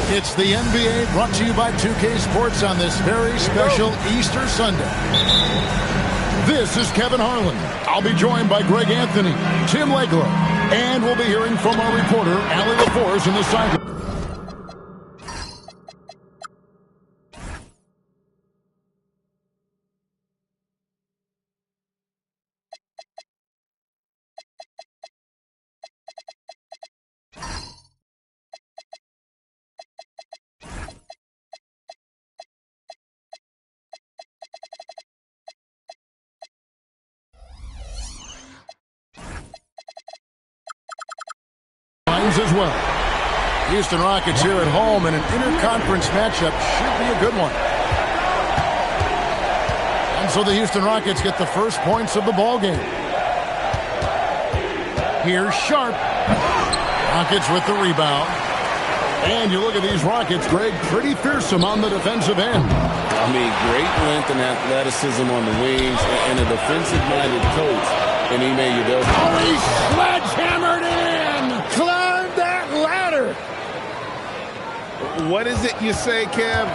It's the NBA brought to you by 2K Sports on this very special Easter Sunday. This is Kevin Harlan. I'll be joined by Greg Anthony, Tim Legler, and we'll be hearing from our reporter, Allie LaForce, in the sideline. As well. Houston Rockets here at home, and an interconference matchup should be a good one. And so the Houston Rockets get the first points of the ball game. Here's Sharp. Rockets with the rebound. And you look at these Rockets, Greg, pretty fearsome on the defensive end. I mean, great length and athleticism on the wings, and a defensive-minded coach in Ime Udoka. Oh, he sledgehammered in! Climb that ladder! What is it you say, Kev?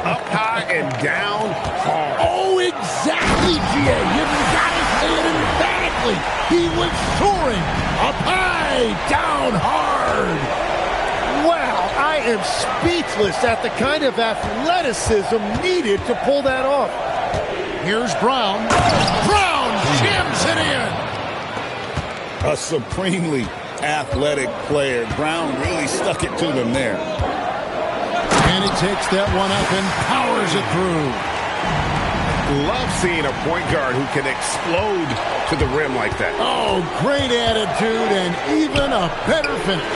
Up high and down hard. Oh, exactly, G.A. You've got to say it emphatically. He was soaring up high, down hard. Wow, I am speechless at the kind of athleticism needed to pull that off. Here's Brown. Brown jams it in. A supremely athletic player. Brown really stuck it to them there. And he takes that one up and powers it through. Love seeing a point guard who can explode to the rim like that. Oh, great attitude and even a better finish.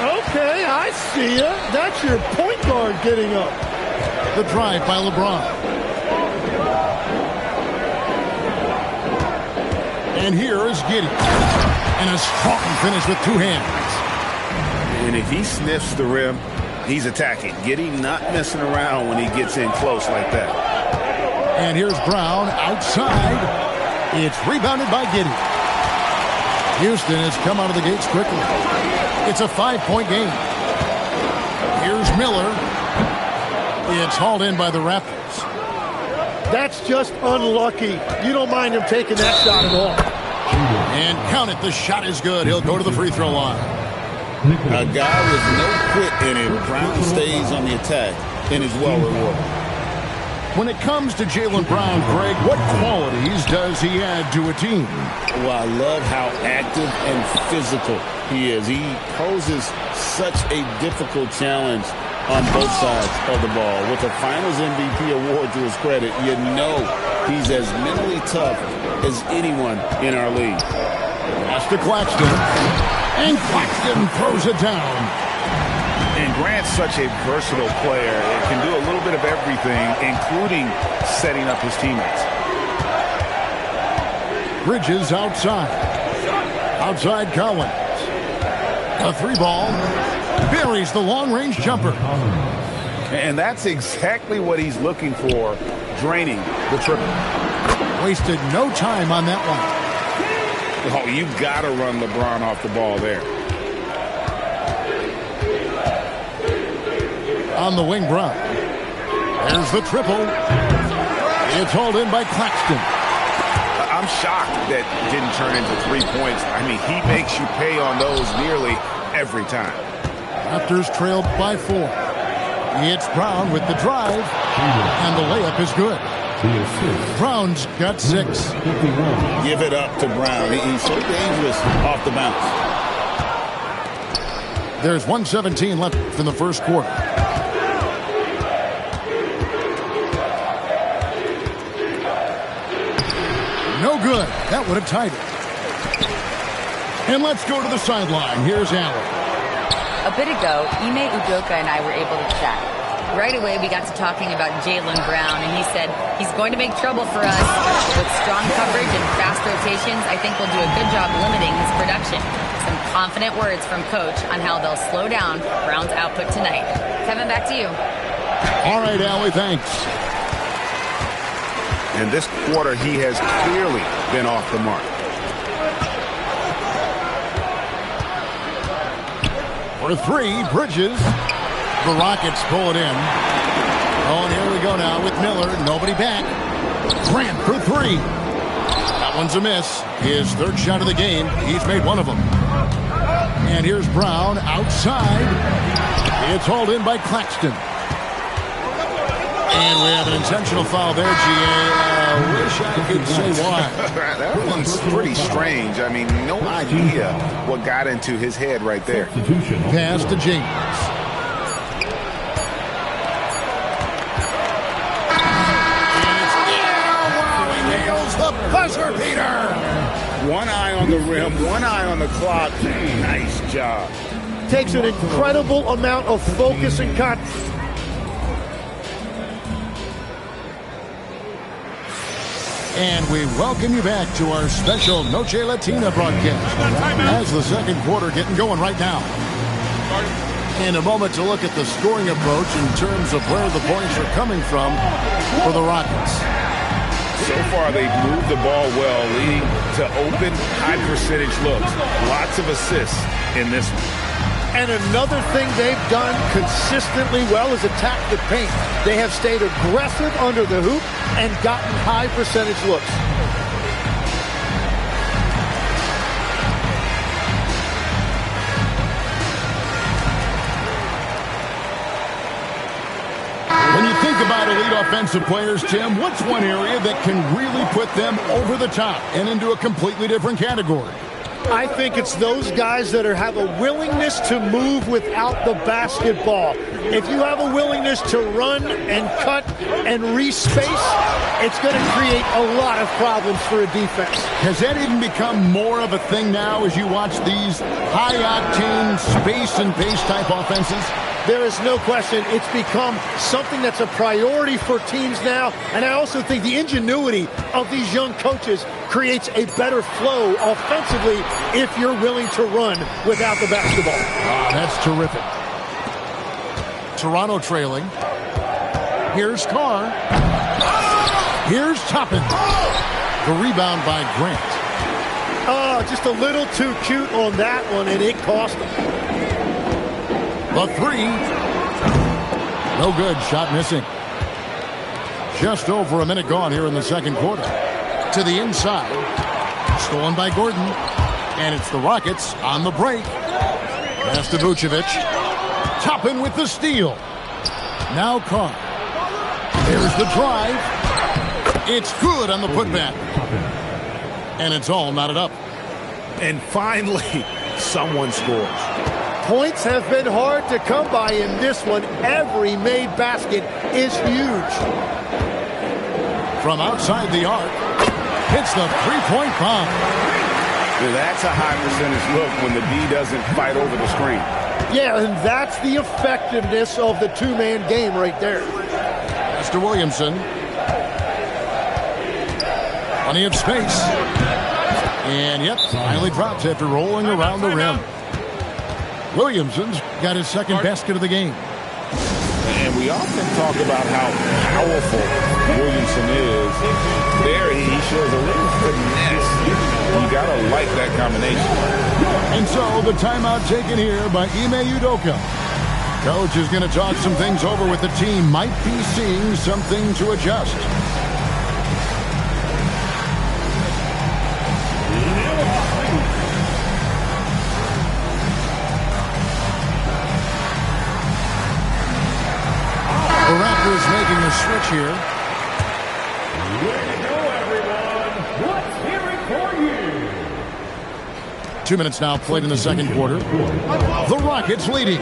Okay, I see ya. That's your point guard getting up. The drive by LeBron. And here is Giddey. And a strong finish with two hands. And if he sniffs the rim, he's attacking. Giddey not messing around when he gets in close like that. And here's Brown outside. It's rebounded by Giddey. Houston has come out of the gates quickly. It's a 5-point game. Here's Miller. It's hauled in by the Raptors. That's just unlucky. You don't mind him taking that shot at all. And count it, the shot is good. He'll go to the free throw line. A guy with no quit in him. Brown stays on the attack and is well rewarded. When it comes to Jaylen Brown, Greg, what qualities does he add to a team? Well, I love how active and physical he is. He poses such a difficult challenge on both sides of the ball. With the Finals MVP award to his credit, you know he's as mentally tough as anyone in our league. Pass to Claxton. And Claxton throws it down. And Grant's such a versatile player. It can do a little bit of everything, including setting up his teammates. Bridges outside. Outside Collins. A three ball. Buries the long-range jumper. And that's exactly what he's looking for, draining the triple. Wasted no time on that one. Oh, you got to run LeBron off the ball there. On the wing, Brown. There's the triple. It's hauled in by Claxton. I'm shocked that didn't turn into 3 points. I mean, he makes you pay on those nearly every time. Raptors trailed by 4. It's Brown with the drive, and the layup is good. Brown's got 6. Give it up to Brown. He's so dangerous off the bounce. There's 1:17 left in the first quarter. No good. That would have tied it. And let's go to the sideline. Here's Allen. A bit ago, Ime Udoka and I were able to chat. Right away, we got to talking about Jaylen Brown, and he said he's going to make trouble for us. With strong coverage and fast rotations, I think we'll do a good job limiting his production. Some confident words from Coach on how they'll slow down Brown's output tonight. Kevin, back to you. All right, Allie, thanks. And this quarter, he has clearly been off the mark. For 3, Bridges. The Rockets pull it in. Oh, and here we go now with Miller. Nobody back. Grant for three. That one's a miss. His third shot of the game. He's made one of them. And here's Brown outside. It's hauled in by Claxton. And we have an intentional foul there, G.A. Wish I could say why. That one's pretty strange. I mean, no idea what got into his head right there. Pass to James. The buzzer beater. One eye on the rim, one eye on the clock. Nice job. Takes an incredible amount of focus and confidence. And we welcome you back to our special Noche Latina broadcast as the second quarter getting going right now. In a moment to look at the scoring approach in terms of where the points are coming from for the Rockets. So far, they've moved the ball well, leading to open, high-percentage looks. Lots of assists in this one. And another thing they've done consistently well is attack the paint. They have stayed aggressive under the hoop and gotten high-percentage looks. When you think about elite offensive players, Tim, what's one area that can really put them over the top and into a completely different category? I think it's those guys that have a willingness to move without the basketball. If you have a willingness to run and cut and respace, it's going to create a lot of problems for a defense. Has that even become more of a thing now as you watch these high-octane space and pace type offenses? There is no question it's become something that's a priority for teams now. And I also think the ingenuity of these young coaches creates a better flow offensively if you're willing to run without the basketball. That's terrific. Toronto trailing. Here's Carr. Here's Toppin. The rebound by Grant. Just a little too cute on that one, and it cost him. The three. No good. Shot missing. Just over a minute gone here in the second quarter. To the inside. Stolen by Gordon. And it's the Rockets on the break. Pass to Vucevic. Toppin with the steal. Now Carr. There's the drive. It's good on the putback. And it's all knotted up. And finally, someone scores. Points have been hard to come by in this one. Every made basket is huge. From outside the arc, hits the three-point bomb. That's a high percentage look when the D doesn't fight over the screen. Yeah, and that's the effectiveness of the two-man game right there. Mr. Williamson. Plenty of space. And yep, finally drops after rolling around the rim. Williamson's got his second basket of the game. And we often talk about how powerful Williamson is. There he shows a little finesse. You got to like that combination. And so the timeout taken here by Ime Udoka. Coach is going to talk some things over with the team. Might be seeing something to adjust. The Raptors making a switch here. Way to go, everyone. Let's hear it for you. 2 minutes now played in the second quarter. The Rockets leading.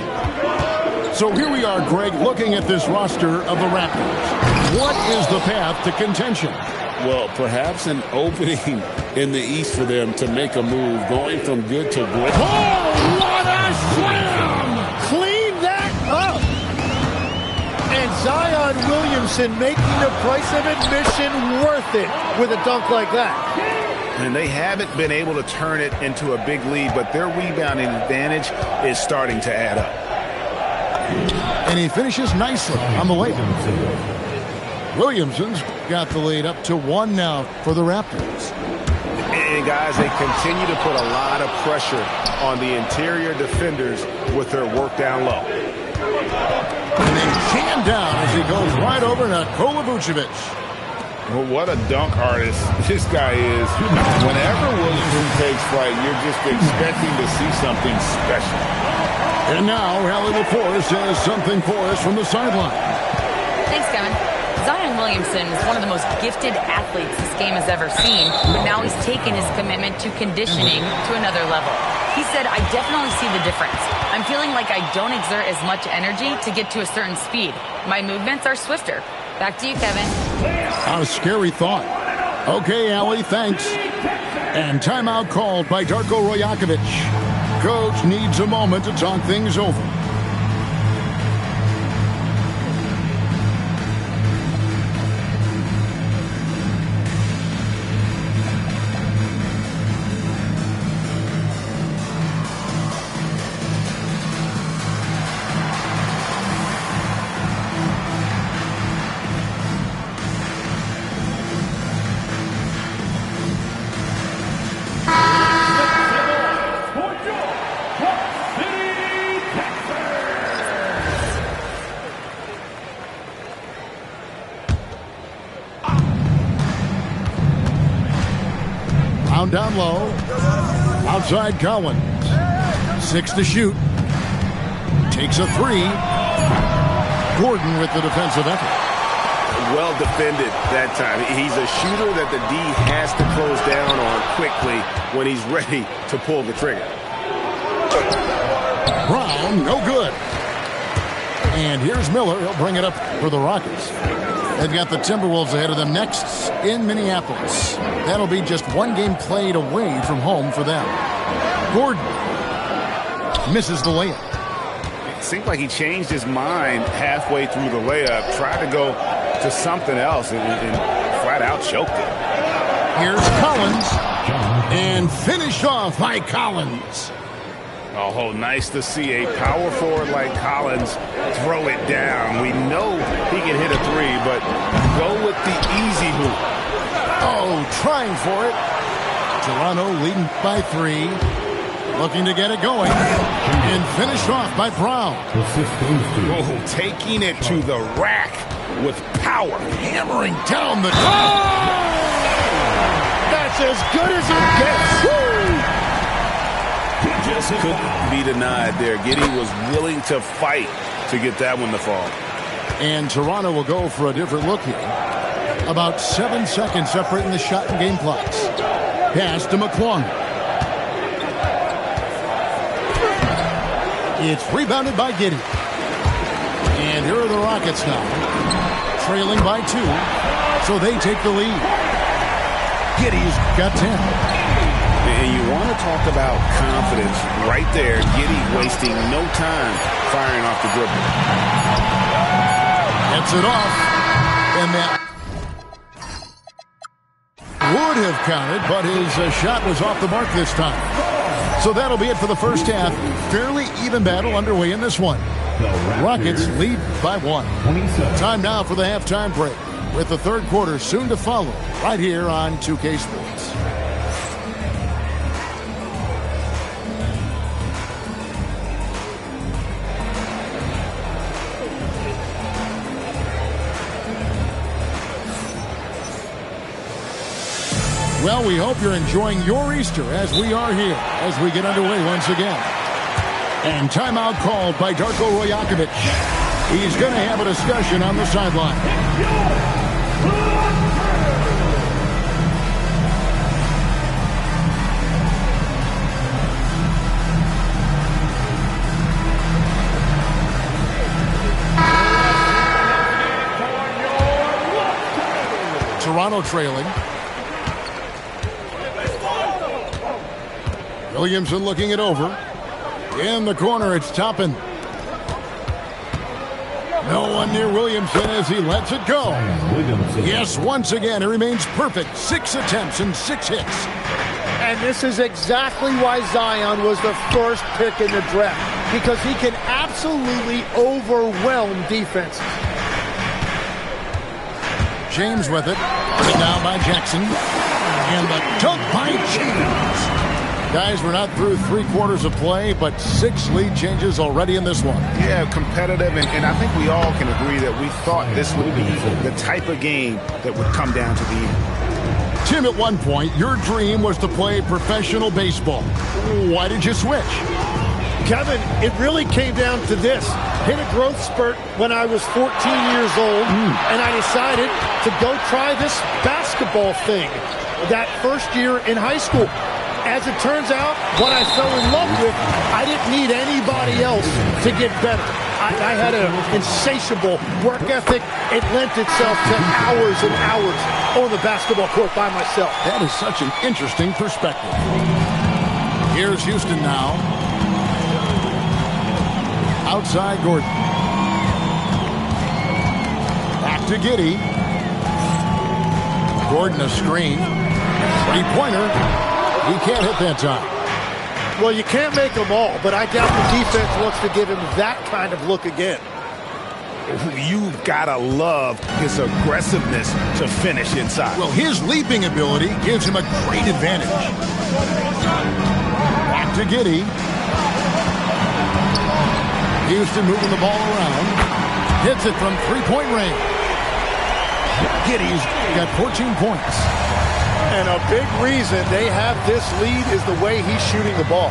So here we are, Greg, looking at this roster of the Raptors. What is the path to contention? Well, perhaps an opening in the East for them to make a move, going from good to great. Oh, what a slam! Clean that up! And Zion Williamson making the price of admission worth it with a dunk like that. And they haven't been able to turn it into a big lead, but their rebounding advantage is starting to add up. And he finishes nicely on the layup. Williamson's got the lead up to 1 now for the Raptors. And guys, they continue to put a lot of pressure on the interior defenders with their work down low. And down as he goes right over Nikola Vucevic. Well, what a dunk artist this guy is. Whenever Williamson takes flight, you're just expecting to see something special. And now, Allie LaForce has something for us from the sideline. Thanks, Kevin. Zion Williamson is one of the most gifted athletes this game has ever seen, but now he's taken his commitment to conditioning to another level. He said, I definitely see the difference. I'm feeling like I don't exert as much energy to get to a certain speed. My movements are swifter. Back to you, Kevin. A scary thought. Okay, Allie, thanks. And timeout called by Darko Rajakovic. Coach needs a moment to talk things over. Down low. Outside Collins. 6 to shoot. Takes a 3. Gordon with the defensive effort. Well defended that time. He's a shooter that the D has to close down on quickly when he's ready to pull the trigger. Brown, no good. And here's Miller. He'll bring it up for the Rockets. They've got the Timberwolves ahead of them next in Minneapolis. That'll be just one game played away from home for them. Gordon misses the layup. It seemed like he changed his mind halfway through the layup, tried to go to something else, and flat out choked it. Here's Collins, and finished off by Collins. Oh, nice to see a power forward like Collins throw it down. We know he can hit a 3, but go with the easy hoop. Oh, trying for it. Toronto leading by 3. Looking to get it going. And finished off by Brown. Oh, taking it to the rack with power. Hammering down the... That's as good as it gets. Woo! Just couldn't be denied there. Giddey was willing to fight to get that one to fall. And Toronto will go for a different look here. About 7 seconds separating the shot and game clocks. Pass to McClung. It's rebounded by Giddey. And here are the Rockets now. Trailing by 2. So they take the lead. Giddey's got 10. And you want to talk about confidence right there. Giddey wasting no time firing off the dribble. Gets it off. And that would have counted, but his shot was off the mark this time. So that'll be it for the first half. Fairly even battle underway in this one. Rockets lead by 1. Time now for the halftime break, with the third quarter soon to follow right here on 2K Sports. Well, we hope you're enjoying your Easter as we are here as we get underway once again. And timeout called by Darko Rajakovic. He's going to have a discussion on the sideline. Toronto trailing. Williamson looking it over. In the corner, it's Toppin. No one near Williamson as he lets it go. Yes, once again, it remains perfect. 6 attempts and 6 hits. And this is exactly why Zion was the first pick in the draft, because he can absolutely overwhelm defense. James with it. Put it down by Jackson. And the dunk by James. Guys, we're not through 3 quarters of play, but 6 lead changes already in this one. Yeah, competitive, and I think we all can agree that we thought this would be the type of game that would come down to the end. Tim, at one point, your dream was to play professional baseball. Why did you switch? Kevin, it really came down to this. Hit a growth spurt when I was 14 years old, and I decided to go try this basketball thing that first year in high school. As it turns out, what I fell in love with, I didn't need anybody else to get better. I had an insatiable work ethic. It lent itself to hours and hours on the basketball court by myself. That is such an interesting perspective. Here's Houston now. Outside Gordon. Back to Giddey. Gordon a screen. Three-pointer. He can't hit that time. Well, you can't make them all, but I doubt the defense wants to give him that kind of look again. You've got to love his aggressiveness to finish inside. Well, his leaping ability gives him a great advantage. Back to Giddey. Houston moving the ball around. Hits it from three-point range. Giddey's got 14 points. And a big reason they have this lead is the way he's shooting the ball.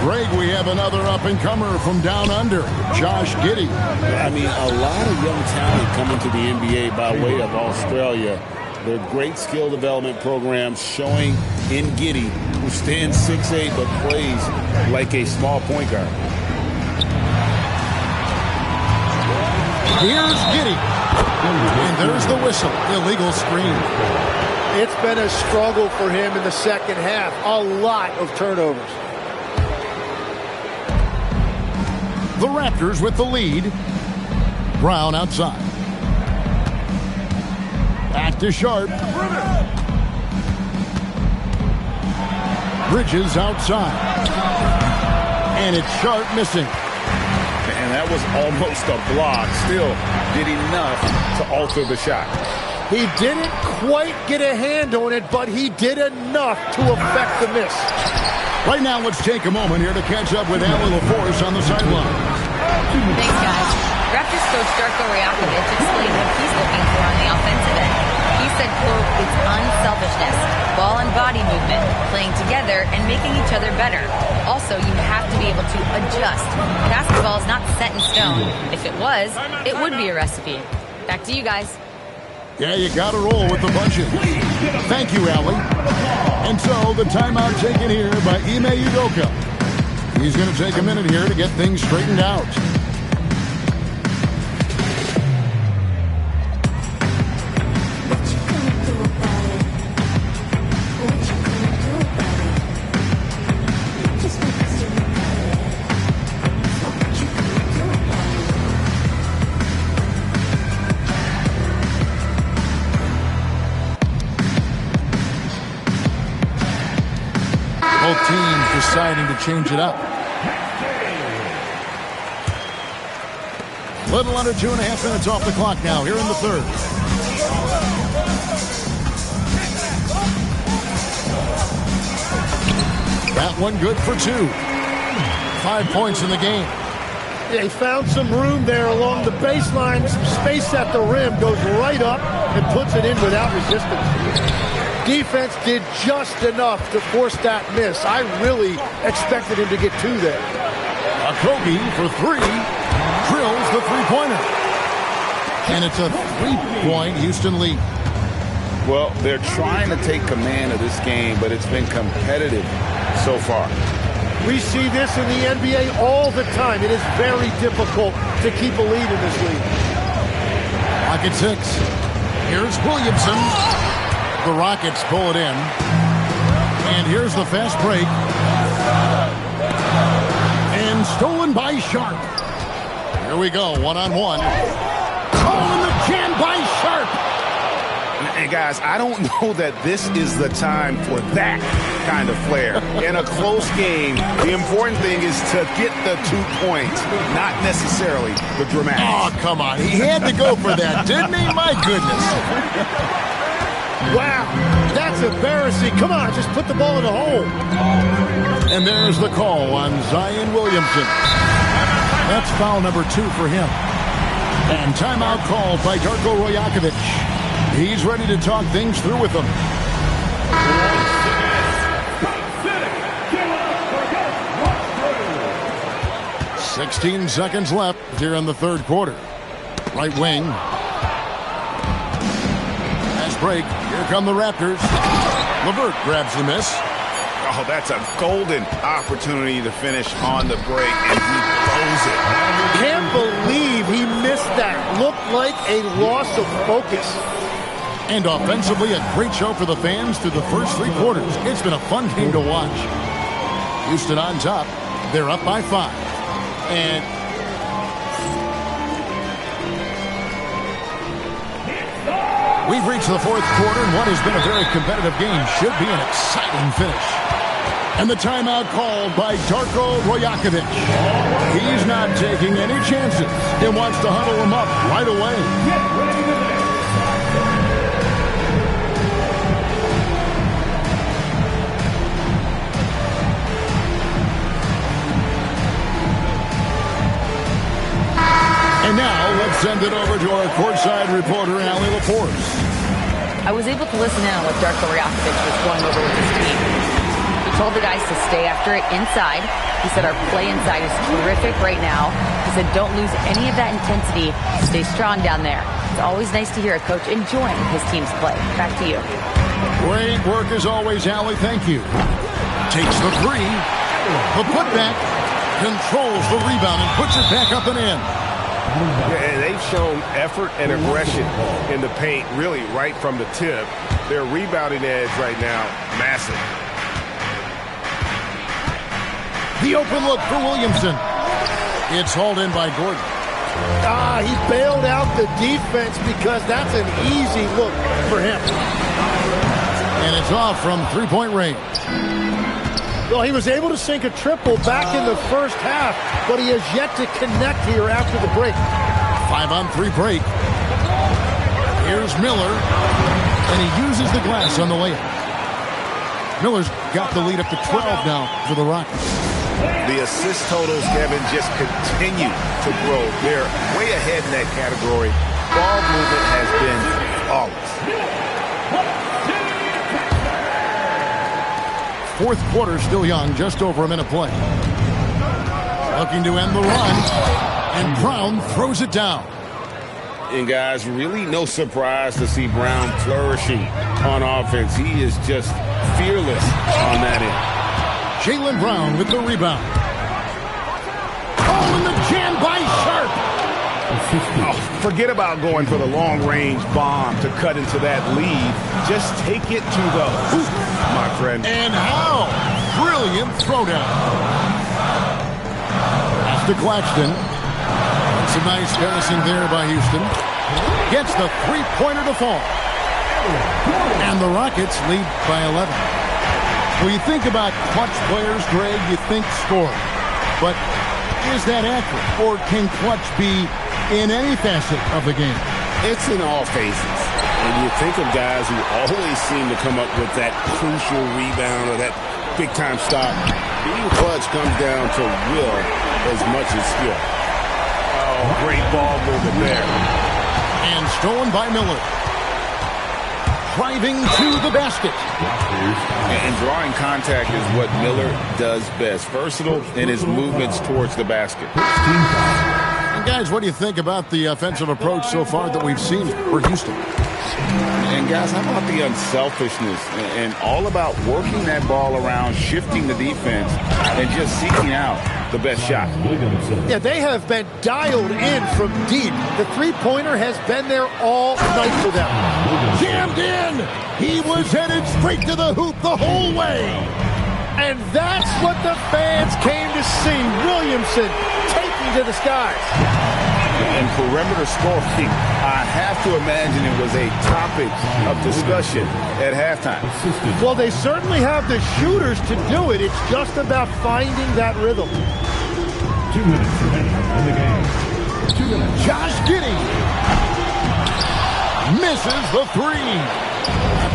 Greg, we have another up-and-comer from down under, Josh Giddey. I mean, a lot of young talent coming to the NBA by way of Australia. Their great skill development programs showing in Giddey, who stands 6'8", but plays like a small point guard. Here's Giddey. And there's the whistle. Illegal screen. It's been a struggle for him in the second half. A lot of turnovers. The Raptors with the lead. Brown outside. Back to Sharp. Bridges outside. And it's Sharp missing. And that was almost a block. Still did enough to alter the shot. He didn't quite get a hand on it, but he did enough to affect the miss. Right now, let's take a moment here to catch up with Allie LaForce on the sideline. Thanks, guys. Raptors coach Darko Rajakovic explained what he's looking for on the offensive end. He said, quote, it's unselfishness, ball and body movement, playing together and making each other better. Also, you have to be able to adjust. Basketball is not set in stone. If it was, it would be a recipe. Back to you guys. Yeah, you got to roll with the punches. Thank you, Allie. And so the timeout taken here by Ime Udoka. He's going to take a minute here to get things straightened out. Both teams deciding to change it up. Little under 2.5 minutes off the clock now here in the third. That one good for 2. 5 points in the game. Yeah, he found some room there along the baseline. Some space at the rim. Goes right up and puts it in without resistance. Defense did just enough to force that miss. I really expected him to get 2 there. Okogie for 3. Drills the three-pointer. And it's a 3-point Houston lead. Well, they're trying to take command of this game, but it's been competitive so far. We see this in the NBA all the time. It is very difficult to keep a lead in this league. Rocket 6. Here's Williamson. The Rockets pull it in. And here's the fast break. And stolen by Sharp. Here we go, one-on-one. Calling the jam by Sharp. And guys, I don't know that this is the time for that kind of flair. In a close game, the important thing is to get the 2 points, not necessarily the dramatic. Oh, come on. He had to go for that, didn't he? My goodness. Wow, that's embarrassing. Come on, just put the ball in the hole. And there's the call on Zion Williamson. That's foul number 2 for him. And timeout called by Darko Rajakovic. He's ready to talk things through with them. 16 seconds left here in the third quarter. Right wing. Nice break. Here come the Raptors. LeVert grabs the miss. Oh, that's a golden opportunity to finish on the break, and he blows it. Can't believe he missed that. Looked like a loss of focus. And offensively, a great show for the fans through the first 3 quarters. It's been a fun game to watch. Houston on top. They're up by 5. And we've reached the fourth quarter, and what has been a very competitive game should be an exciting finish. And the timeout called by Darko Rajakovic. He's not taking any chances. He wants to huddle him up right away. And now, let's send it over to our courtside reporter, Allie LaForce. I was able to listen in on what Darko Rajakovic was going over with his team. He told the guys to stay after it inside. He said our play inside is terrific right now. He said don't lose any of that intensity. Stay strong down there. It's always nice to hear a coach enjoying his team's play. Back to you. Great work as always, Allie. Thank you. Takes the 3. The putback. Controls the rebound and puts it back up and in. Yeah, and they've shown effort and aggression in the paint, really right from the tip. Their rebounding edge right now, massive. The open look for Williamson. It's hauled in by Gordon. He bailed out the defense because that's an easy look for him. And it's off from 3-point range. Well, he was able to sink a triple back in the first half, but he has yet to connect here after the break. 5-on-3 break. Here's Miller, and he uses the glass on the layup. Miller's got the lead up to 12 now for the Rockets. The assist totals, Kevin, just continue to grow. They're way ahead in that category. Ball movement has been flawless. Fourth quarter still young, just over a minute play. Looking to end the run, and Brown throws it down. And guys, really no surprise to see Brown flourishing on offense. He is just fearless on that end. Jaylen Brown with the rebound. Oh, and the jam by Sharp. Oh, forget about going for the long-range bomb to cut into that lead. Just take it to the hoop, my friend. And how? Brilliant throwdown. Pass to Claxton. Some nice passing there by Houston. Gets the three-pointer to fall. And the Rockets lead by 11. When you think about clutch players, Greg, you think score. But is that accurate? Or can clutch be in any facet of the game? It's in all phases. And you think of guys who always seem to come up with that crucial rebound or that big-time stop. Being clutch comes down to will as much as skill. Oh, great ball movement there. And stolen by Miller. Driving to the basket. And drawing contact is what Miller does best. Versatile in his movements towards the basket. And guys, what do you think about the offensive approach so far that we've seen for Houston? And guys, how about the unselfishness and all about working that ball around, shifting the defense, and just seeking out the best shot. Yeah, they have been dialed in from deep. The three-pointer has been there all night for them. Jammed in. He was headed straight to the hoop the whole way. And that's what the fans came to see. Williamson taking to the skies. And perimeter scoring, I have to imagine it was a topic of discussion at halftime. Well, they certainly have the shooters to do it. It's just about finding that rhythm. 2 minutes remaining in the game. 2 minutes. Josh Giddey misses the three.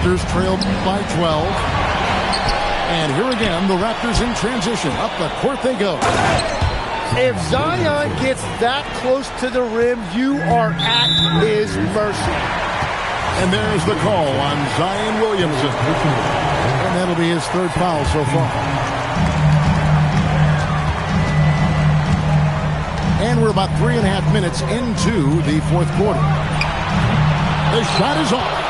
Raptors trail by 12. And here again, the Raptors in transition. Up the court they go. If Zion gets that close to the rim, you are at his mercy. And there's the call on Zion Williamson. And that'll be his third foul so far. And we're about 3.5 minutes into the fourth quarter. The shot is off.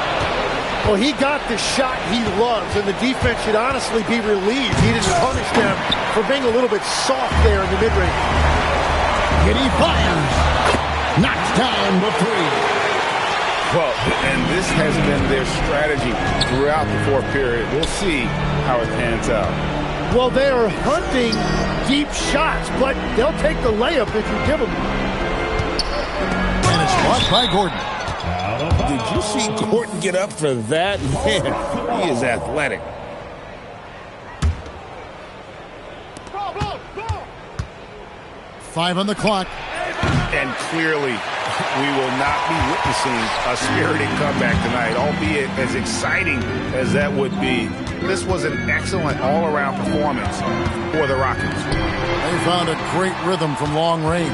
Well, he got the shot he loves, and the defense should honestly be relieved. He didn't punish them for being a little bit soft there in the mid-range. Giddey fires. Knocks down the three. Well, and this has been their strategy throughout the fourth period. We'll see how it pans out. Well, they are hunting deep shots, but they'll take the layup if you give them. And it's blocked by Gordon. Did you see Gordon get up for that? Man, he is athletic. Five on the clock. And clearly, we will not be witnessing a spirited comeback tonight, albeit as exciting as that would be. This was an excellent all-around performance for the Rockets. They found a great rhythm from long range.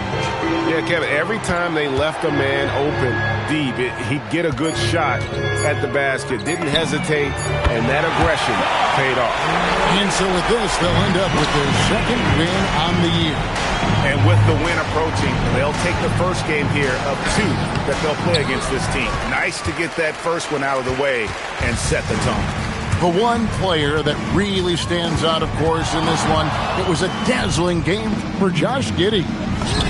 Yeah, Kevin, every time they left a man open deep, he'd get a good shot at the basket. Didn't hesitate, and that aggression paid off. And so with this, they'll end up with their second win on the year. And with the win approaching, they'll take the first game here of 2 that they'll play against this team. Nice to get that first one out of the way and set the tone. The one player that really stands out, of course, in this one, it was a dazzling game for Josh Giddey.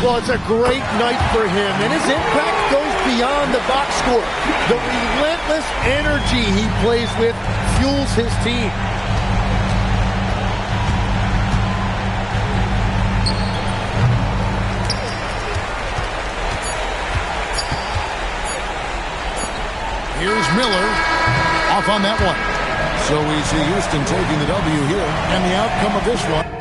Well, it's a great night for him, and his impact goes beyond the box score. The relentless energy he plays with fuels his team. Here's Miller off on that one. So we see Houston taking the W here, and the outcome of this one.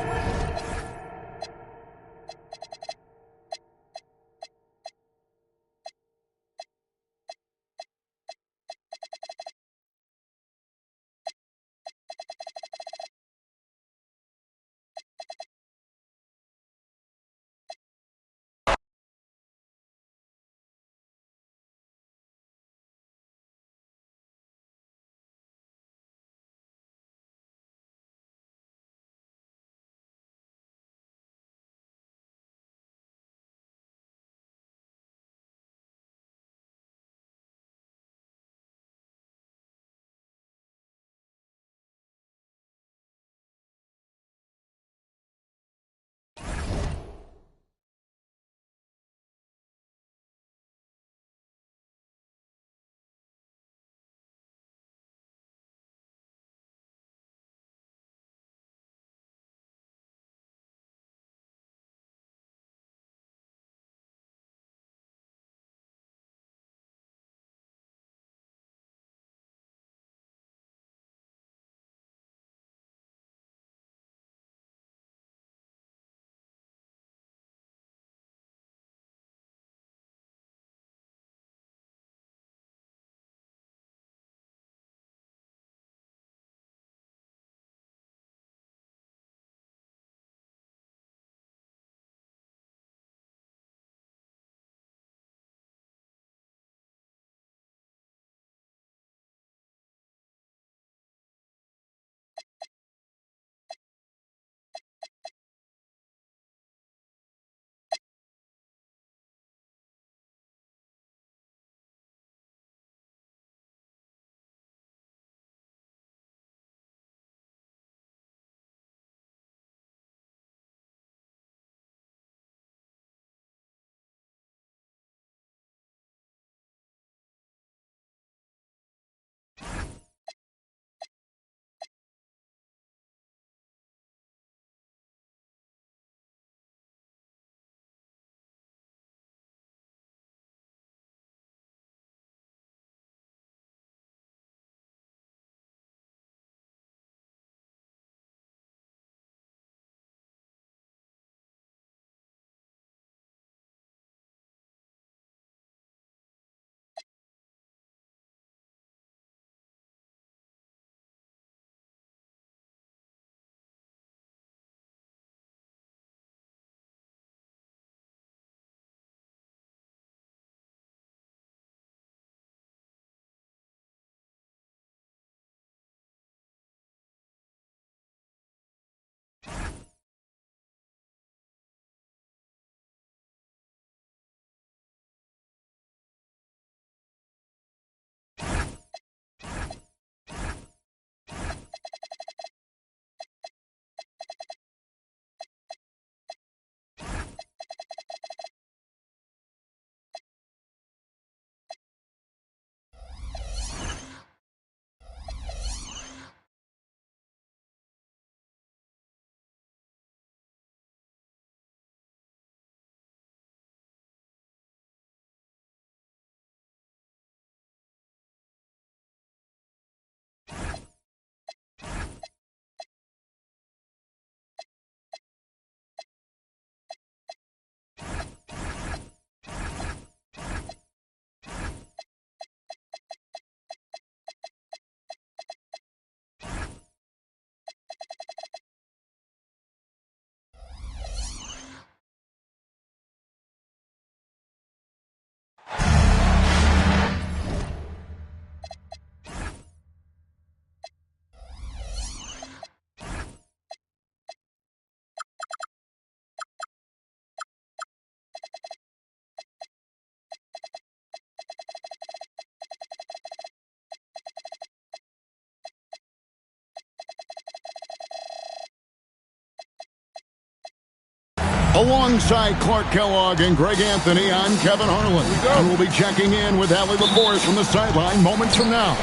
Alongside Clark Kellogg and Greg Anthony, I'm Kevin Harlan. And we'll be checking in with Allie LaForce from the sideline moments from now.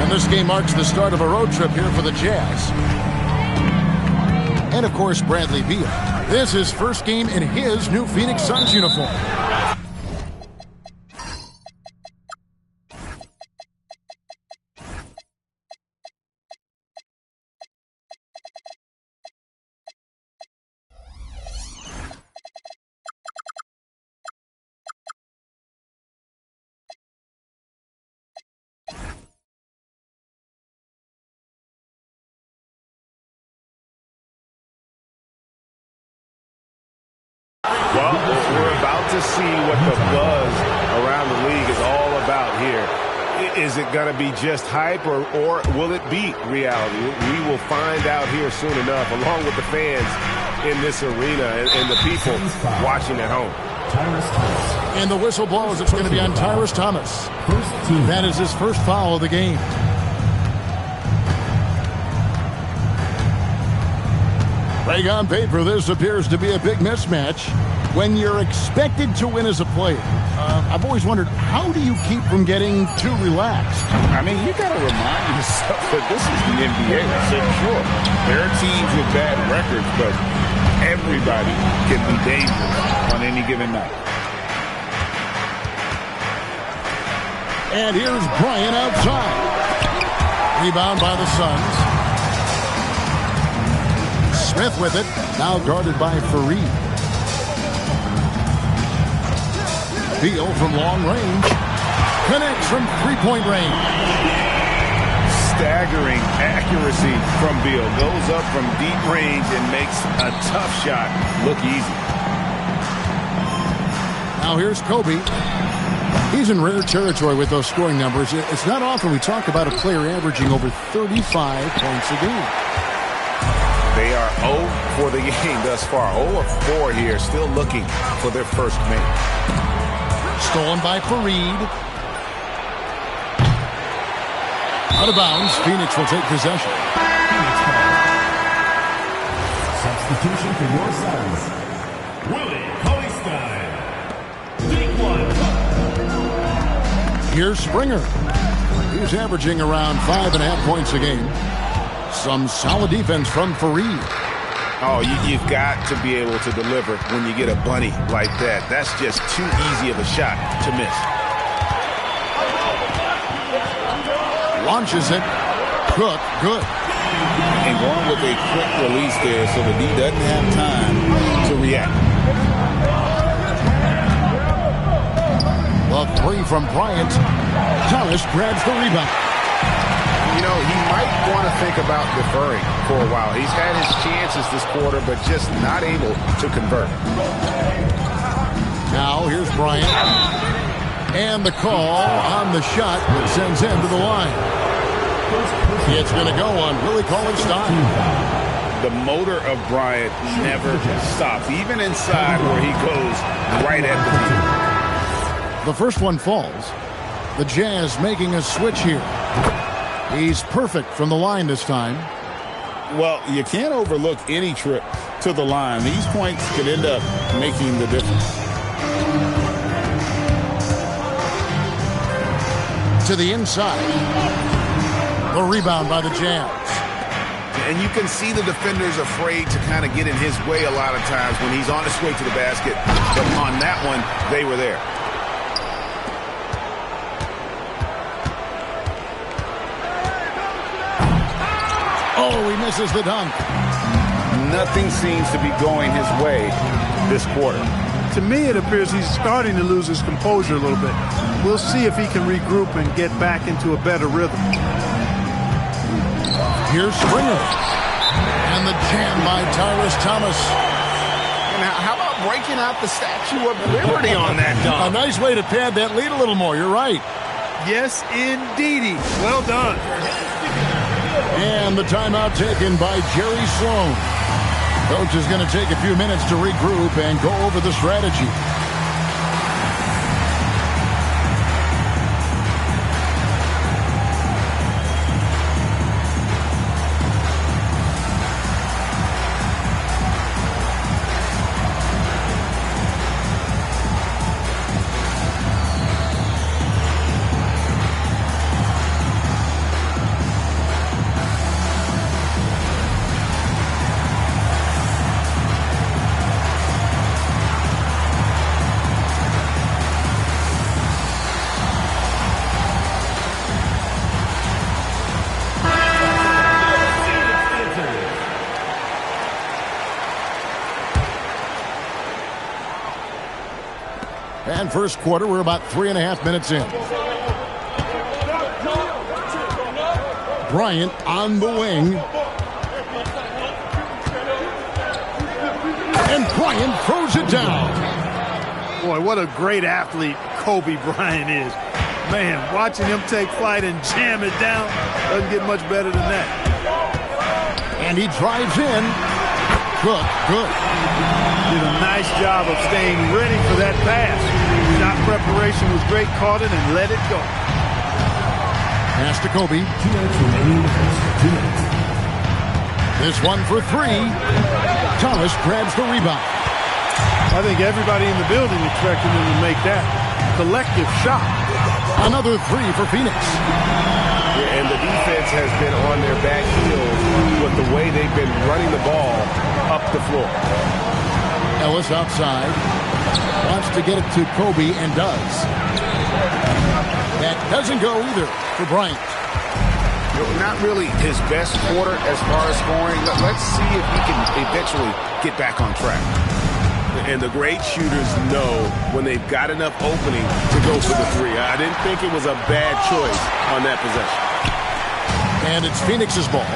And this game marks the start of a road trip here for the Jazz. And, of course, Bradley Beal. This is his first game in his new Phoenix Suns uniform. Well, we're about to see what the buzz around the league is all about here. Is it going to be just hype or will it be reality? We will find out here soon enough, along with the fans in this arena and the people watching at home. And the whistle blows. It's going to be on Tyrus Thomas. That is his first foul of the game. Right on paper, this appears to be a big mismatch. When you're expected to win as a player, I've always wondered, how do you keep from getting too relaxed? I mean, you got to remind yourself that this is the NBA. So sure, there are teams with bad records, but everybody can be dangerous on any given night. And here's Bryant outside. Rebound by the Suns. Smith with it, now guarded by Fareed. Beal from long range. Connects from three-point range. Staggering accuracy from Beal. Goes up from deep range and makes a tough shot look easy. Now here's Kobe. He's in rare territory with those scoring numbers. It's not often we talk about a player averaging over 35 points a game. They are 0 for the game thus far. 0 of 4 here, still looking for their first make. Stolen by Fareed. Out of bounds. Phoenix will take possession. Substitution for your Suns. Willie Cauley-Stein. Take one. Here's Springer. He's averaging around 5.5 points a game. Some solid defense from Fareed. Oh, you've got to be able to deliver when you get a bunny like that. That's just too easy of a shot to miss. Launches it. Cook, good. And going with a quick release there so the D doesn't have time to react. The three from Bryant. Thomas grabs the rebound. You know, he might want to think about deferring for a while. He's had his chances this quarter, but just not able to convert. Now here's Bryant. And the call on the shot that sends him to the line. It's going to go on Willie Cauley-Stein. The motor of Bryant never stops, even inside where he goes right at the beat. The first one falls. The Jazz making a switch here. He's perfect from the line this time. Well, you can't overlook any trip to the line. These points could end up making the difference. To the inside. The rebound by the Jazz. And you can see the defenders afraid to kind of get in his way a lot of times when he's on his way to the basket. But on that one, they were there. Oh, he misses the dunk. Nothing seems to be going his way this quarter. To me, it appears he's starting to lose his composure a little bit. We'll see if he can regroup and get back into a better rhythm. Here's Springer. And the jam by Tyrus Thomas. Now, how about breaking out the Statue of Liberty on that dunk? A nice way to pad that lead a little more. You're right. Yes, indeedy. Well done. And the timeout taken by Jerry Sloan. Coach is going to take a few minutes to regroup and go over the strategy. And first quarter, we're about 3.5 minutes in. Bryant on the wing. And Bryant throws it down. Boy, what a great athlete Kobe Bryant is. Man, watching him take flight and jam it down doesn't get much better than that. And he drives in. Good. Did a nice job of staying ready for that pass. Shot preparation was great, caught it and let it go. Pass to Kobe. This one for three. Thomas grabs the rebound. I think everybody in the building expected him to make that collective shot. Another three for Phoenix. Yeah, and the defense has been on their back heels with the way they've been running the ball up the floor. Ellis outside. Wants to get it to Kobe and does. That doesn't go either for Bryant. Not really his best quarter as far as scoring. Let's see if he can eventually get back on track. And the great shooters know when they've got enough opening to go for the three. I didn't think it was a bad choice on that possession. And it's Phoenix's ball.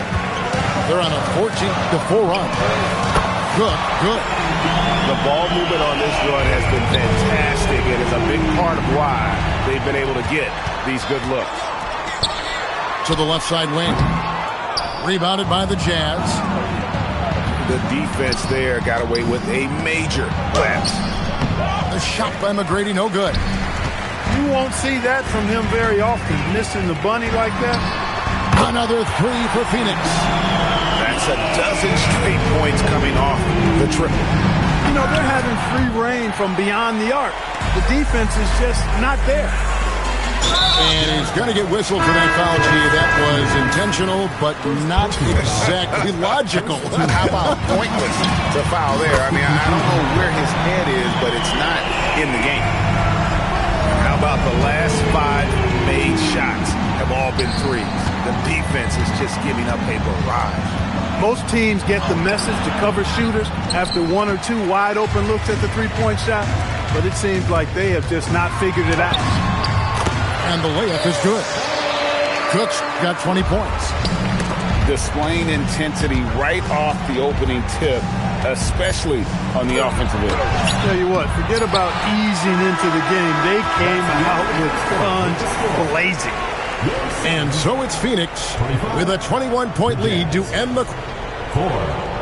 They're on a 14-4 run. Good. The ball movement on this run has been fantastic and is a big part of why they've been able to get these good looks. To the left side wing. Rebounded by the Jazz. The defense there got away with a major lapse. The shot by McGrady, no good. You won't see that from him very often, missing the bunny like that. Another three for Phoenix. That's a dozen straight points coming off the triple. You know, they're having free reign from beyond the arc. The defense is just not there. And he's going to get whistled for that foul, G. That was intentional, but not exactly logical. How about pointless to foul there? I mean, I don't know where his head is, but it's not in the game. How about the last 5 made shots have all been threes? The defense is just giving up a barrage. Most teams get the message to cover shooters after 1 or 2 wide open looks at the three-point shot, but it seems like they have just not figured it out. And the layup is good. Cook's got 20 points. Displaying intensity right off the opening tip, especially on the offensive end. Tell you what, forget about easing into the game. They came out with guns blazing. And so it's Phoenix with a 21-point lead to end the quarter.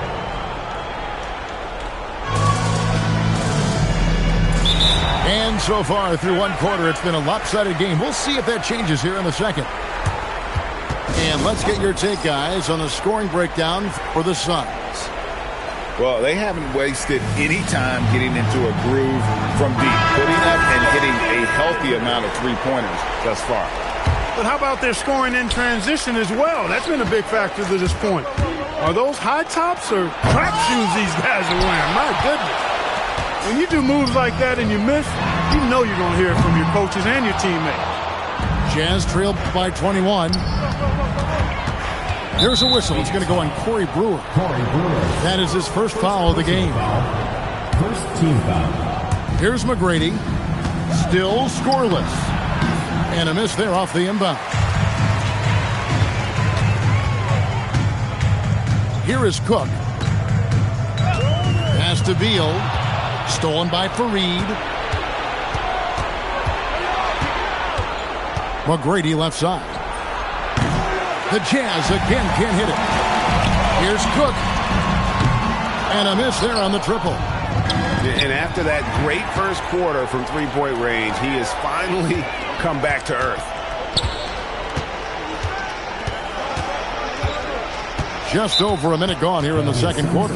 And so far through one quarter, it's been a lopsided game. We'll see if that changes here in the second. And let's get your take, guys, on the scoring breakdown for the Suns. Well, they haven't wasted any time getting into a groove from deep, putting up and hitting a healthy amount of three-pointers thus far. But how about their scoring in transition as well? That's been a big factor to this point. Are those high tops or track shoes these guys are wearing? My goodness. When you do moves like that and you miss, you know you're going to hear it from your coaches and your teammates. Jazz trailed by 21. Here's a whistle. It's going to go on Corey Brewer. That is his first foul of the game. First team foul. Here's McGrady. Still scoreless. And a miss there off the inbound. Here is Cook. Pass to Beal. Stolen by Fareed. McGrady left side. The Jazz again can't hit it. Here's Cook. And a miss there on the triple. And after that great first quarter from three-point range, he has finally come back to earth. Just over a minute gone here in the second quarter.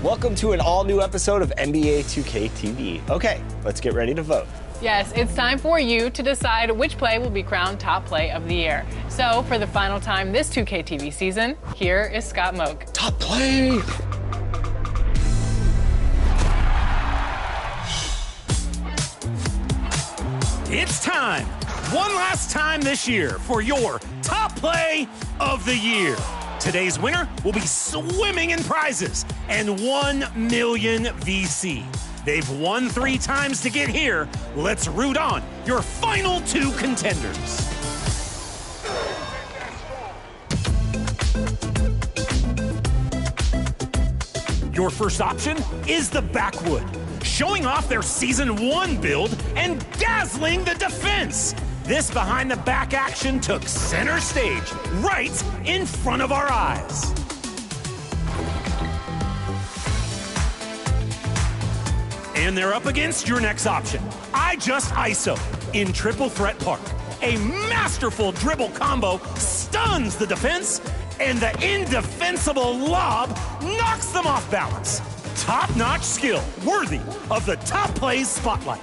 Welcome to an all-new episode of NBA 2K TV. Okay, let's get ready to vote. Yes, it's time for you to decide which play will be crowned top play of the year. So, for the final time this 2K TV season, here is Scott Moak. Top play! It's time, one last time this year, for your top play of the year. Today's winner will be swimming in prizes and 1 million VC. They've won 3 times to get here. Let's root on your final 2 contenders. Your first option is the Backwood, showing off their Season 1 build and dazzling the defense. This behind-the-back action took center stage, right in front of our eyes. And they're up against your next option, I Just ISO in Triple Threat Park. A masterful dribble combo stuns the defense, and the indefensible lob knocks them off balance. Top-notch skill, worthy of the top plays spotlight.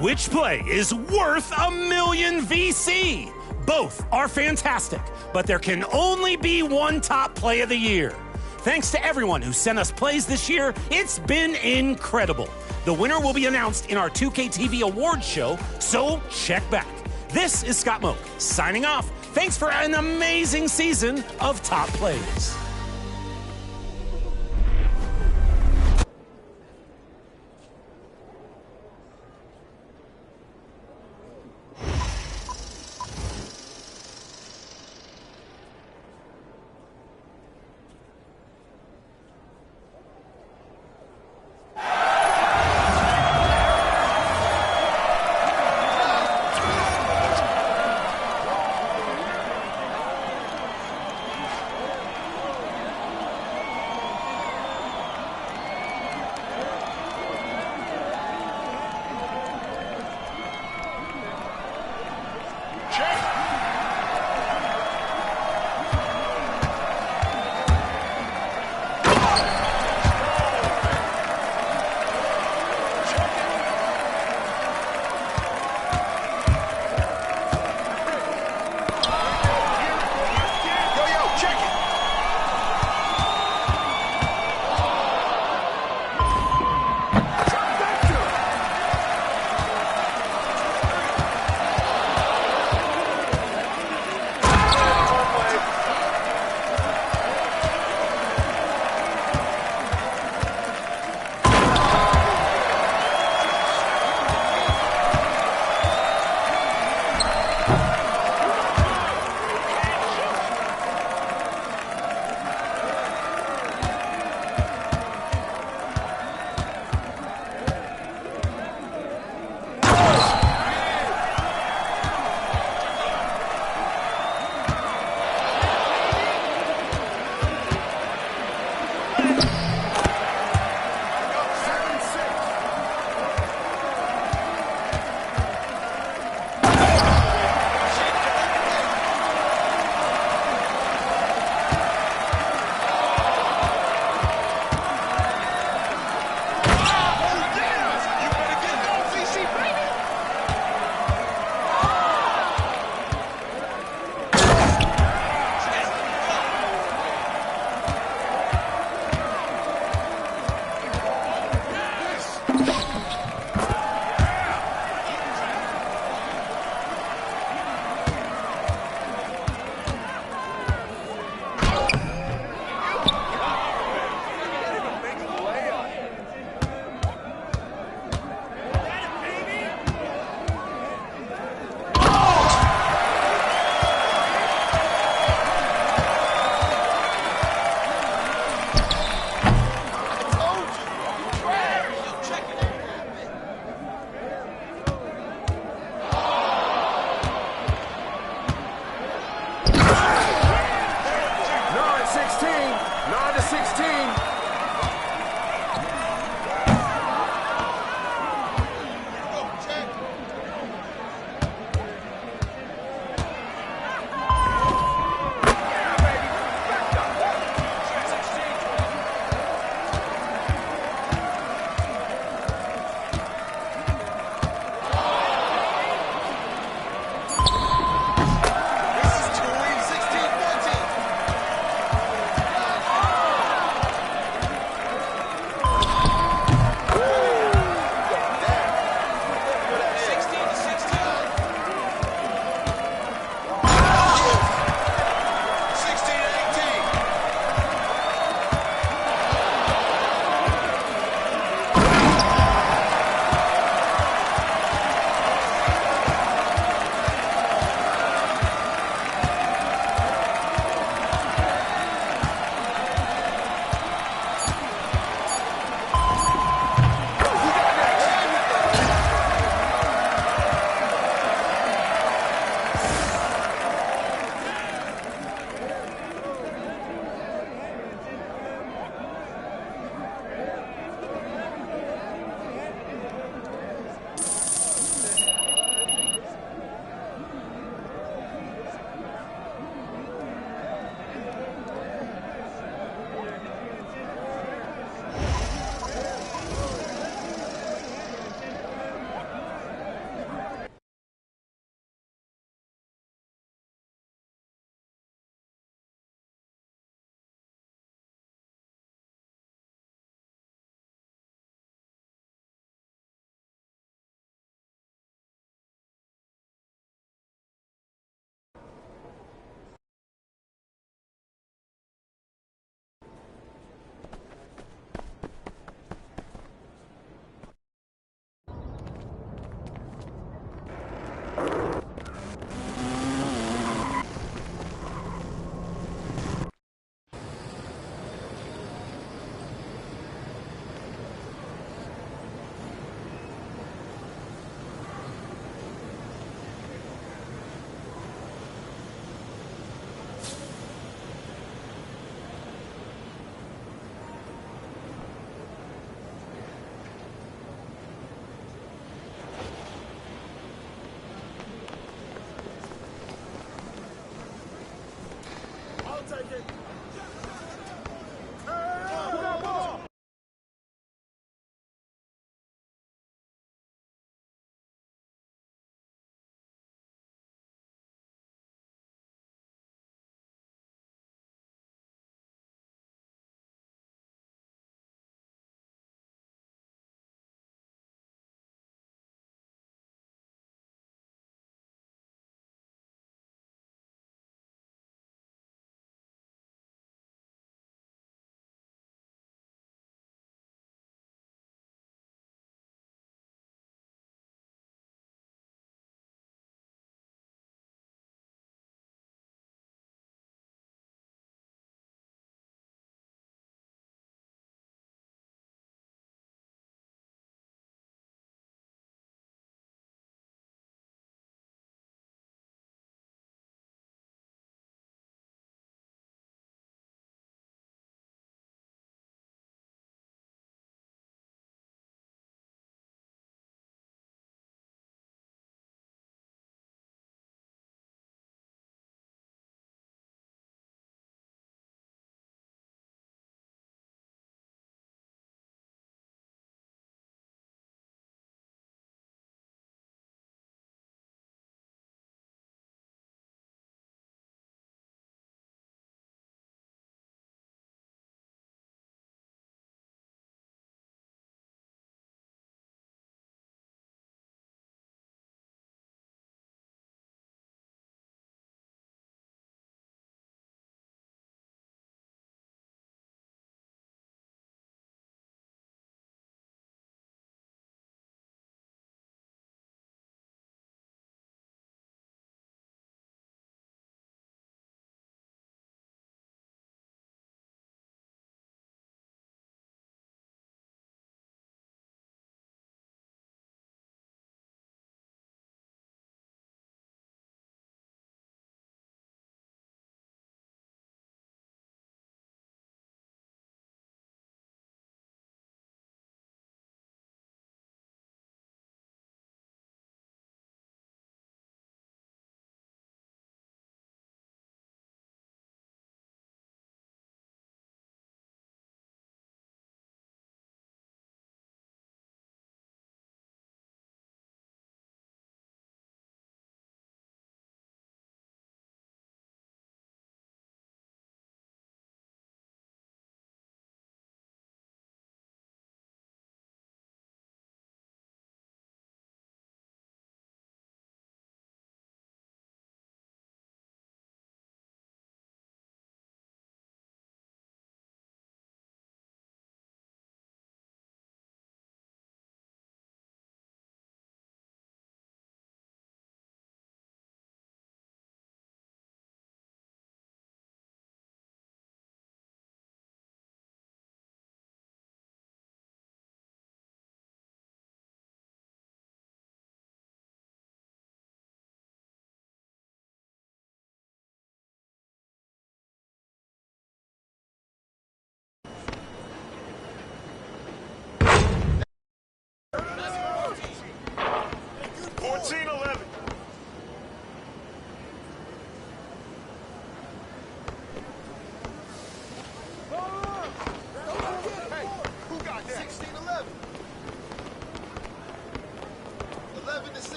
Which play is worth 1 million VC? Both are fantastic, but there can only be one top play of the year. Thanks to everyone who sent us plays this year, it's been incredible. The winner will be announced in our 2K TV Awards show, so check back. This is Scott Moak, signing off. Thanks for an amazing season of top plays.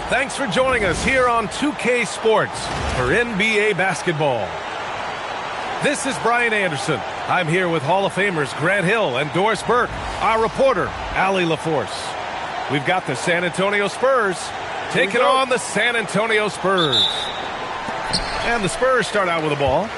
Thanks for joining us here on 2K Sports for NBA basketball. This is Brian Anderson. I'm here with Hall of Famers Grant Hill and Doris Burke, our reporter, Allie LaForce. We've got the San Antonio Spurs taking on the San Antonio Spurs. And the Spurs start out with the ball.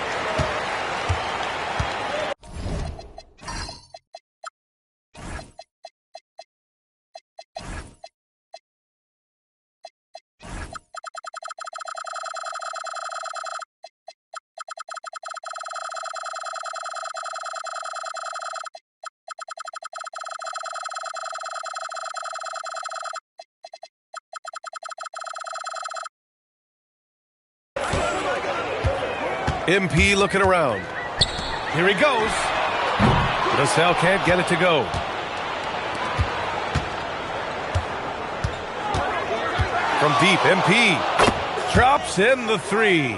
MP looking around. Here he goes. Vassell can't get it to go. From deep, MP drops in the three.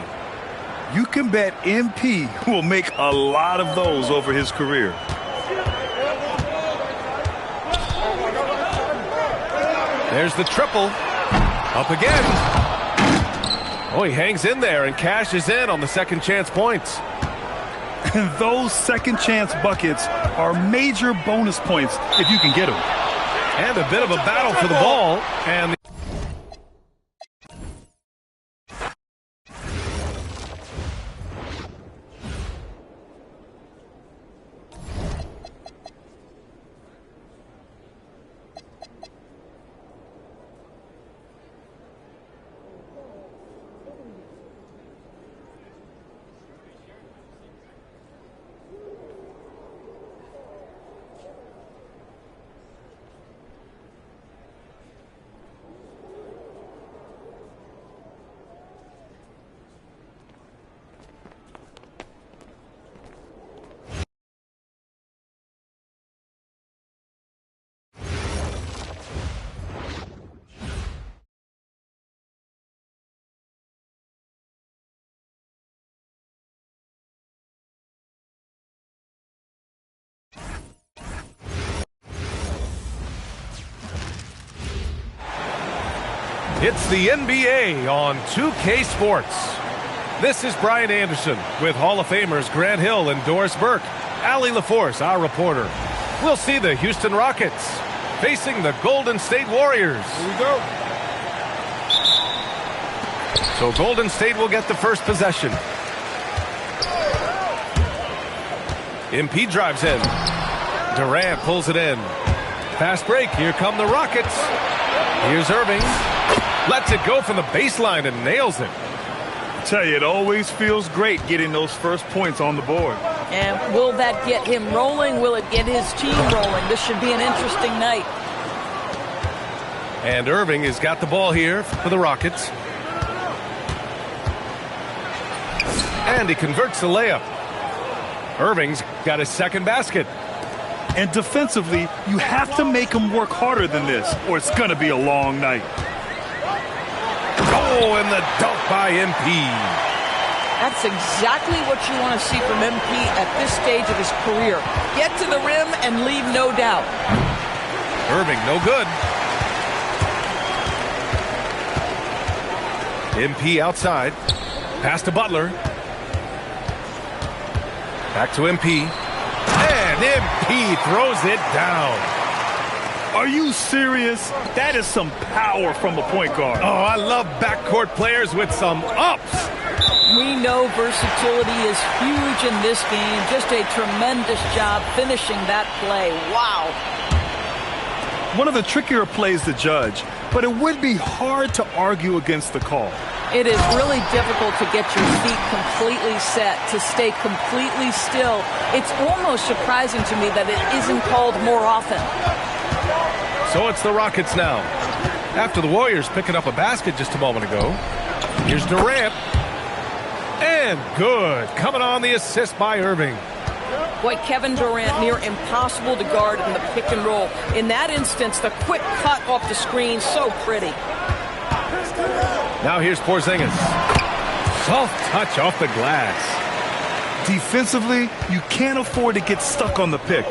You can bet MP will make a lot of those over his career. There's the triple. Up again. Oh, he hangs in there and cashes in on the second chance points. And those second chance buckets are major bonus points if you can get them. And a bit of a battle for the ball. And it's the NBA on 2K Sports. This is Brian Anderson with Hall of Famers Grant Hill and Doris Burke. Allie LaForce, our reporter. We'll see the Houston Rockets facing the Golden State Warriors. Here we go. So Golden State will get the first possession. MP drives in. Durant pulls it in. Fast break. Here come the Rockets. Here's Irving. Lets it go from the baseline and nails it. I tell you, it always feels great getting those first points on the board. And will that get him rolling? Will it get his team rolling? This should be an interesting night. And Irving has got the ball here for the Rockets. And he converts the layup. Irving's got his second basket. And defensively, you have to make them work harder than this, or it's going to be a long night. Oh, and the dunk by MP. That's exactly what you want to see from MP at this stage of his career. Get to the rim and leave no doubt. Irving, no good. MP outside. Pass to Butler. Back to MP. And MP throws it down. Are you serious? That is some power from a point guard. Oh, I love backcourt players with some ups. We know versatility is huge in this game. Just a tremendous job finishing that play. Wow. One of the trickier plays to judge, but it would be hard to argue against the call. It is really difficult to get your feet completely set, to stay completely still. It's almost surprising to me that it isn't called more often. So it's the Rockets now. After the Warriors picking up a basket just a moment ago. Here's Durant. And good. Coming on the assist by Irving. Boy, Kevin Durant near impossible to guard in the pick and roll. In that instance, the quick cut off the screen, so pretty. Now here's Porzingis. Soft touch off the glass. Defensively, you can't afford to get stuck on the pick.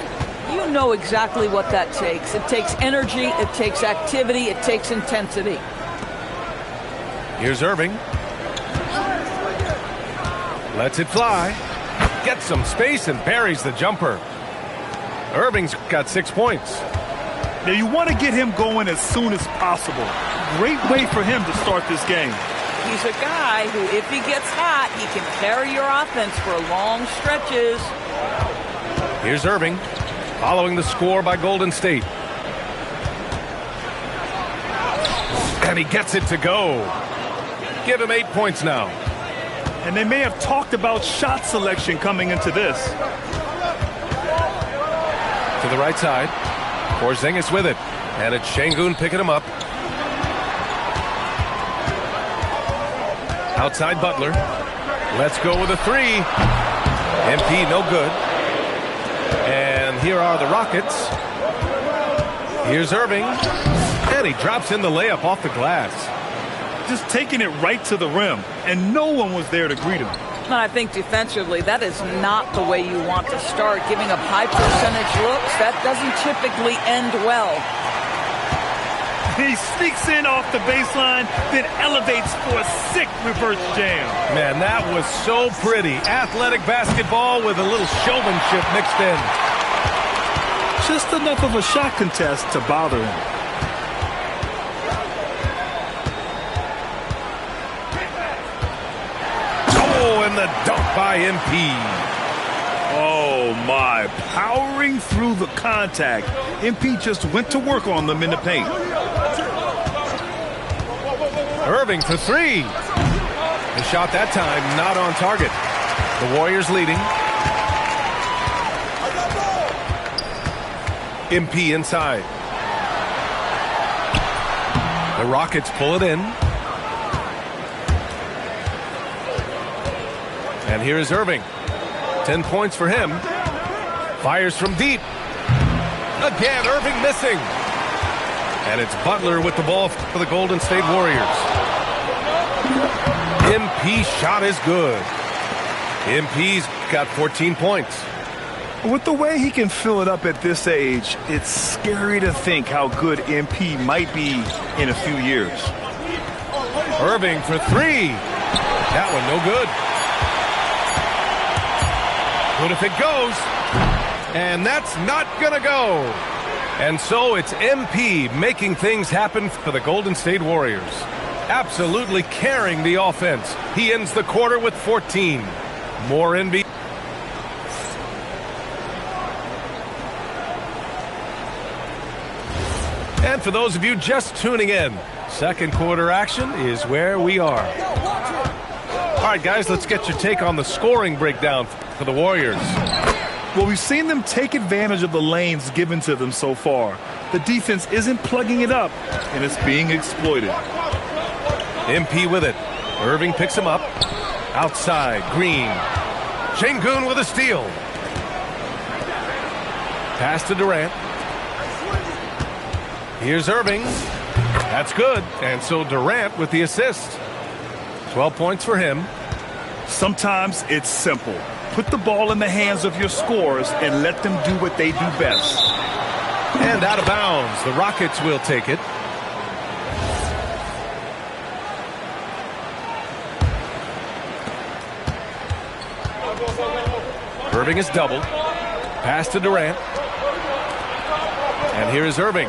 You know exactly what that takes. It takes energy, it takes activity, it takes intensity. Here's Irving. Lets it fly. Gets some space and buries the jumper. Irving's got 6 points. Now you want to get him going as soon as possible. Great way for him to start this game. He's a guy who, if he gets hot, he can carry your offense for long stretches. Here's Irving, following the score by Golden State. And he gets it to go. Give him 8 points now. And they may have talked about shot selection coming into this. To the right side. Porzingis with it. And it's Şengün picking him up. Outside Butler. Let's go with a three. MP no good. And here are the Rockets. Here's Irving. And he drops in the layup off the glass. Just taking it right to the rim, and no one was there to greet him. And I think defensively, that is not the way you want to start. Giving up high percentage looks, that doesn't typically end well. He sneaks in off the baseline, then elevates for a sick reverse jam. Man, that was so pretty. Athletic basketball with a little showmanship mixed in. Just enough of a shot contest to bother him. Oh, and the dunk by MP. Oh, my. Powering through the contact. MP just went to work on them in the paint. Irving for three. The shot that time not on target. The Warriors leading. MP inside. The Rockets pull it in. And here's Irving. 10 points for him. Fires from deep. Again, Irving missing. And it's Butler with the ball for the Golden State Warriors. MP shot is good. MP's got 14 points. With the way he can fill it up at this age, it's scary to think how good MP might be in a few years. Irving for three. That one no good. Good if it goes. And that's not going to go. And so it's MP making things happen for the Golden State Warriors. Absolutely carrying the offense. He ends the quarter with 14. More NBA. And for those of you just tuning in, second quarter action is where we are. All right, guys, let's get your take on the scoring breakdown for the Warriors. Well, we've seen them take advantage of the lanes given to them so far. The defense isn't plugging it up, and it's being exploited. MP with it. Irving picks him up. Outside, Green. Şengün with a steal. Pass to Durant. Here's Irving. That's good. And so Durant with the assist. 12 points for him. Sometimes it's simple. Put the ball in the hands of your scorers and let them do what they do best. And out of bounds. The Rockets will take it. Irving is doubled. Pass to Durant. And here is Irving.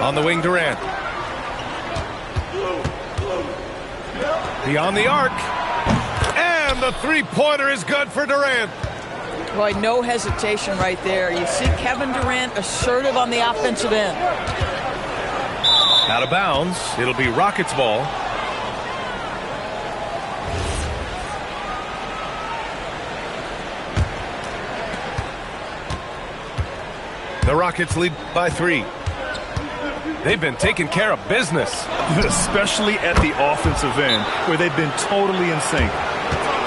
On the wing, Durant. Beyond the arc. And the three-pointer is good for Durant. Boy, no hesitation right there. You see Kevin Durant assertive on the offensive end. Out of bounds. It'll be Rockets ball. The Rockets lead by 3. They've been taking care of business. Especially at the offensive end, where they've been totally in sync.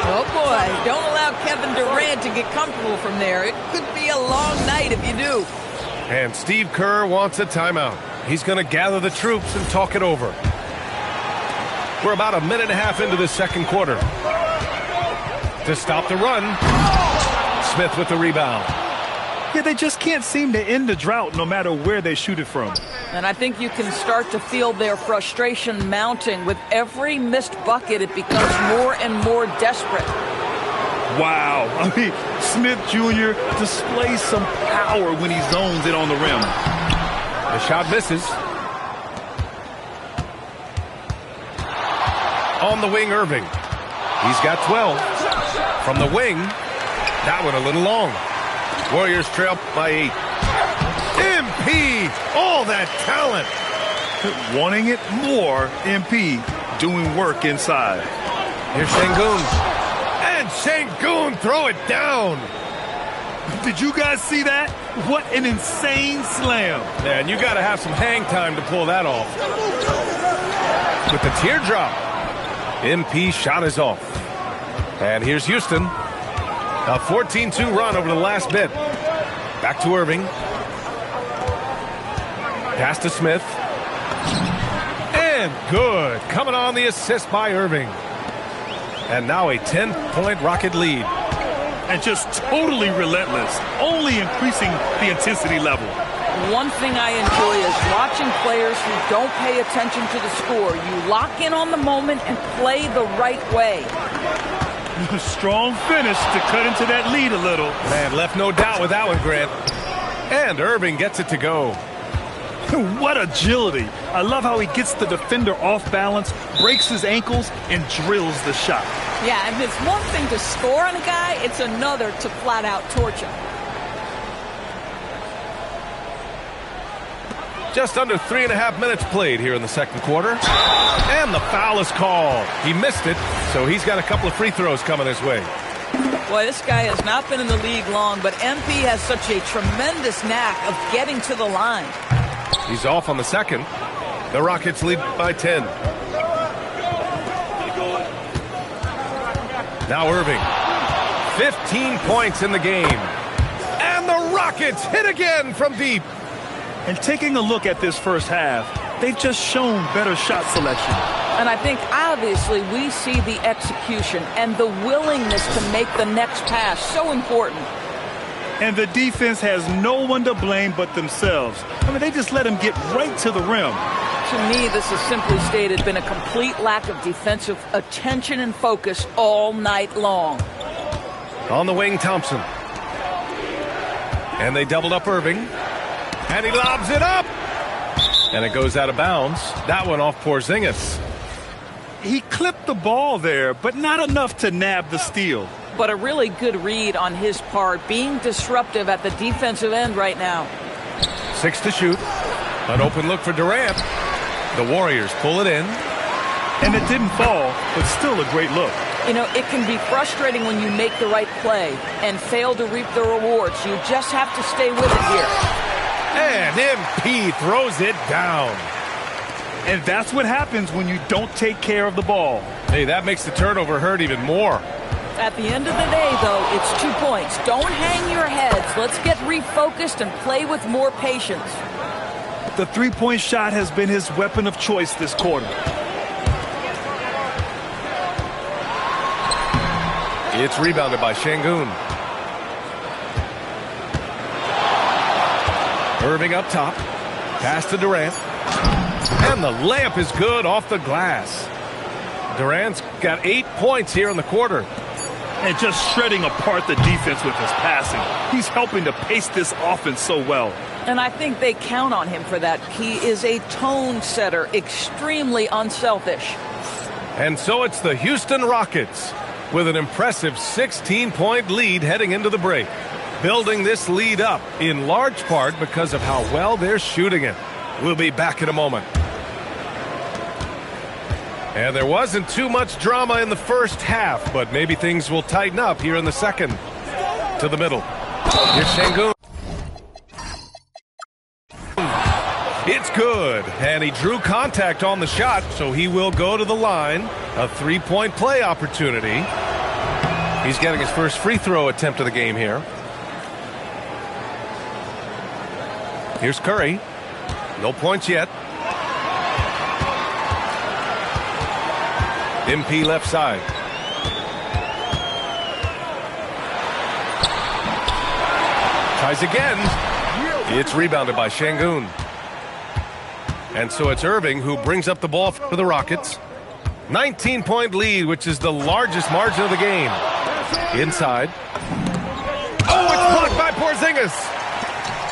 Oh, boy. Don't allow Kevin Durant to get comfortable from there. It could be a long night if you do. And Steve Kerr wants a timeout. He's going to gather the troops and talk it over. We're about a minute and a half into the second quarter. To stop the run, Smith with the rebound. Yeah, they just can't seem to end the drought no matter where they shoot it from. And I think you can start to feel their frustration mounting. With every missed bucket, it becomes more and more desperate. Wow. I mean, Smith Jr. displays some power when he zones it on the rim. The shot misses. On the wing, Irving. He's got 12. From the wing, that one a little long. Warriors trail by 8. MP, all that talent. Wanting it more, MP doing work inside. Here's Şengün. And Şengün throw it down. Did you guys see that? What an insane slam. Man, you got to have some hang time to pull that off. With the teardrop. MP shot is off. And here's Houston. A 14-2 run over the last bit. Back to Irving. Pass to Smith. And good. Coming on the assist by Irving. And now a 10-point Rocket lead. And just totally relentless. Only increasing the intensity level. one thing I enjoy is watching players who don't pay attention to the score. You lock in on the moment and play the right way. Strong finish to cut into that lead a little. Man, left no doubt with that one, Grant. And Irving gets it to go. What agility. I love how he gets the defender off balance, breaks his ankles, and drills the shot. Yeah, and it's one thing to score on a guy, it's another to flat out torch him. Just under 3.5 minutes played here in the second quarter. And the foul is called. He missed it, so he's got a couple of free throws coming his way. Boy, this guy has not been in the league long, but MP has such a tremendous knack of getting to the line. He's off on the second. The Rockets lead by 10. Now Irving. 15 points in the game. And the Rockets hit again from deep. And taking a look at this first half, they've just shown better shot selection. And I think obviously we see the execution and the willingness to make the next pass so important. And the defense has no one to blame but themselves. I mean, they just let him get right to the rim. To me, this has simply stated been a complete lack of defensive attention and focus all night long. On the wing, Thompson. And they doubled up Irving. And he lobs it up. And it goes out of bounds. That one off Porzingis. He clipped the ball there, but not enough to nab the steal. But a really good read on his part, being disruptive at the defensive end right now. 6 to shoot. An open look for Durant. The Warriors pull it in. And it didn't fall, but still a great look. You know, it can be frustrating when you make the right play and fail to reap the rewards. You just have to stay with it here. And MP throws it down. And that's what happens when you don't take care of the ball. Hey, that makes the turnover hurt even more. At the end of the day, though, it's 2 points. Don't hang your heads. Let's get refocused and play with more patience. The three-point shot has been his weapon of choice this quarter. It's rebounded by Şengün. Irving up top. Pass to Durant. And the layup is good off the glass. Durant's got 8 points here in the quarter. And just shredding apart the defense with his passing. He's helping to pace this offense so well. And I think they count on him for that. He is a tone setter, extremely unselfish. And so it's the Houston Rockets with an impressive 16-point lead heading into the break. Building this lead up in large part because of how well they're shooting it. We'll be back in a moment. And there wasn't too much drama in the first half, but maybe things will tighten up here in the second. To the middle. Here's Şengün. It's good, and he drew contact on the shot, so he will go to the line. A three-point play opportunity. He's getting his first free throw attempt of the game here. Here's Curry. No points yet. MP left side. Tries again. It's rebounded by Şengün. And so it's Irving who brings up the ball for the Rockets. 19-point lead, which is the largest margin of the game. Inside. Oh, it's blocked by Porzingis.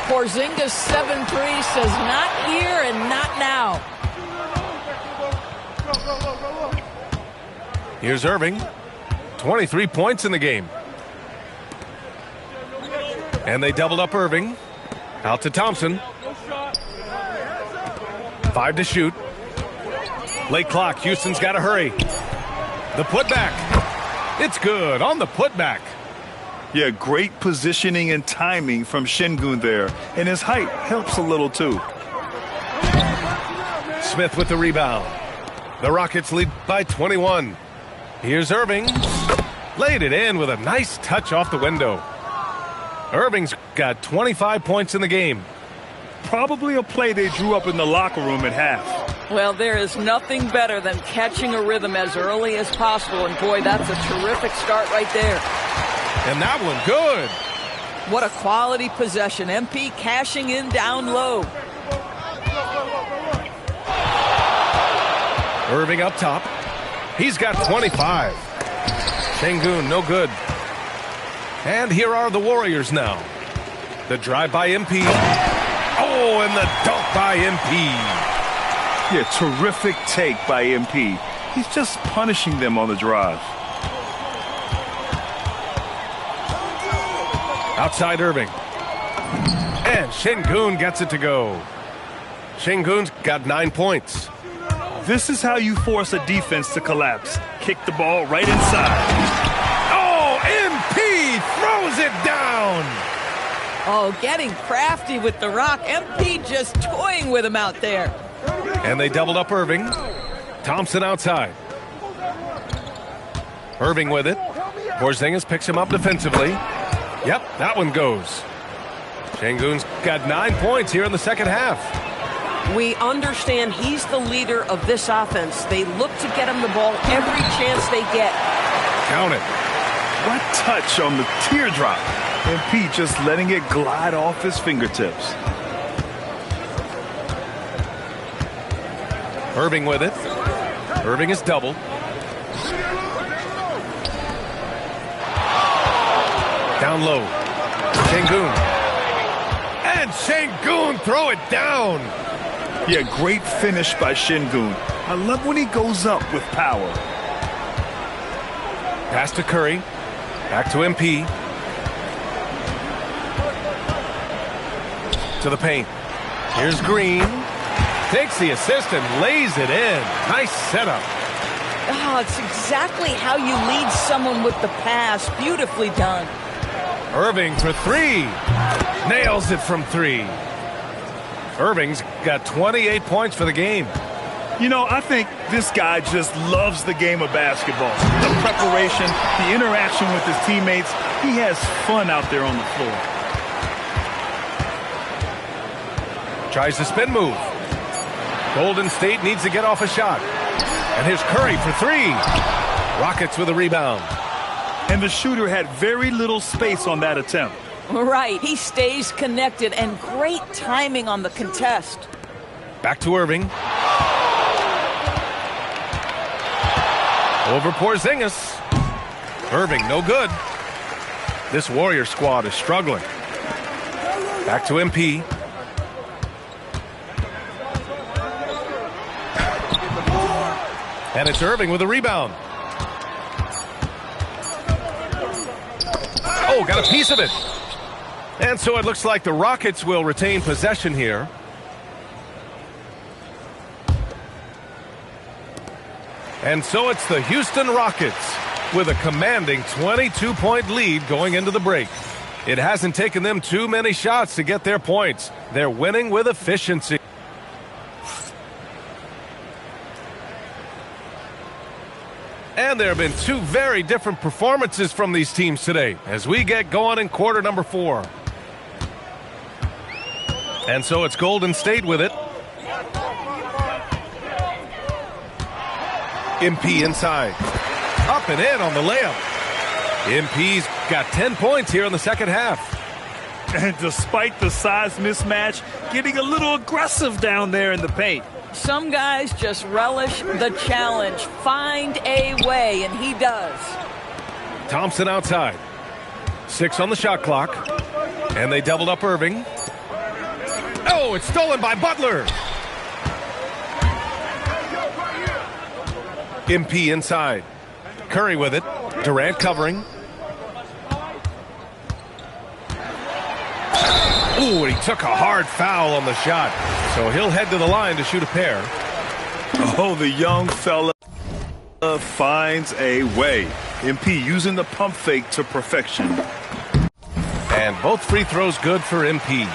Porzingis 7-3 says not here and not now. Here's Irving. 23 points in the game. And they doubled up Irving. Out to Thompson. 5 to shoot. Late clock. Houston's got to hurry. The putback. It's good on the putback. Yeah, great positioning and timing from Şengün there. And his height helps a little, too. Smith with the rebound. The Rockets lead by 21. Here's Irving. Laid it in with a nice touch off the window. Irving's got 25 points in the game. Probably a play they drew up in the locker room at half. Well, there is nothing better than catching a rhythm as early as possible. And, boy, that's a terrific start right there. And that one good. What a quality possession. MP cashing in down low. Irving up top. He's got 25. Şengün, no good. And here are the Warriors now. The drive by MP. Oh, and the dunk by MP. Yeah, terrific take by MP. He's just punishing them on the drive. Outside Irving. And Şengün gets it to go. Şengün's got 9 points. This is how you force a defense to collapse. Kick the ball right inside. Oh, MP throws it down. Oh, getting crafty with the rock. MP just toying with him out there. And they doubled up Irving. Thompson outside. Irving with it. Porzingis picks him up defensively. Yep, that one goes. Şengün's got 9 points here in the second half. We understand he's the leader of this offense. They look to get him the ball every chance they get. Count it. What touch on the teardrop. MP just letting it glide off his fingertips. Irving with it. Irving is doubled. Down low. Şengün. And Şengün throw it down. Yeah, great finish by Şengün. I love when he goes up with power. Pass to Curry. Back to MP. To the paint. Here's Green. Takes the assist and lays it in. Nice setup. Oh, it's exactly how you lead someone with the pass. Beautifully done. Irving for three. Nails it from three. Irving's got 28 points for the game. You know, I think this guy just loves the game of basketball. The preparation, the interaction with his teammates. He has fun out there on the floor. Tries the spin move. Golden State needs to get off a shot. And here's Curry for three. Rockets with a rebound. And the shooter had very little space on that attempt. Right. He stays connected and great timing on the contest. Back to Irving. Over Porzingis. Irving, no good. This Warrior squad is struggling. Back to MP. And it's Irving with a rebound. Oh, got a piece of it. And so it looks like the Rockets will retain possession here. And so it's the Houston Rockets with a commanding 22-point lead going into the break. It hasn't taken them too many shots to get their points. They're winning with efficiency. And there have been two very different performances from these teams today as we get going in quarter number 4. And so it's Golden State with it. MP inside. Up and in on the layup. MP's got 10 points here in the second half. And despite the size mismatch, getting a little aggressive down there in the paint. Some guys just relish the challenge. Find a way, and he does. Thompson outside. 6 on the shot clock. And they doubled up Irving. Oh, it's stolen by Butler. MP inside. Curry with it. Durant covering. Ooh, and he took a hard foul on the shot. So he'll head to the line to shoot a pair. Oh, the young fella finds a way. MP using the pump fake to perfection. And both free throws good for MP.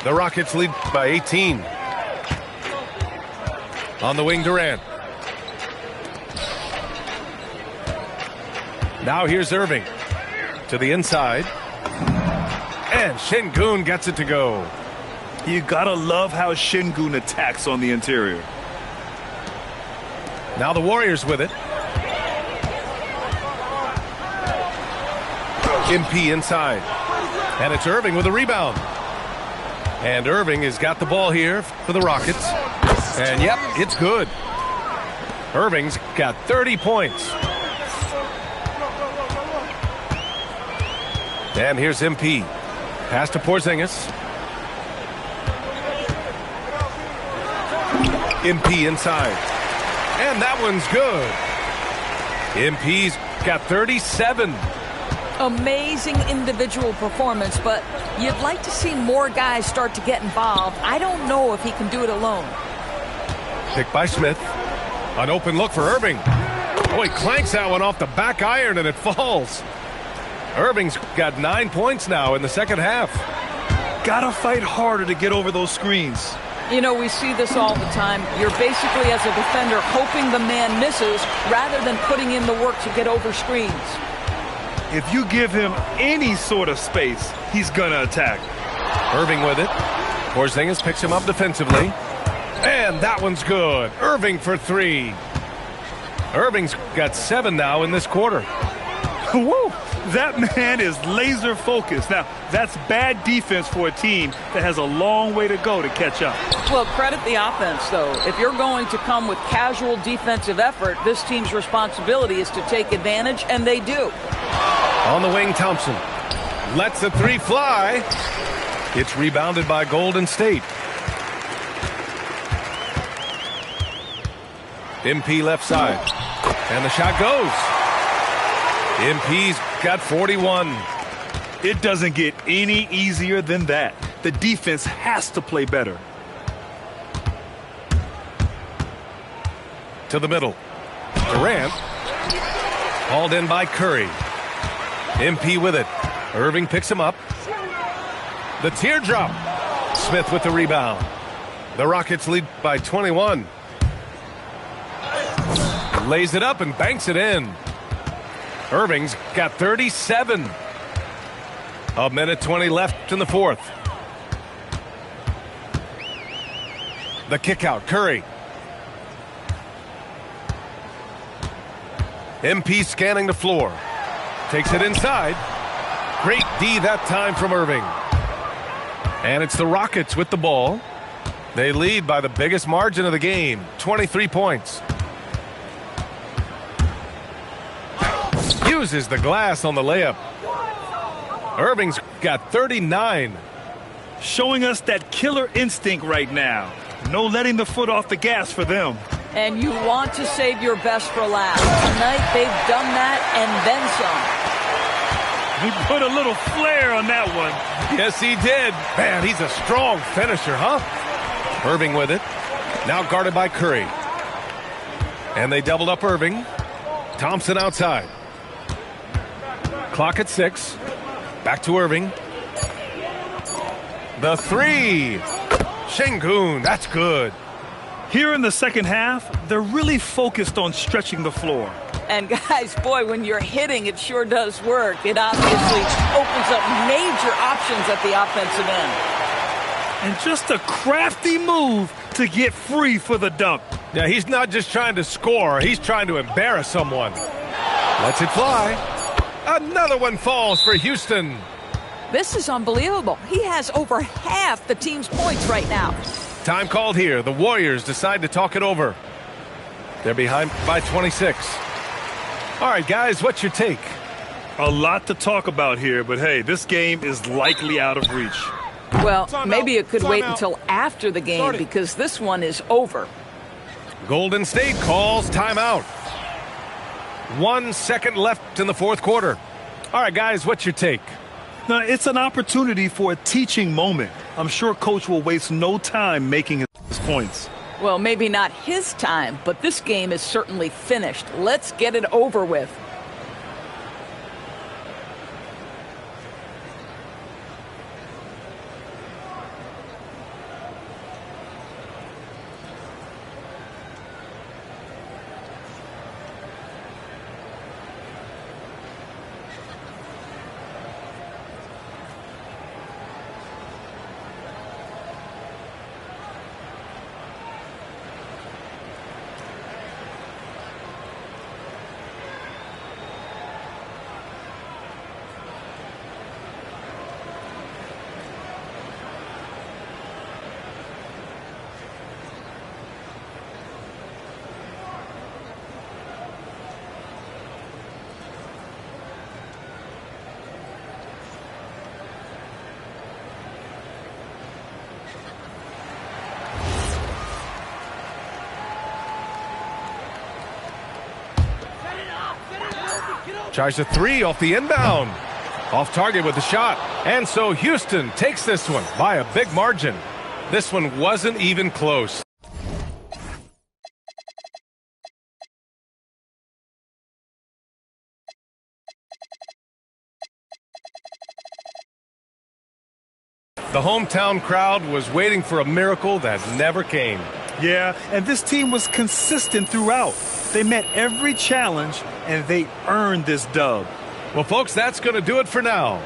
The Rockets lead by 18. On the wing, Durant. Now here's Irving. To the inside. And Şengün gets it to go. You gotta love how Şengün attacks on the interior. Now the Warriors with it. MP inside. And it's Irving with a rebound. And Irving has got the ball here for the Rockets. And yep, it's good. Irving's got 30 points. And here's MP. Pass to Porzingis. MP inside. And that one's good. MP's got 37. Amazing individual performance, but you'd like to see more guys start to get involved. I don't know if he can do it alone. Picked by Smith. An open look for Irving. Oh, he clanks that one off the back iron and it falls. Irving's got 9 points now in the second half. Gotta fight harder to get over those screens. You know, we see this all the time. You're basically, as a defender, hoping the man misses rather than putting in the work to get over screens. If you give him any sort of space, he's gonna attack. Irving with it. Porzingis picks him up defensively. And that one's good. Irving for 3. Irving's got 7 now in this quarter. Woo! That man is laser focused. Now, that's bad defense for a team that has a long way to go to catch up. Well, credit the offense, though. If you're going to come with casual defensive effort, this team's responsibility is to take advantage, and they do. On the wing, Thompson lets the 3 fly. It's rebounded by Golden State. MP left side. And the shot goes. MP's got 41. It doesn't get any easier than that. The defense has to play better. To the middle. Durant. Hauled in by Curry. MP with it. Irving picks him up. The teardrop. Smith with the rebound. The Rockets lead by 21. Lays it up and banks it in. Irving's got 37. A minute 20 left in the fourth. The kick out, Curry. MP scanning the floor. Takes it inside. Great D that time from Irving. And it's the Rockets with the ball. They lead by the biggest margin of the game, 23 points. Uses the glass on the layup. Irving's got 39. Showing us that killer instinct right now. No letting the foot off the gas for them. And you want to save your best for last. Tonight they've done that and then some. He put a little flair on that one. Yes, he did. Man, he's a strong finisher, huh? Irving with it. Now guarded by Curry. And they doubled up Irving. Thompson outside. Clock at 6. Back to Irving. The 3. Şengün, that's good. Here in the second half, they're really focused on stretching the floor. And guys, boy, when you're hitting, it sure does work. It obviously opens up major options at the offensive end. And just a crafty move to get free for the dunk. Yeah, he's not just trying to score. He's trying to embarrass someone. Lets it fly. Another one falls for Houston. This is unbelievable. He has over half the team's points right now. Time called here. The Warriors decide to talk it over. They're behind by 26. All right, guys, what's your take? A lot to talk about here, but hey, this game is likely out of reach. Well, maybe it could wait until after the game because this one is over. Golden State calls timeout. 1 second left in the fourth quarter. All right, guys, what's your take? Now, it's an opportunity for a teaching moment. I'm sure Coach will waste no time making his points. Well, maybe not his time, but this game is certainly finished. Let's get it over with. Tries a three off the inbound. Off target with the shot. And so Houston takes this one by a big margin. This one wasn't even close. The hometown crowd was waiting for a miracle that never came. Yeah, and this team was consistent throughout. They met every challenge, and they earned this dub. Well, folks, that's going to do it for now.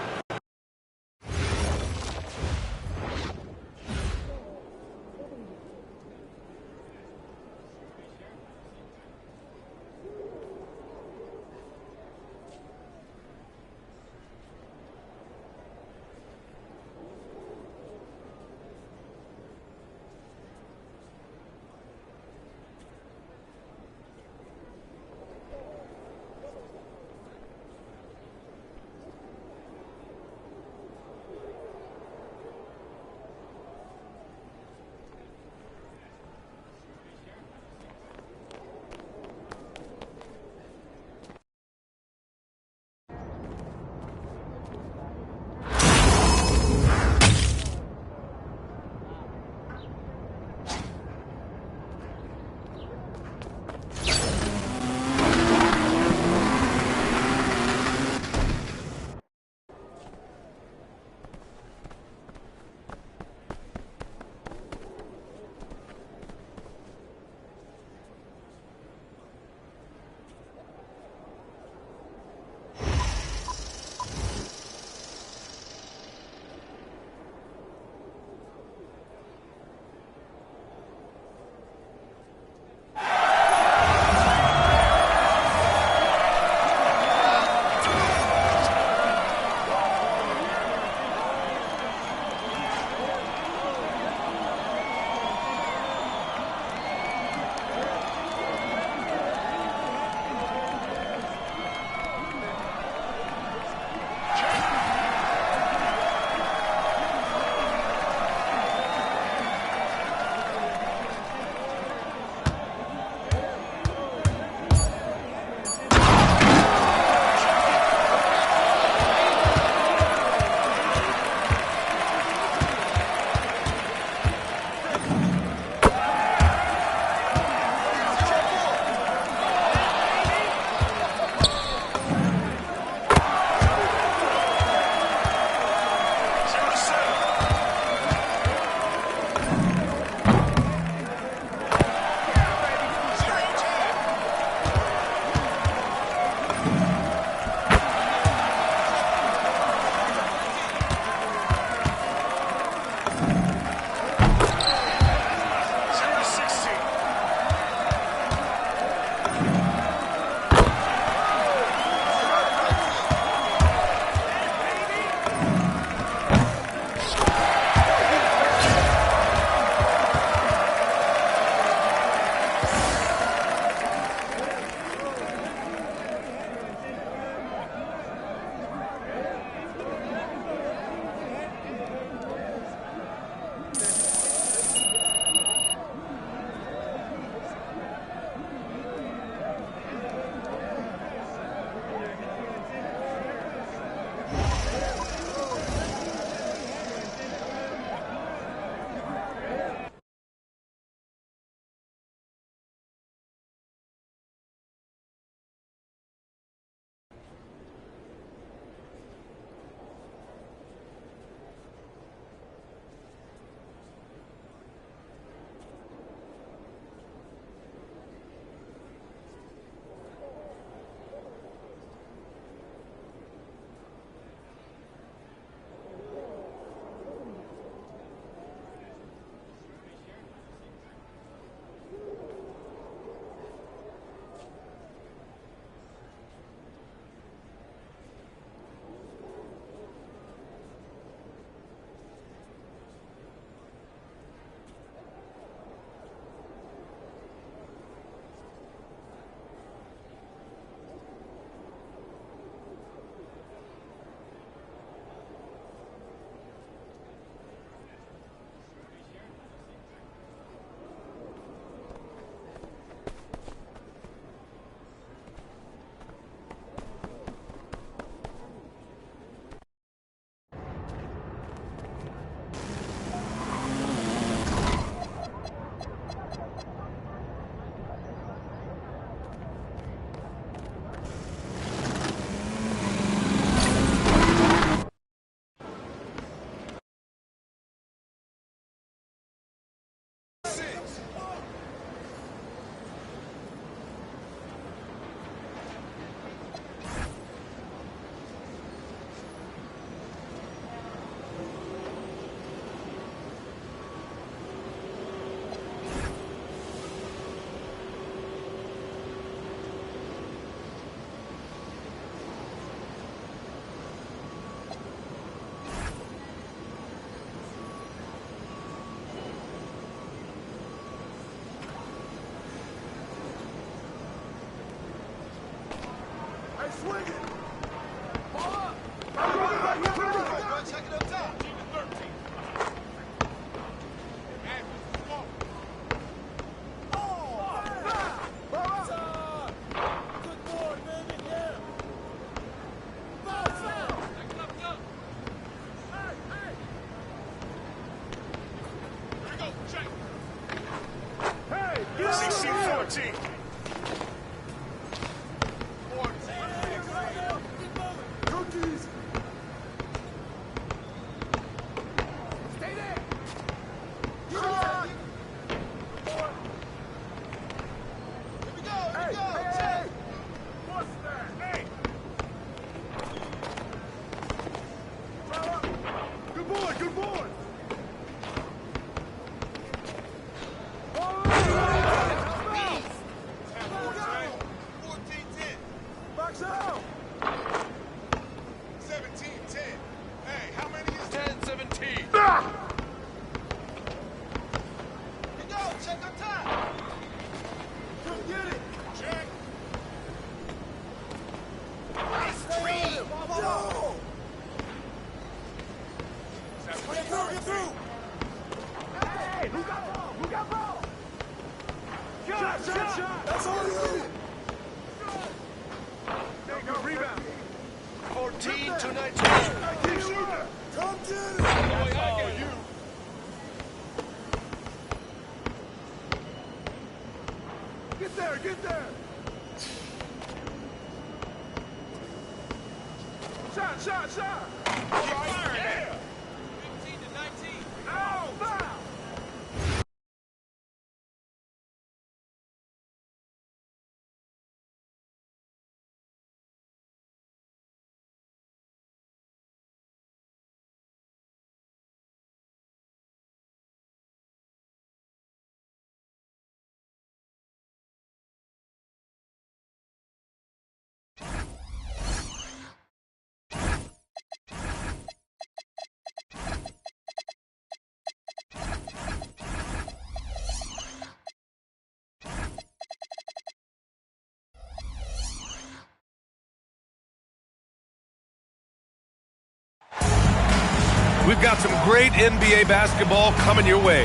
We've got some great NBA basketball coming your way.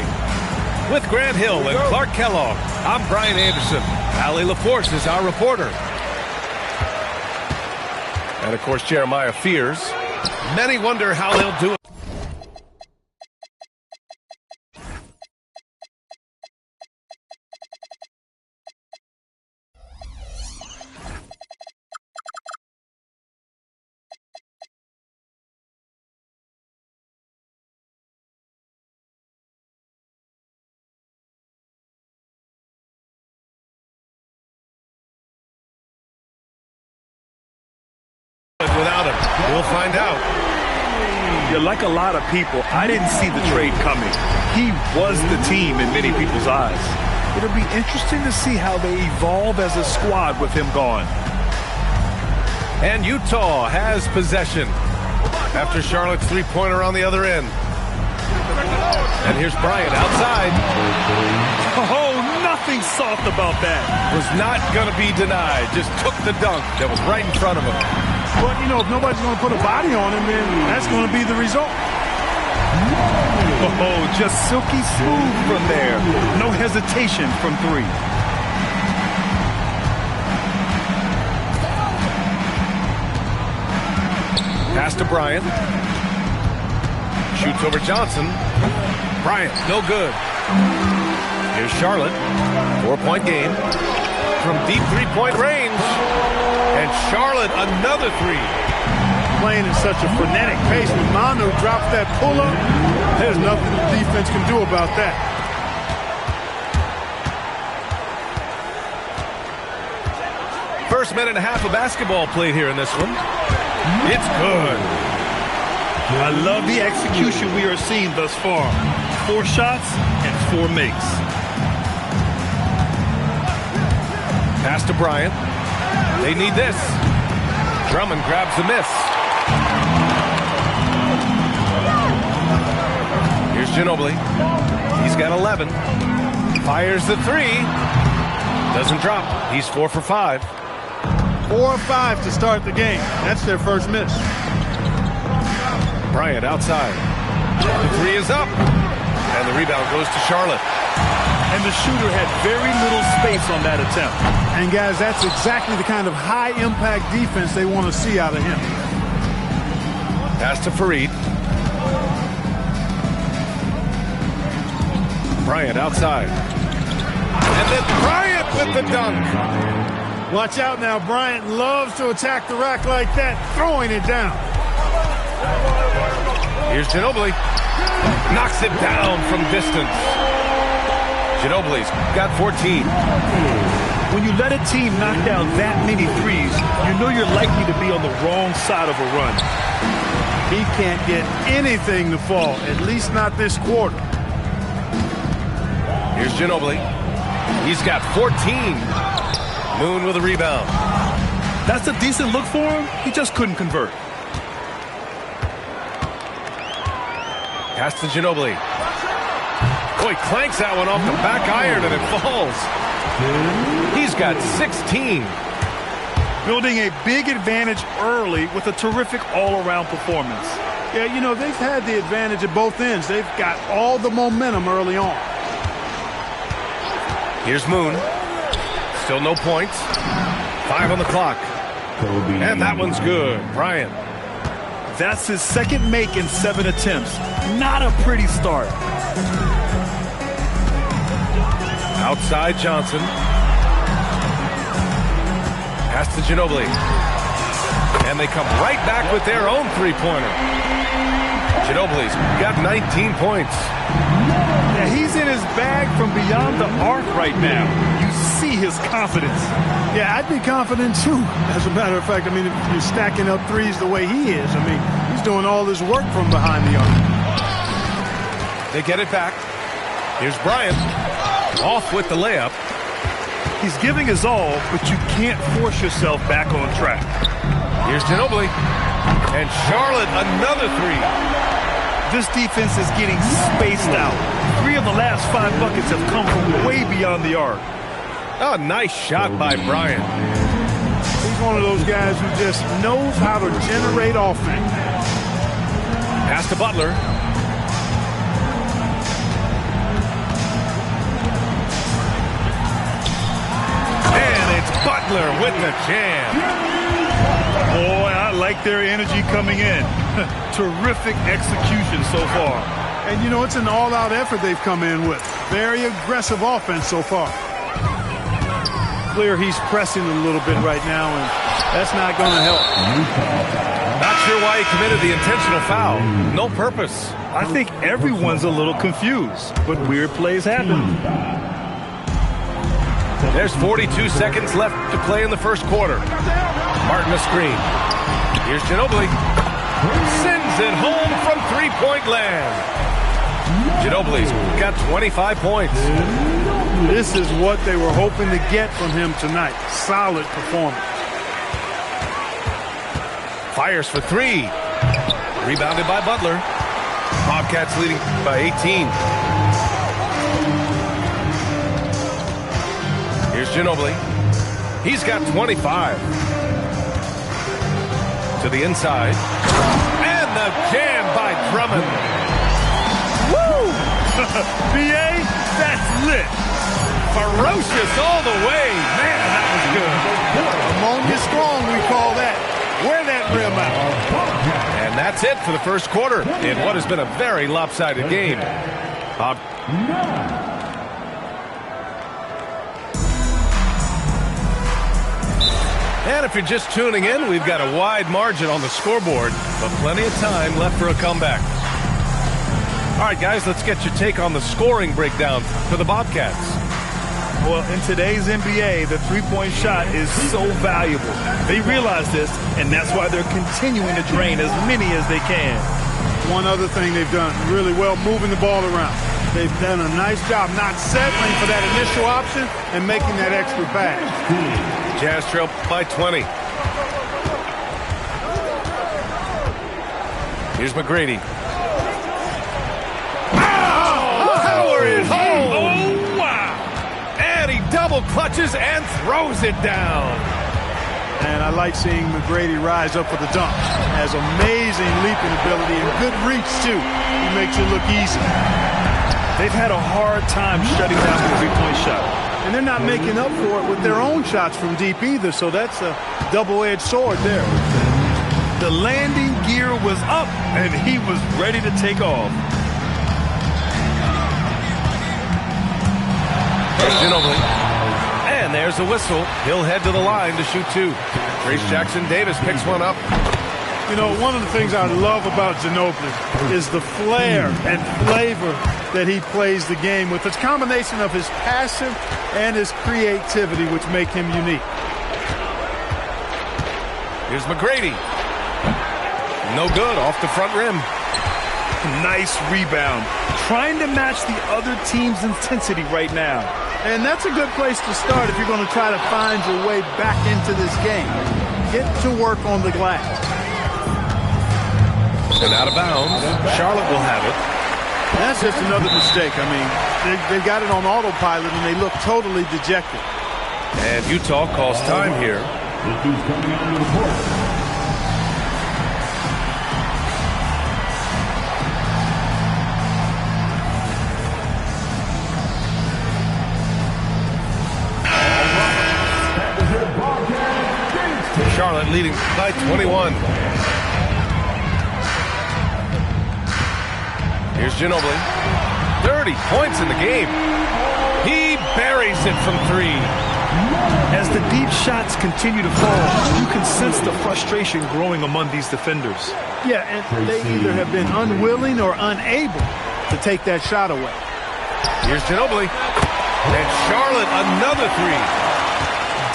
With Grant Hill and Clark Kellogg, I'm Brian Anderson. Allie LaForce is our reporter. And, of course, Jeremiah Fears. Many wonder how they'll do it. Without him, we'll find out. You're like a lot of people. I didn't see the trade coming. He was the team in many people's eyes. It'll be interesting to see how they evolve as a squad with him gone. And Utah has possession after Charlotte's three-pointer on the other end. And here's Bryant outside. Oh, nothing soft about that. Was not going to be denied. Just took the dunk that was right in front of him. But, you know, if nobody's going to put a body on him, then that's going to be the result. Oh, just silky smooth from there. No hesitation from three. Pass to Bryant. Shoots over Johnson. Bryant, no good. Here's Charlotte. 4-point game. From deep three-point range. And Charlotte, another three. Playing in such a frenetic pace. When Manu drops that pull-up, there's nothing the defense can do about that. First minute and a half of basketball played here in this one. It's good. I love the execution we are seeing thus far. 4 shots and 4 makes. Pass to Bryant. They need this. Drummond grabs the miss. Here's Ginobili. He's got 11. Fires the three. Doesn't drop. He's 4 for 5. 4 or 5 to start the game. That's their first miss. Bryant outside. The three is up. And the rebound goes to Charlotte. And the shooter had very little space on that attempt. And, guys, that's exactly the kind of high-impact defense they want to see out of him. Pass to Fareed. Bryant outside. And then Bryant with the dunk. Watch out now. Bryant loves to attack the rack like that, throwing it down. Here's Ginobili. Knocks it down from distance. Ginobili's got 14. When you let a team knock down that many threes, you know you're likely to be on the wrong side of a run. He can't get anything to fall, at least not this quarter. Here's Ginobili. He's got 14. Moon with a rebound. That's a decent look for him. He just couldn't convert. Pass to Ginobili. Boy, clanks that one off the back iron and it falls. He's got 16. Building a big advantage early with a terrific all-around performance. Yeah, you know, they've had the advantage at both ends. They've got all the momentum early on. Here's Moon. Still no points. 5 on the clock. And that one's good. Bryant. That's his second make in 7 attempts. Not a pretty start. Outside Johnson. Pass to Ginobili. And they come right back with their own three-pointer. Ginobili's got 19 points. Yeah, he's in his bag from beyond the arc right now. You see his confidence. Yeah, I'd be confident too. As a matter of fact, I mean, if you're stacking up threes the way he is, I mean, he's doing all this work from behind the arc. They get it back. Here's Bryant. Off with the layup. He's giving his all, but you can't force yourself back on track. Here's Ginobili. And Charlotte, another three. This defense is getting spaced out. 3 of the last 5 buckets have come from way beyond the arc. Oh, nice shot by Bryant. He's one of those guys who just knows how to generate offense. Pass to Butler. And it's Butler with the jam. Boy, I like their energy coming in. Terrific execution so far. And, you know, it's an all-out effort they've come in with. Very aggressive offense so far. Clear he's pressing a little bit right now, and that's not going to help. Not sure why he committed the intentional foul. No purpose. I think everyone's a little confused, but weird plays happen. There's 42 seconds left to play in the first quarter. Martin a screen. Here's Ginobili. Sends it home from three-point land. Ginobili's got 25 points. This is what they were hoping to get from him tonight. Solid performance. Fires for 3. Rebounded by Butler. Bobcats leading by 18. Here's Ginobili. He's got 25. To the inside. And the jam by Drummond. Woo! BA, that's lit. Ferocious all the way. Man, that was good. Ammonia strong, we call that. Wear that rim out. And that's it for the first quarter in what has been a very lopsided game. And if you're just tuning in, we've got a wide margin on the scoreboard, but plenty of time left for a comeback. All right, guys, let's get your take on the scoring breakdown for the Bobcats. Well, in today's NBA, the three-point shot is so valuable. They realize this, and that's why they're continuing to drain as many as they can. One other thing they've done really well, moving the ball around. They've done a nice job not settling for that initial option and making that extra pass. Jazz trail by 20. Here's McGrady. Power is home. Oh, wow. And he double clutches and throws it down. And I like seeing McGrady rise up for the dunk. Has amazing leaping ability and good reach, too. He makes it look easy. They've had a hard time shutting down the three-point shot. And they're not making up for it with their own shots from deep either, so that's a double-edged sword there. The landing gear was up, and he was ready to take off. And there's a whistle. He'll head to the line to shoot two. Trace Jackson-Davis picks one up. You know, one of the things I love about Ginobili is the flair and flavor that he plays the game with. It's a combination of his passion and his creativity, which make him unique. Here's McGrady. No good, off the front rim. Nice rebound. Trying to match the other team's intensity right now. And that's a good place to start if you're going to try to find your way back into this game. Get to work on the glass. And out of bounds, Charlotte will have it. That's just another mistake. I mean, they've got it on autopilot, and they look totally dejected. And Utah calls time here. Coming out of the court. Charlotte leading by 21. Here's Ginobili. 30 points in the game. He buries it from three. As the deep shots continue to fall, you can sense the frustration growing among these defenders. Yeah, and they either have been unwilling or unable to take that shot away. Here's Ginobili. And Charlotte, another three.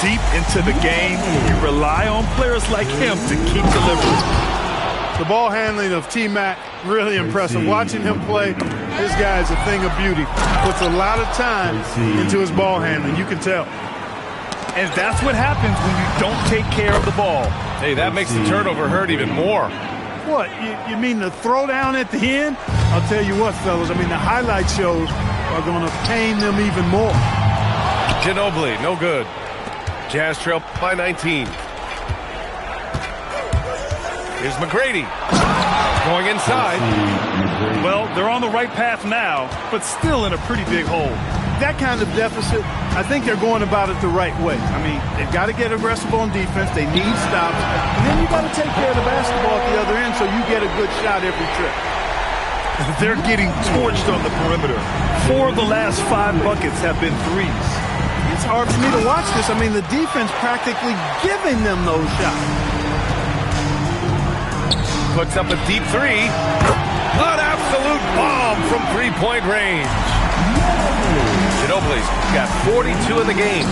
Deep into the game, you rely on players like him to keep delivering. The ball handling of T-Mac, really impressive. Watching him play, this guy is a thing of beauty. Puts a lot of time into his ball handling, you can tell. And that's what happens when you don't take care of the ball. Hey, that makes the turnover hurt even more. What, you mean the throwdown at the end? I'll tell you what, fellas, I mean, the highlight shows are going to pain them even more. Ginobili, no good. Jazz trail by 19. Here's McGrady. Going inside. Well, they're on the right path now, but still in a pretty big hole. That kind of deficit, I think they're going about it the right way. I mean, they've got to get aggressive on defense. They need stops. And then you got to take care of the basketball at the other end so you get a good shot every trip. They're getting torched on the perimeter. 4 of the last 5 buckets have been threes. It's hard for me to watch this. I mean, the defense practically giving them those shots. Puts up a deep three. An absolute bomb from three-point range. Ginobili's got 42 in the game.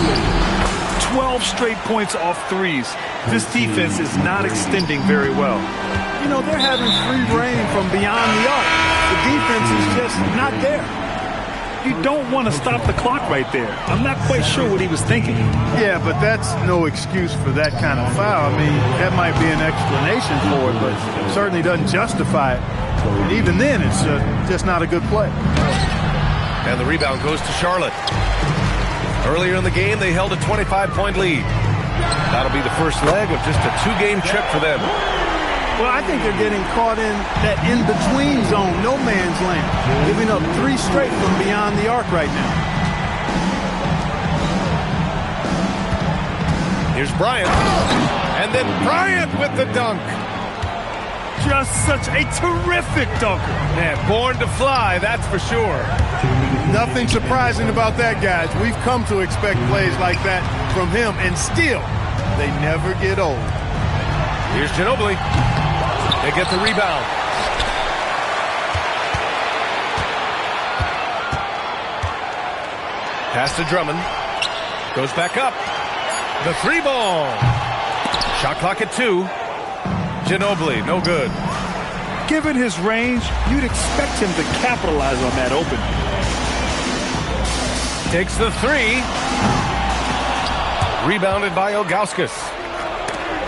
12 straight points off threes. This defense is not extending very well. You know, they're having free reign from beyond the arc. The defense is just not there. You don't want to stop the clock right there. I'm not quite sure what he was thinking. Yeah, but that's no excuse for that kind of foul. I mean, that might be an explanation for it, but it certainly doesn't justify it. And even then, it's just not a good play. And the rebound goes to Charlotte. Earlier in the game, they held a 25-point lead. That'll be the first leg of just a 2-game trip for them. Well, I think they're getting caught in that in-between zone, no man's land, giving up 3 straight from beyond the arc right now. Here's Bryant. And then Bryant with the dunk. Just such a terrific dunker. Man, born to fly, that's for sure. Nothing surprising about that, guys. We've come to expect plays like that from him, and still, they never get old. Here's Ginobili. They get the rebound. Pass to Drummond. Goes back up. The 3-ball. Shot clock at 2. Ginobili, no good. Given his range, you'd expect him to capitalize on that opening. Takes the 3. Rebounded by Ilgauskas.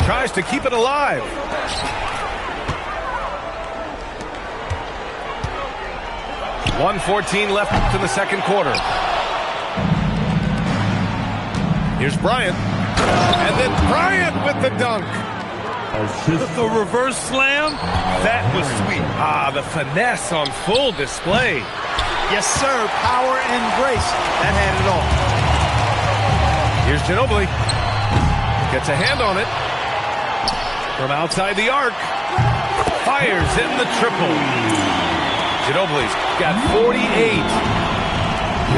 Tries to keep it alive. .114 left in the second quarter. Here's Bryant. And then Bryant with the dunk. The reverse slam, that was sweet. Ah, the finesse on full display. Yes, sir. Power and grace. That had it all. Here's Ginobili. Gets a hand on it. From outside the arc. Fires in the triple. Ginobili's got 48.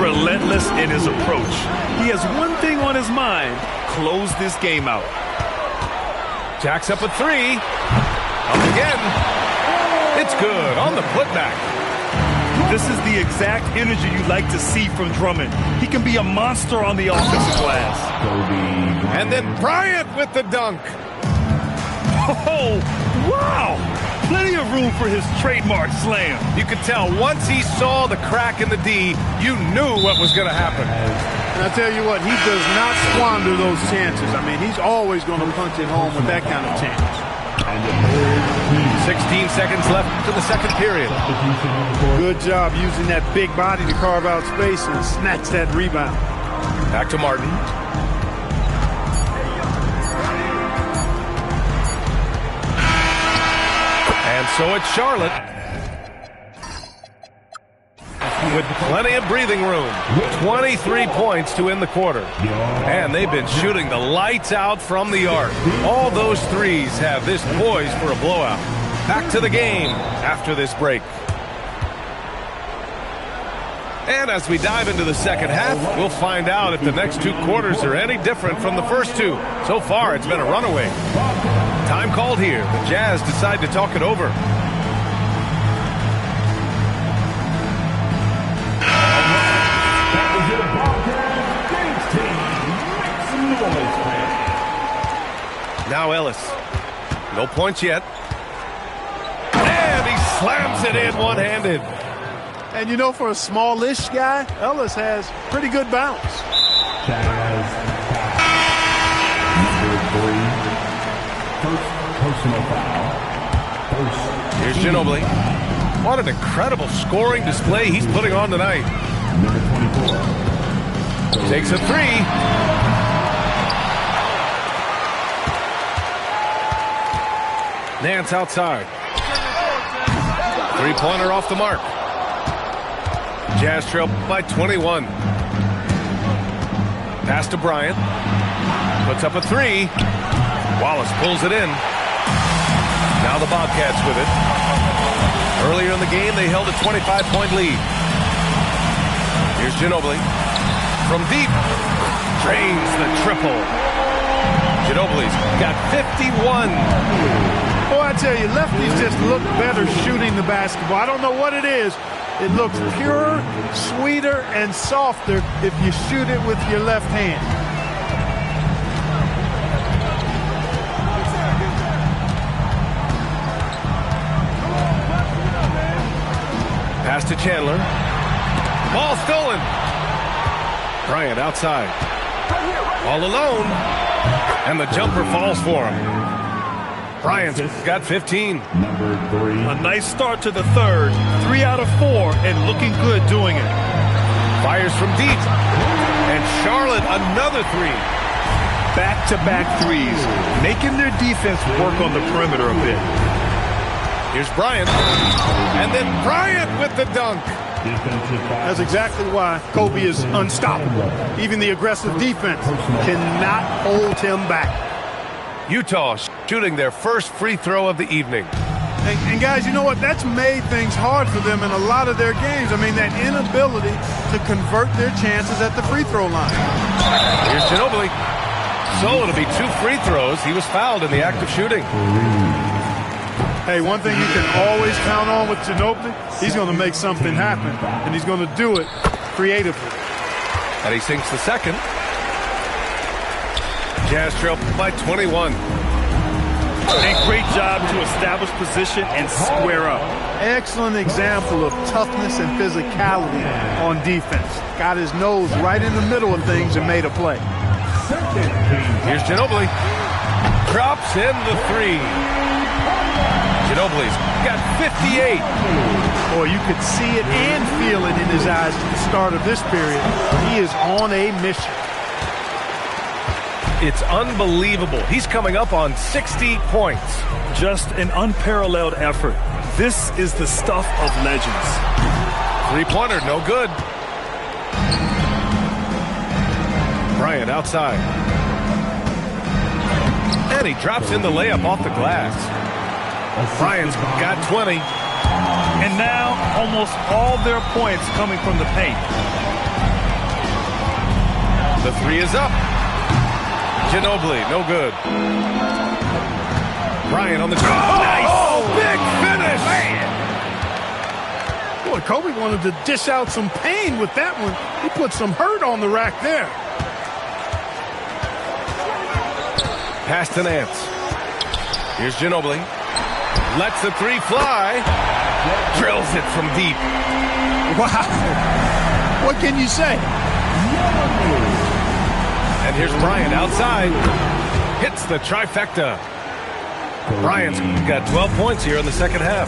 Relentless in his approach. He has one thing on his mind: close this game out. Jacks up a three. Up again. It's good on the putback. This is the exact energy you like to see from Drummond. He can be a monster on the offensive glass. And then Bryant with the dunk. Oh, wow! Plenty of room for his trademark slam. You could tell once he saw the crack in the D, you knew what was going to happen. And I tell you what, he does not squander those chances. I mean, he's always going to punch it home with that kind of chance. 16 seconds left to the second period. Good job using that big body to carve out space and snatch that rebound. Back to Martin. And so it's Charlotte. With plenty of breathing room. 23 points to end the quarter. And they've been shooting the lights out from the arc. All those threes have this poised for a blowout. Back to the game after this break. And as we dive into the second half, we'll find out if the next two quarters are any different from the first two. So far, it's been a runaway. Time called here. The Jazz decide to talk it over. Now Ellis. No points yet. And he slams it in one-handed. And you know, for a smallish guy, Ellis has pretty good bounce. Here's Ginobili. What an incredible scoring display he's putting on tonight. Takes a three. Nance outside. Three-pointer off the mark. Jazz trail by 21. Pass to Bryant. Puts up a three. Wallace pulls it in. Now the Bobcats with it. Earlier in the game, they held a 25-point lead. Here's Ginobili. From deep. Drains the triple. Ginobili's got 51. Boy, I tell you, lefties just look better shooting the basketball. I don't know what it is. It looks purer, sweeter, and softer if you shoot it with your left hand. Pass to Chandler. Ball stolen. Bryant outside. All alone. And the jumper falls for him. Bryant's got 15. A nice start to the third. 3 out of 4 and looking good doing it. Fires from deep. And Charlotte another three. Back-to-back threes. Making their defense work on the perimeter a bit. Here's Bryant. And then Bryant with the dunk. That's exactly why Kobe is unstoppable. Even the aggressive defense cannot hold him back. Utah shooting their first free throw of the evening. And guys, you know what? That's made things hard for them in a lot of their games. I mean, that inability to convert their chances at the free throw line. Here's Ginobili. So it'll be 2 free throws. He was fouled in the act of shooting. Hey, one thing you can always count on with Ginobili, he's going to make something happen, and he's going to do it creatively. And he sinks the second. Jazz trail by 21. A great job to establish position and square up. Excellent example of toughness and physicality on defense. Got his nose right in the middle of things and made a play. Here's Ginobili. Drops in the three. Ginobili's got 58. Boy, you could see it and feel it in his eyes at the start of this period. He is on a mission. It's unbelievable. He's coming up on 60 points. Just an unparalleled effort. This is the stuff of legends. Three-pointer, no good. Bryant outside. And he drops in the layup off the glass. Bryant's got 20. And now almost all their points coming from the paint. The three is up. Ginobili, no good. Bryant on the drop. Nice! Oh, big finish! Man. Boy, Kobe wanted to dish out some pain with that one. He put some hurt on the rack there. Pass to Nance. Here's Ginobili. Lets the three fly. Drills it from deep. Wow. What can you say? And here's Bryant outside. Hits the trifecta. Bryant's got 12 points here in the second half.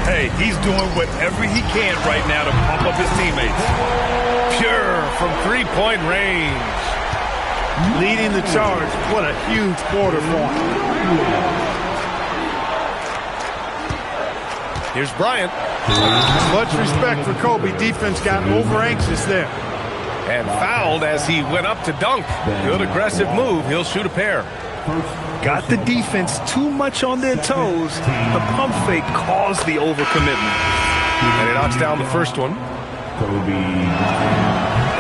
Hey, he's doing whatever he can right now to pump up his teammates. Pure from three-point range. Leading the charge. What a huge quarter for him. Here's Bryant. Much respect for Kobe. Defense got over-anxious there. And fouled as he went up to dunk. Good aggressive move. He'll shoot a pair. Got the defense too much on their toes. The pump fake caused the overcommitment. And he knocks down the first one.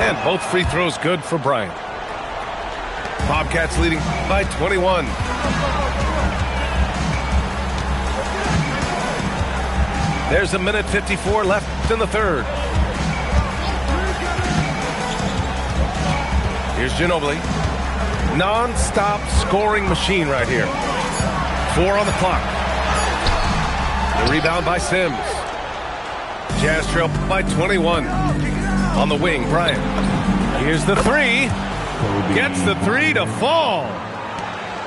And both free throws good for Bryant. Bobcats leading by 21. There's a minute 54 left in the third. Here's Ginobili. Non-stop scoring machine right here. 4 on the clock. The rebound by Sims. Jazz trail by 21. On the wing, Bryant. Here's the three. Gets the three to fall.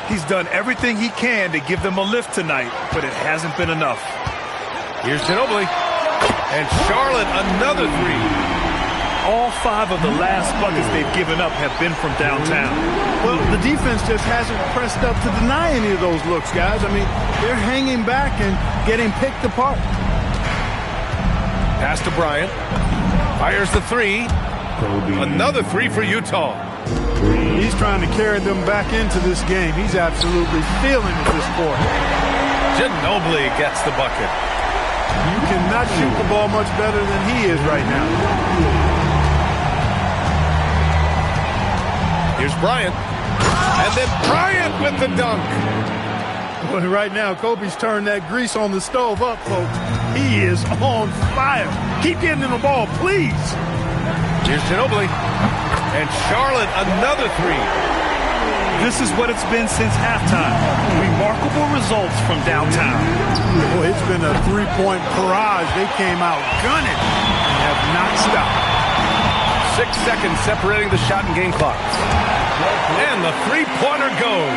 He's done everything he can to give them a lift tonight, but it hasn't been enough. Here's Ginobili. And Charlotte, another three. All 5 of the last buckets they've given up have been from downtown. Well, the defense just hasn't pressed up to deny any of those looks, guys. I mean, they're hanging back and getting picked apart. Pass to Bryant. Fires the three. Another three for Utah. He's trying to carry them back into this game. He's absolutely feeling it this quarter. Ginobili gets the bucket. You cannot shoot the ball much better than he is right now. Here's Bryant. And then Bryant with the dunk. Well, right now, Kobe's turned that grease on the stove up, folks. He is on fire. Keep getting him the ball, please. Here's Ginobili. And Charlotte, another three. This is what it's been since halftime. Remarkable results from downtown. Boy, it's been a three-point barrage. They came out gunning and have not stopped. 6 seconds separating the shot and game clock. And the three-pointer goes.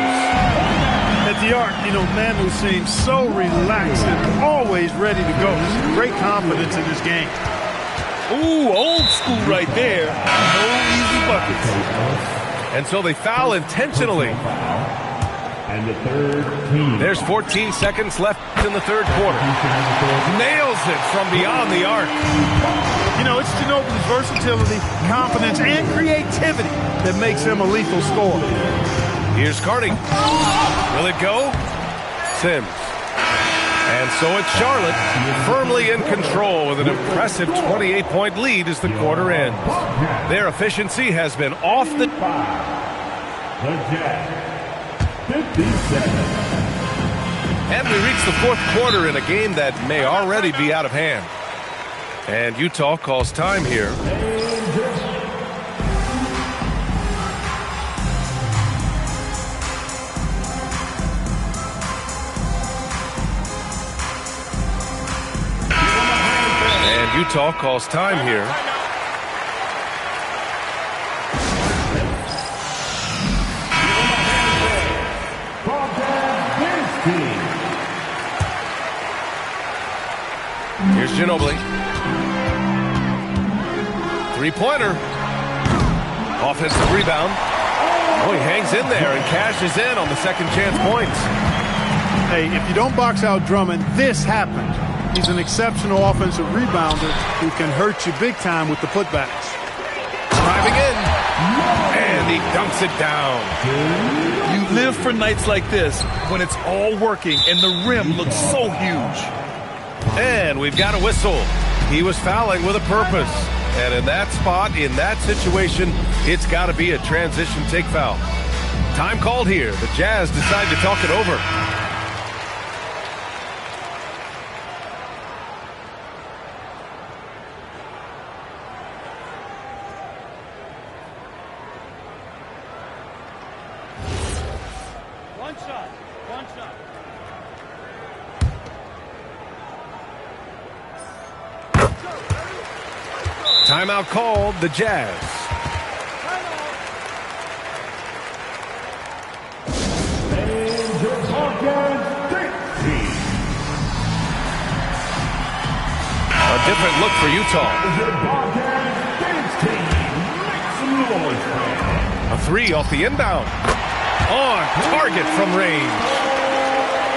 At the arc, Manu seems so relaxed and always ready to go. Great confidence in this game. Ooh, old school right there. No easy buckets. And so they foul intentionally. And the third team. There's 14 seconds left in the third quarter. Nails it from beyond the arc. It's Ginobili's versatility, confidence, and creativity that makes him a lethal scorer. Here's Carney. Will it go? Sims. And so it's Charlotte, firmly in control with an impressive 28-point lead as the quarter ends. Their efficiency has been off the... The Jazz, 57. And we reach the fourth quarter in a game that may already be out of hand. And Utah calls time here. Utah calls time here. Here's Ginobili. Three-pointer. Offensive rebound. Oh, he hangs in there and cashes in on the second chance points. Hey, if you don't box out Drummond, this happens. He's an exceptional offensive rebounder who can hurt you big time with the putbacks. Driving in, and he dunks it down. You live for nights like this when it's all working and the rim looks so huge. And we've got a whistle. He was fouling with a purpose. And in that spot, in that situation, it's got to be a transition take foul. Time called here. The Jazz decide to talk it over. One shot. Timeout called, the Jazz. A different look for Utah. A three off the inbound. On target from range.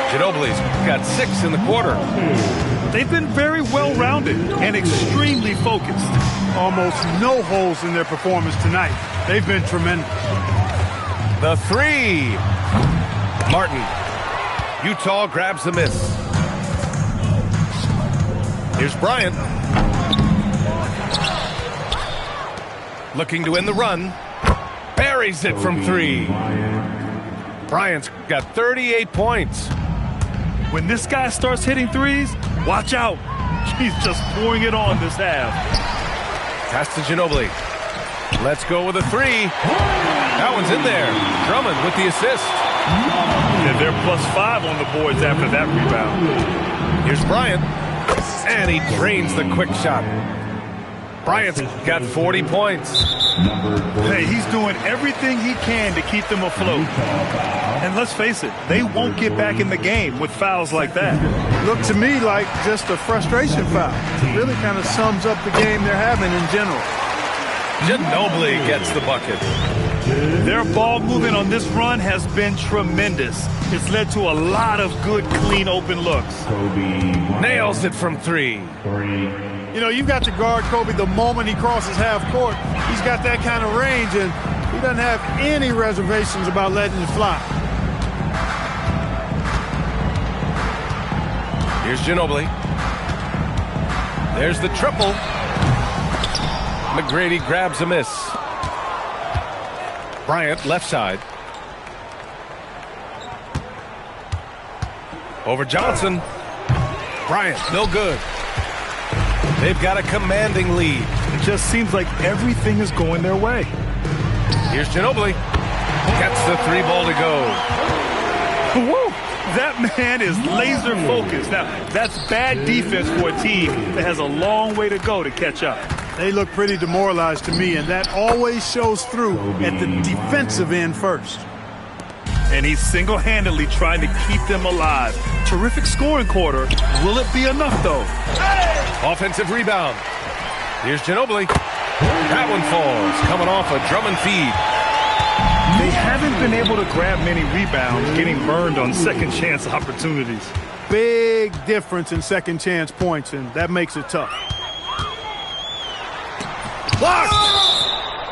Ginobili's got 6 in the quarter. They've been very well-rounded and extremely focused. Almost no holes in their performance tonight. They've been tremendous. The three. Martin. Utah grabs the miss. Here's Bryant. Looking to win the run. Buries it from 3. Bryant's got 38 points. When this guy starts hitting threes, watch out. He's just pouring it on this half. Pass to Ginobili. Let's go with a 3. That one's in there. Drummond with the assist. And they're +5 on the boards after that rebound. Here's Bryant. And he drains the quick shot. Bryant's got 40 points. Hey, he's doing everything he can to keep them afloat. And let's face it, they won't get back in the game with fouls like that. Look to me like just a frustration foul. It really kind of sums up the game they're having in general. Ginobili gets the bucket. Their ball movement on this run has been tremendous. It's led to a lot of good, clean, open looks. Nails it from 3. You know, you've got to guard Kobe the moment he crosses half court. He's got that kind of range, and he doesn't have any reservations about letting it fly. Here's Ginobili. There's the triple. McGrady grabs a miss. Bryant, left side. Over Johnson. Bryant, no good. They've got a commanding lead. It just seems like everything is going their way. Here's Ginobili. Gets the 3 ball to go. Woo! That man is laser focused. Now, that's bad defense for a team that has a long way to go to catch up. They look pretty demoralized to me, and that always shows through at the defensive end first. And he's single-handedly trying to keep them alive. Terrific scoring quarter. Will it be enough, though? Offensive rebound. Here's Ginobili. That one falls, coming off a Drummond feed. They haven't been able to grab many rebounds, getting burned on second-chance opportunities. Big difference in second-chance points, and that makes it tough. Blocked!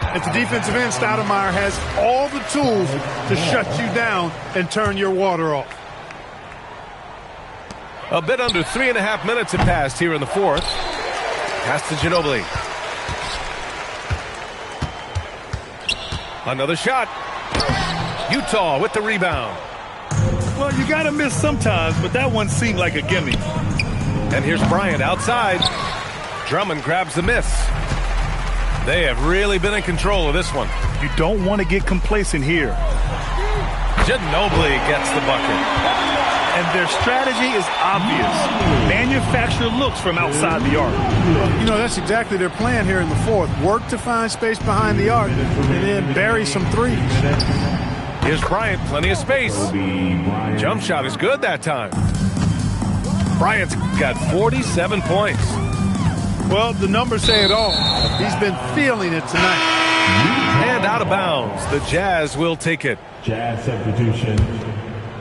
At the defensive end, Stoudemire has all the tools to shut you down and turn your water off. A bit under 3.5 minutes have passed here in the fourth. Pass to Ginobili. Another shot. Utah with the rebound. Well, you got to miss sometimes, but that one seemed like a gimme. And here's Bryant outside. Drummond grabs the miss. They have really been in control of this one. You don't want to get complacent here. Ginobili gets the bucket. And their strategy is obvious. Manufacture looks from outside the arc. You know, that's exactly their plan here in the fourth. Work to find space behind the arc and then bury some threes. Here's Bryant, plenty of space. Jump shot is good that time. Bryant's got 47 points. Well, the numbers say it all. He's been feeling it tonight. And out of bounds. The Jazz will take it. Jazz substitution.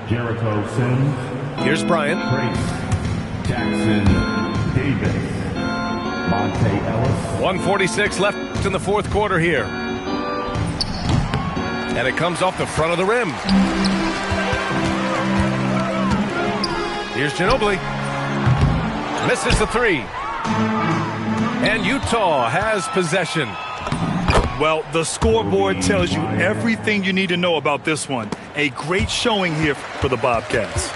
Jericho Sims. Here's Bryant. Trace Jackson Davis. Monte Ellis. 1:46 left in the fourth quarter here. And it comes off the front of the rim. Here's Ginobili. Misses the three. And Utah has possession. Well, the scoreboard tells you everything you need to know about this one. A great showing here for the Bobcats.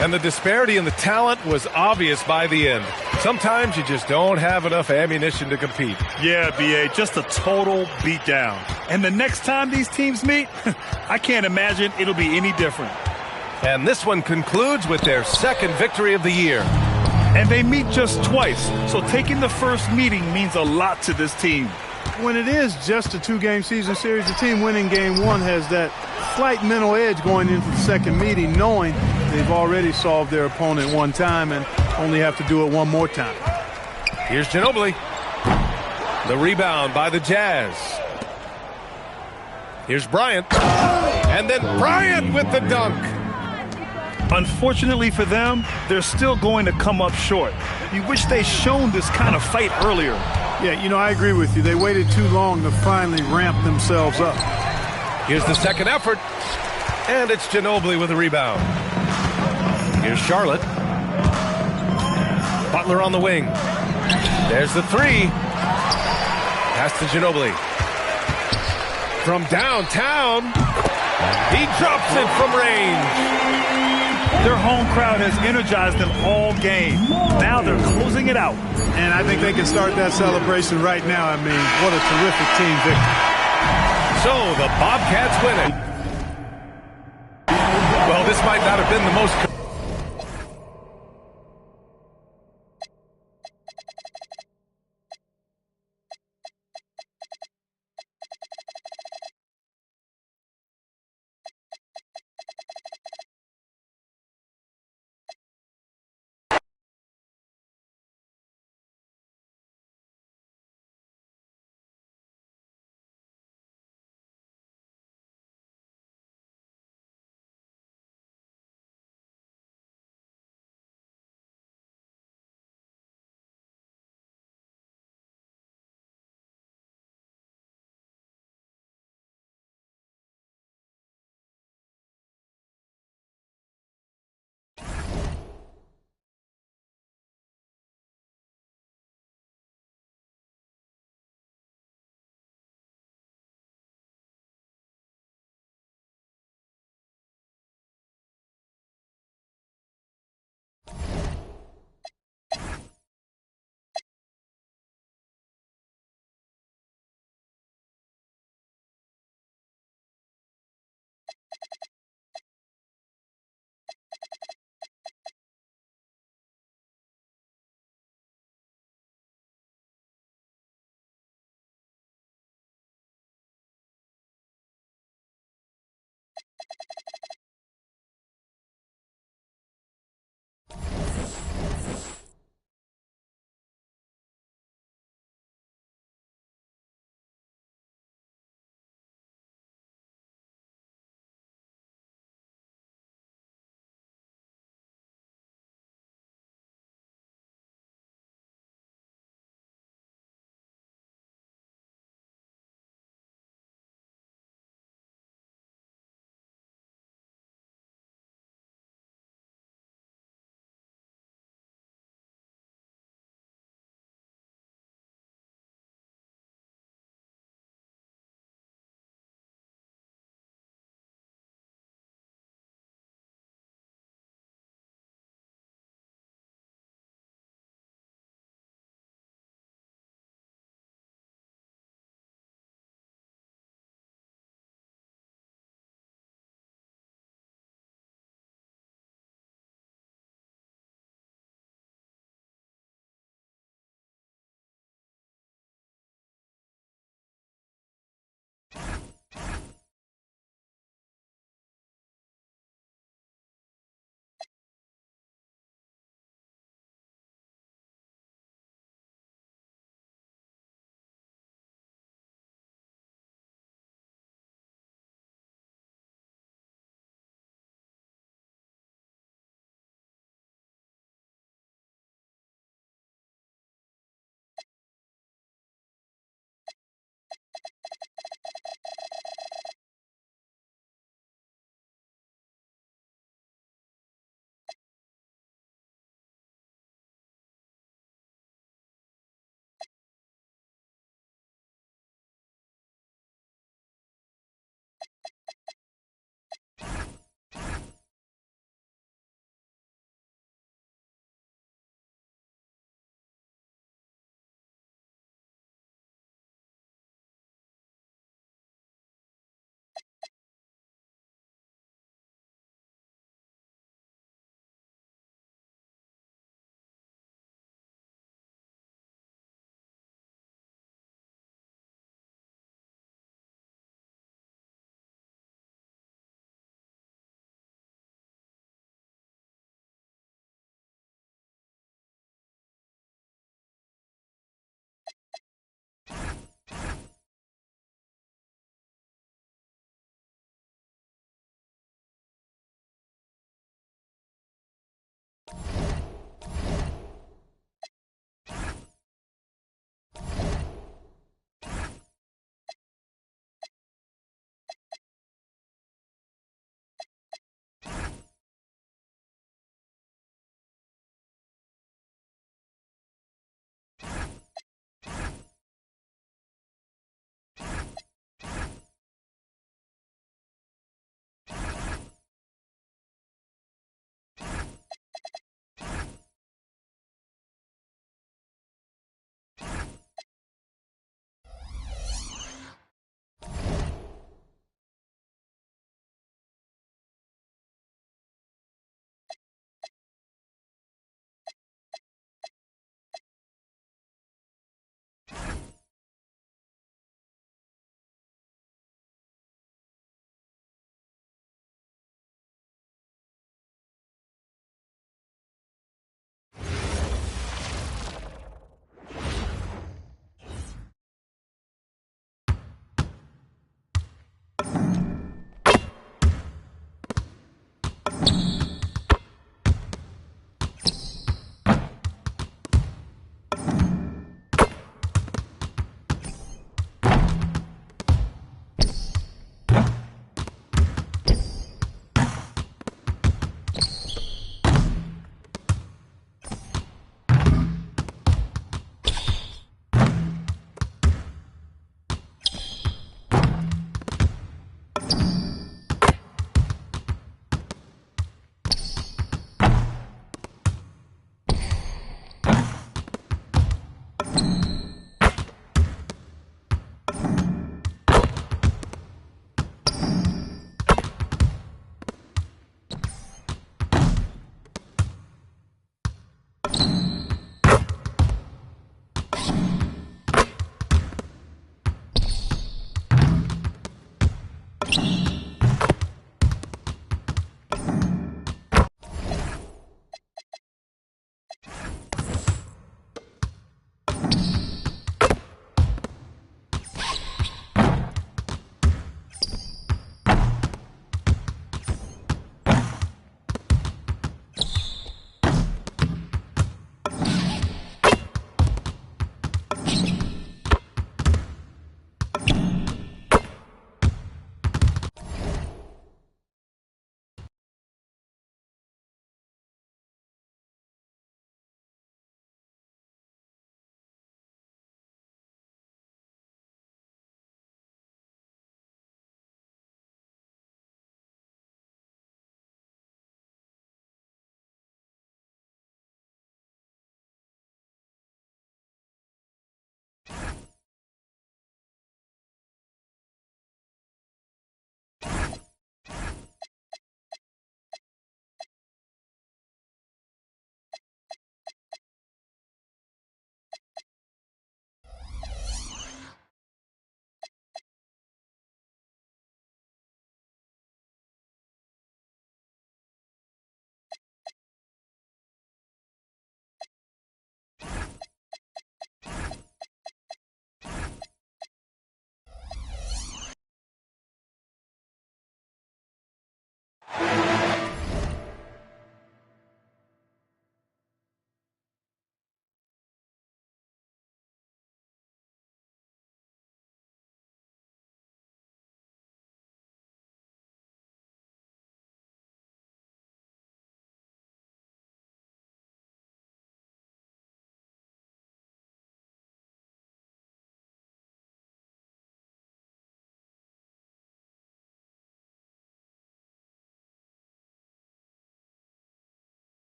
And the disparity in the talent was obvious by the end. Sometimes you just don't have enough ammunition to compete. Yeah, B.A., just a total beatdown. And the next time these teams meet, I can't imagine it'll be any different. And this one concludes with their second victory of the year. And they meet just twice, so taking the first meeting means a lot to this team. When it is just a two-game season series, the team winning game one has that slight mental edge going into the second meeting, knowing they've already solved their opponent one time and only have to do it one more time. Here's Ginobili. The rebound by the Jazz. Here's Bryant. And then Bryant with the dunk. Unfortunately for them, they're still going to come up short. You wish they'd shown this kind of fight earlier. Yeah, I agree with you. They waited too long to finally ramp themselves up. Here's the second effort. And it's Ginobili with a rebound. Here's Charlotte. Butler on the wing. There's the three. Pass to Ginobili. From downtown, he drops it from range. Their home crowd has energized them all game. Now they're closing it out. And I think they can start that celebration right now. I mean, what a terrific team victory. So the Bobcats win it. Well, this might not have been the most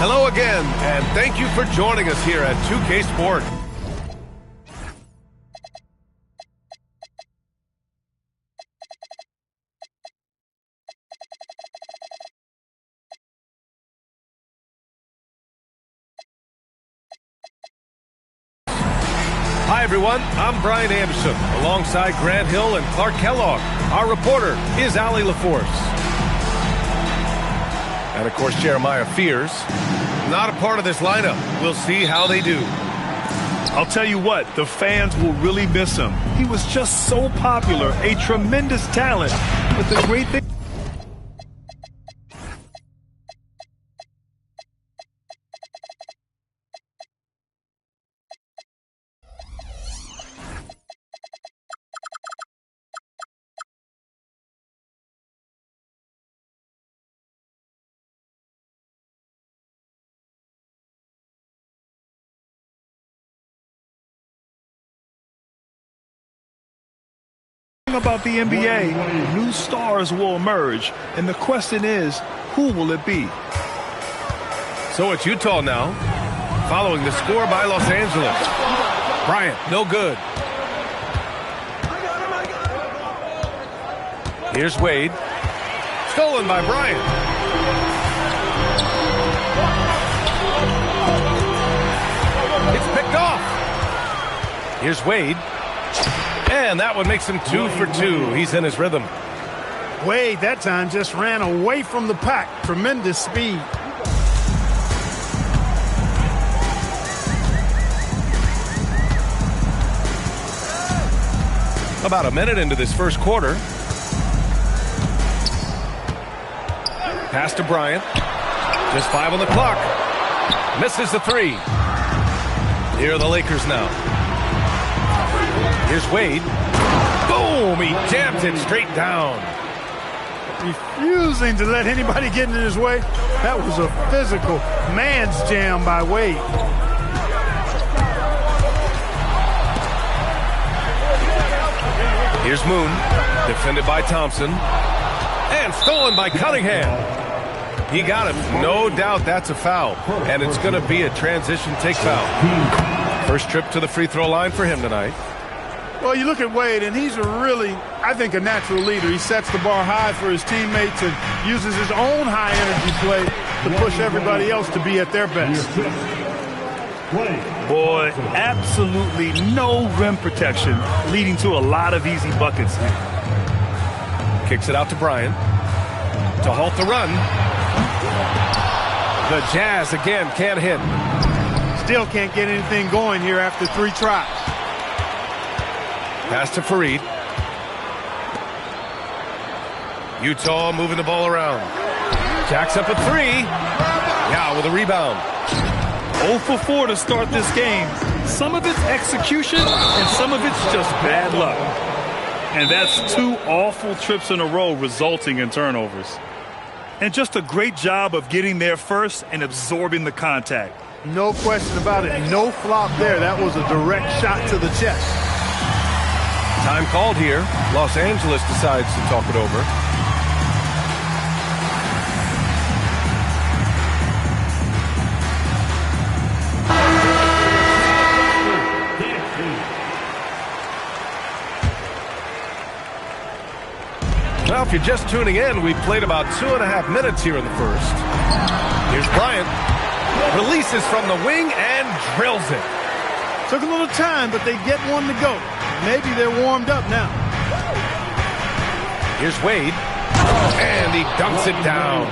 Hello again, and thank you for joining us here at 2K Sport. Hi, everyone. I'm Brian Anderson, alongside Grant Hill and Clark Kellogg. Our reporter is Allie LaForce. And, of course, Jeremiah Fears. Not a part of this lineup. We'll see how they do. I'll tell you what, the fans will really miss him. He was just so popular, a tremendous talent. But the great thing... about the NBA, new stars will emerge, and the question is, who will it be? So it's Utah now, following the score by Los Angeles. Bryant, no good. Here's Wade. Stolen by Bryant. It's picked off. Here's Wade. And that one makes him 2 for 2. He's in his rhythm. Wade that time just ran away from the pack. Tremendous speed. About a minute into this first quarter. Pass to Bryant. Just 5 on the clock. Misses the 3. Here are the Lakers now. Here's Wade. Boom! He jams it straight down. Refusing to let anybody get in his way. That was a physical man's jam by Wade. Here's Moon. Defended by Thompson. And stolen by Cunningham. He got him. No doubt that's a foul. And it's going to be a transition take foul. First trip to the free throw line for him tonight. Well, you look at Wade, and he's a really, I think, a natural leader. He sets the bar high for his teammates and uses his own high-energy play to push everybody else to be at their best. Boy, absolutely no rim protection, leading to a lot of easy buckets here. Kicks it out to Bryant. to halt the run. The Jazz again can't hit. Still can't get anything going here after 3 tries. Pass to Fareed. Utah moving the ball around. Jacks up a 3. Yeah, with a rebound. 0 for 4 to start this game. Some of it's execution, and some of it's just bad luck. And that's 2 awful trips in a row resulting in turnovers. And just a great job of getting there first and absorbing the contact. No question about it. No flop there. That was a direct shot to the chest. Time called here. Los Angeles decides to talk it over. Well, if you're just tuning in, we've played about 2.5 minutes here in the first. Here's Bryant. Releases from the wing and drills it. Took a little time, but they get one to go. Maybe they're warmed up now. Here's Wade. And he dunks it down.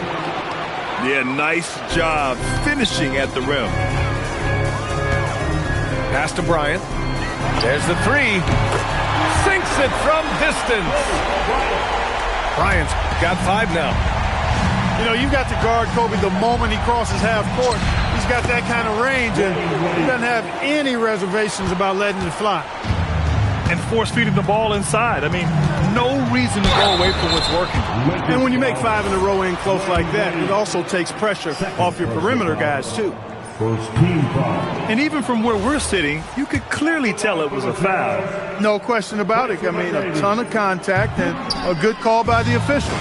Yeah, nice job finishing at the rim. Pass to Bryant. There's the 3. Sinks it from distance. Bryant's got 5 now. You know, you've got to guard Kobe the moment he crosses half court. He's got that kind of range, and he doesn't have any reservations about letting it fly. And force-feeding the ball inside. I mean, no reason to go away from what's working. And when you make 5 in a row in close like that, it also takes pressure off your perimeter guys, too. First team foul. And even from where we're sitting, you could clearly tell it was a foul. No question about it. I mean, a ton of contact and a good call by the official.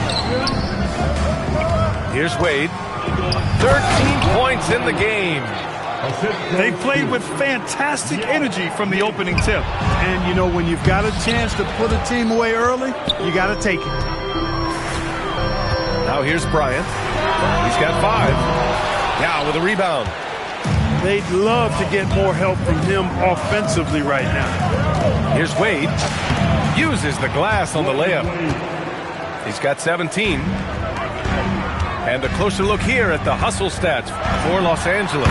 Here's Wade. 13 points in the game. They played with fantastic energy from the opening tip. And, you know, when you've got a chance to put a team away early, you got to take it. Now here's Bryant. He's got 5. Yeah, with a rebound. They'd love to get more help from him offensively right now. Here's Wade. Uses the glass on the layup. He's got 17. And a closer look here at the hustle stats for Los Angeles.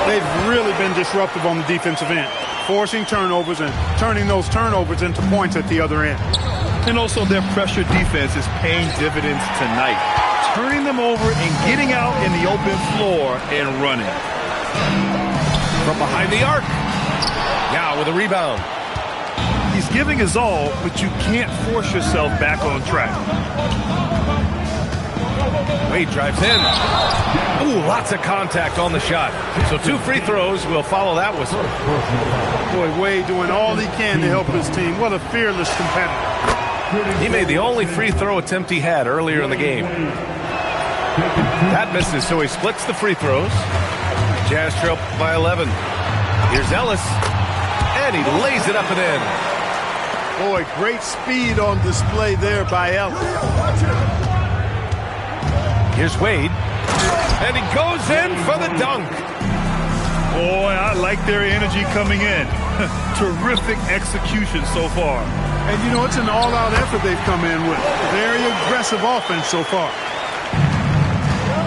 They've really been disruptive on the defensive end, forcing turnovers and turning those turnovers into points at the other end. And also their pressure defense is paying dividends tonight, turning them over and getting out in the open floor and running. From behind the arc. Yeah, with a rebound. He's giving his all, but you can't force yourself back on track. Wade drives in. Ooh, lots of contact on the shot. So 2 free throws will follow that whistle. Boy, Wade doing all he can to help his team. What a fearless competitor. He made the only free throw attempt he had earlier in the game. That misses, so he splits the free throws. Jazz trail by 11. Here's Ellis. And he lays it up and in. Boy, great speed on display there by Ellis. Here's Wade. And he goes in for the dunk. Boy, I like their energy coming in. Terrific execution so far. And, you know, it's an all-out effort they've come in with. Very aggressive offense so far.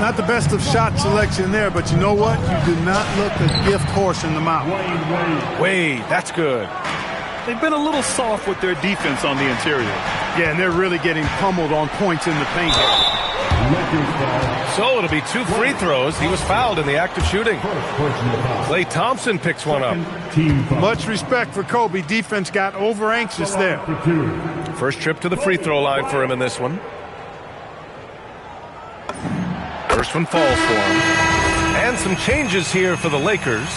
Not the best of shot selection there, but you know what? You do not look a gift horse in the mouth. Wade, that's good. They've been a little soft with their defense on the interior. Yeah, and they're really getting pummeled on points in the paint. So it'll be 2 free throws. He was fouled in the act of shooting. Klay Thompson picks one up. Much respect for Kobe. Defense got over anxious there. First trip to the free throw line for him in this one. First one falls for him. And some changes here for the Lakers.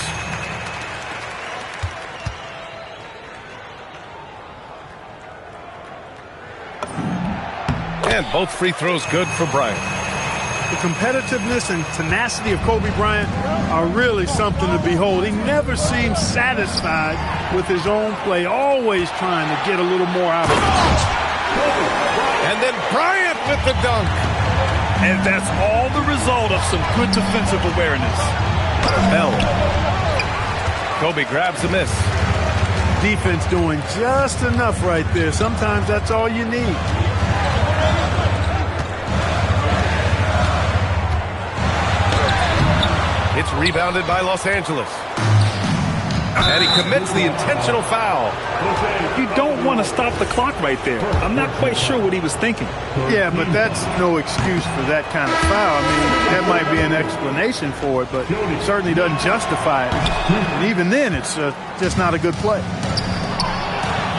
And both free throws good for Bryant. The competitiveness and tenacity of Kobe Bryant are really something to behold. He never seems satisfied with his own play, always trying to get a little more out of it. And then Bryant with the dunk. And that's all the result of some good defensive awareness. Bell. Kobe grabs the miss. Defense doing just enough right there. Sometimes that's all you need. It's rebounded by Los Angeles. And he commits the intentional foul. You don't want to stop the clock right there. I'm not quite sure what he was thinking. Yeah, but that's no excuse for that kind of foul. I mean, that might be an explanation for it, but it certainly doesn't justify it. And even then, it's just not a good play.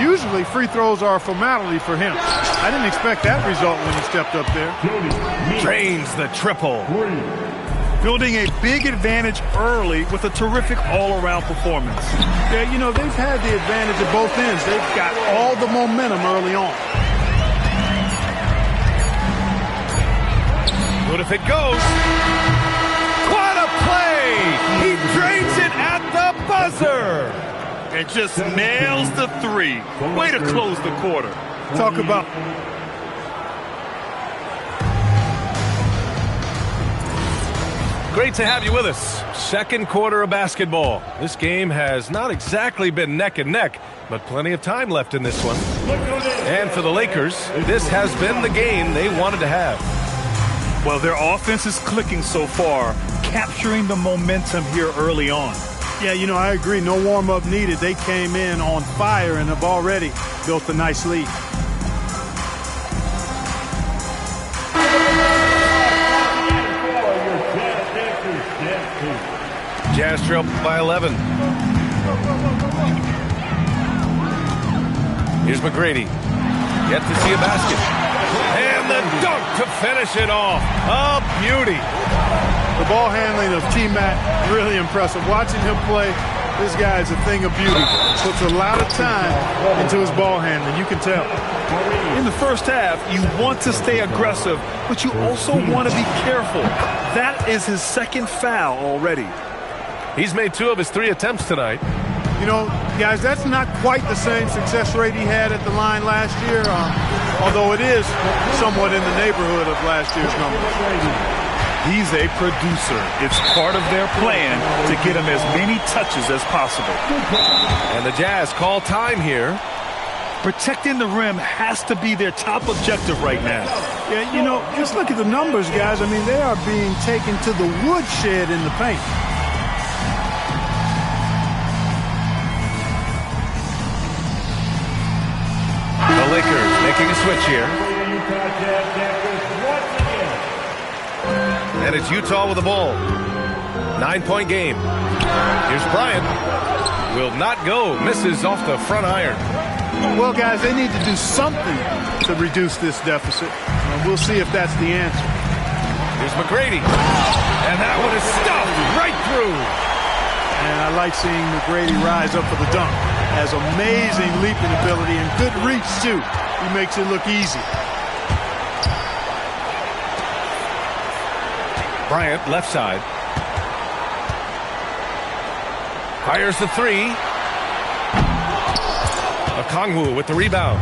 Usually, free throws are a formality for him. I didn't expect that result when he stepped up there. Drains the triple. Building a big advantage early with a terrific all-around performance. Yeah, you know, they've had the advantage at both ends. They've got all the momentum early on. Good if it goes. What a play! He drains it at the buzzer! And just nails the three. Way to close the quarter. Talk about... Great to have you with us. Second quarter of basketball. This game has not exactly been neck and neck, but plenty of time left in this one. And for the Lakers, this has been the game they wanted to have. Well, their offense is clicking so far, capturing the momentum here early on. Yeah, you know, I agree. No warm-up needed. They came in on fire and have already built a nice lead. Jazz trail by 11. Here's McGrady. Yet to see a basket. And the dunk to finish it off. A beauty. The ball handling of T-Mac, really impressive. Watching him play, this guy is a thing of beauty. Puts a lot of time into his ball handling. You can tell. In the first half, you want to stay aggressive, but you also want to be careful. That is his second foul already. He's made 2 of his 3 attempts tonight. You know, guys, that's not quite the same success rate he had at the line last year, although it is somewhat in the neighborhood of last year's numbers. He's a producer. It's part of their plan to get him as many touches as possible. And the Jazz call time here. Protecting the rim has to be their top objective right now. Yeah, you know, just look at the numbers, guys. I mean, they are being taken to the woodshed in the paint. The Lakers making a switch here. And it's Utah with the ball. 9-point game. Here's Bryant. Will not go. Misses off the front iron. Well, guys, they need to do something to reduce this deficit. And we'll see if that's the answer. Here's McGrady. And that one is stuffed right through. And I like seeing McGrady rise up for the dunk. Has amazing leaping ability and good reach, too. He makes it look easy. Bryant, left side. Fires the 3. Okongwu with the rebound.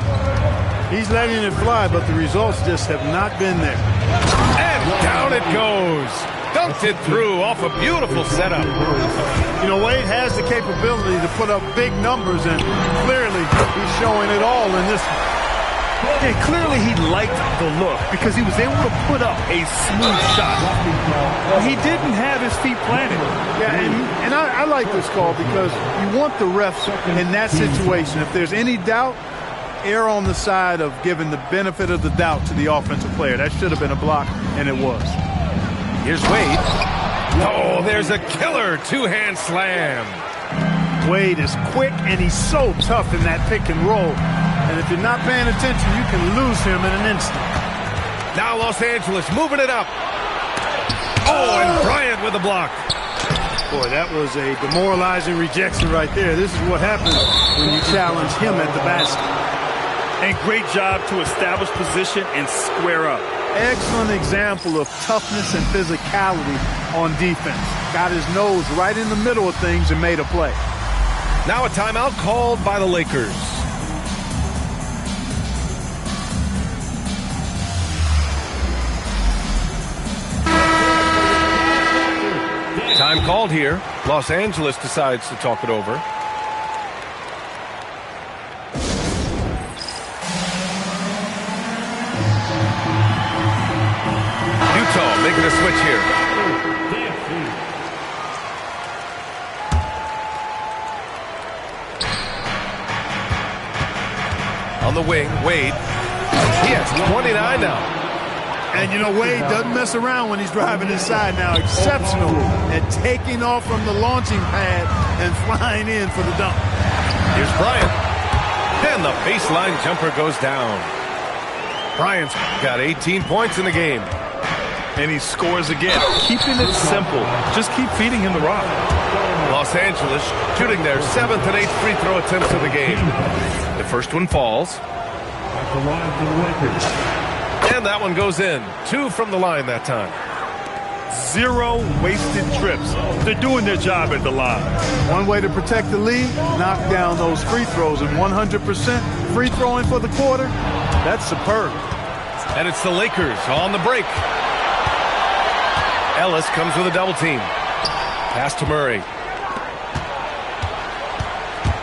He's letting it fly, but the results just have not been there. And down it goes. Dunked it through off a beautiful setup. You know, Wade has the capability to put up big numbers, and clearly he's showing it all in this one. Yeah, clearly he liked the look because he was able to put up a smooth shot. He didn't have his feet planted. Yeah, and I like this call because you want the refs in that situation. If there's any doubt, err on the side of giving the benefit of the doubt to the offensive player. That should have been a block, and it was. Here's Wade. Oh, there's a killer two-hand slam. Wade is quick, and he's so tough in that pick and roll. And if you're not paying attention, you can lose him in an instant. Now Los Angeles moving it up. Oh, and Bryant with a block. Boy, that was a demoralizing rejection right there. This is what happens when you challenge him at the basket. And great job to establish position and square up. Excellent example of toughness and physicality on defense. Got his nose right in the middle of things and made a play. Now a timeout called by the Lakers. Time called here. Los Angeles decides to talk it over. Utah making a switch here. On the wing, Wade. He has 29 now. And, you know, Wade doesn't mess around when he's driving inside now. Exceptional at taking off from the launching pad and flying in for the dunk. Here's Bryant. And the baseline jumper goes down. Bryant's got 18 points in the game. And he scores again. Keeping it simple. Just keep feeding him the rock. Los Angeles shooting their 7th and 8th free throw attempts of the game. The first one falls. And that one goes in. 2 from the line that time. 0 wasted trips. They're doing their job at the line. One way to protect the lead, knock down those free throws. And 100% free throwing for the quarter, that's superb. And it's the Lakers on the break. Ellis comes with a double team. Pass to Murray.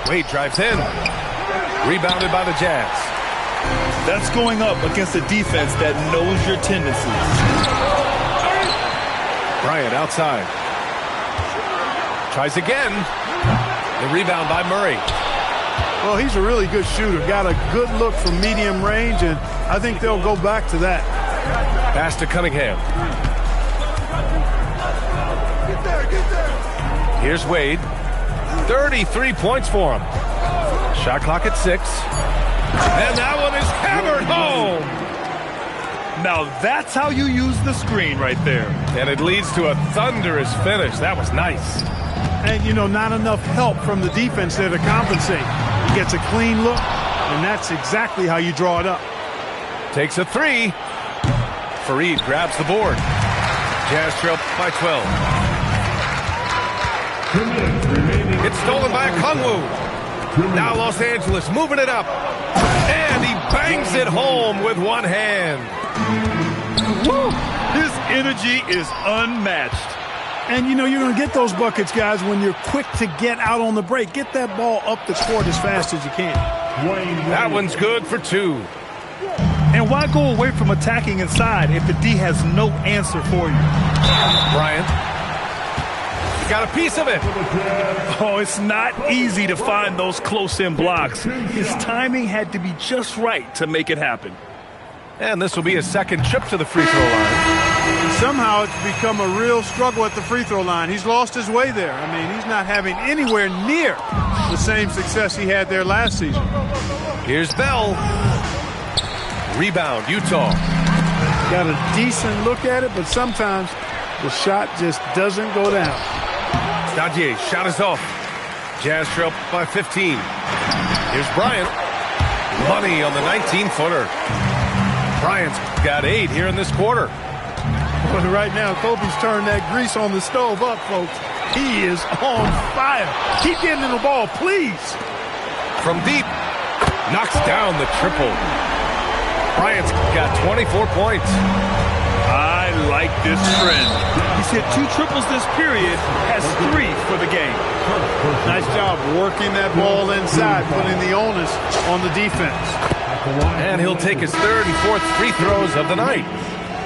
Wade drives in. Rebounded by the Jazz. That's going up against a defense that knows your tendencies. Bryant outside. Tries again. The rebound by Murray. Well, he's a really good shooter. Got a good look from medium range, and I think they'll go back to that. Pass to Cunningham. Here's Wade. 33 points for him. Shot clock at 6. And that one is hammered home. Now that's how you use the screen right there. And it leads to a thunderous finish. That was nice. And, you know, not enough help from the defense there to compensate. He gets a clean look, and that's exactly how you draw it up. Takes a 3. Fareed grabs the board. Jazz trail by 12. It's stolen by Kongwu. Now Los Angeles moving it up. And he bangs it home with one hand. Woo! His energy is unmatched. And, you know, you're going to get those buckets, guys, when you're quick to get out on the break. Get that ball up the court as fast as you can. That one's good for 2. And why go away from attacking inside if the D has no answer for you? Bryant. Got a piece of it. Oh, it's not easy to find those close-in blocks. His timing had to be just right to make it happen. And this will be his second trip to the free throw line. And somehow it's become a real struggle at the free throw line. He's lost his way there. I mean, he's not having anywhere near the same success he had there last season. Here's Bell. Rebound, Utah. Got a decent look at it, but sometimes the shot just doesn't go down. Stagier, shot is off. Jazz trail by 15. Here's Bryant. Money on the 19-footer. Bryant's got 8 here in this quarter. But right now, Kobe's turned that grease on the stove up, folks. He is on fire. Keep getting in the ball, please. From deep. Knocks down the triple. Bryant's got 24 points. I like this trend. He's hit 2 triples this period, has 3 for the game. Nice job working that ball inside, putting the onus on the defense. And he'll take his 3rd and 4th free throws of the night.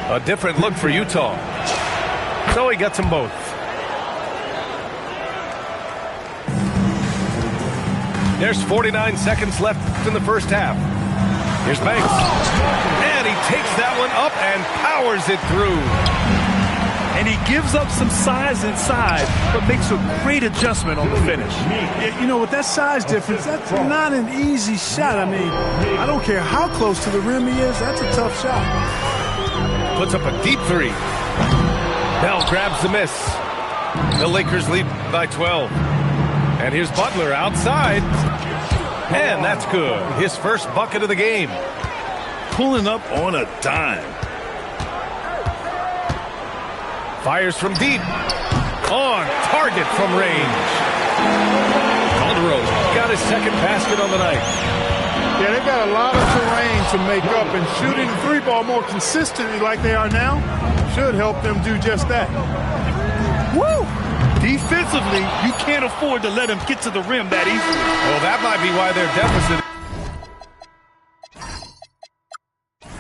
A different look for Utah. So he gets them both. There's 49 seconds left in the first half. Here's Banks. And he takes that one up and powers it through. And he gives up some size inside, but makes a great adjustment on the finish. You know, with that size difference, that's not an easy shot. I mean, I don't care how close to the rim he is, that's a tough shot. Puts up a deep 3. Bell grabs the miss. The Lakers lead by 12. And here's Butler outside. And that's good. His first bucket of the game. Pulling up on a dime. Fires from deep. On target from range. Calderon got his second basket on the night. Yeah, they've got a lot of terrain to make up, and shooting the 3-ball more consistently like they are now should help them do just that. Woo! Defensively, you can't afford to let him get to the rim that easily. Well, that might be why their deficit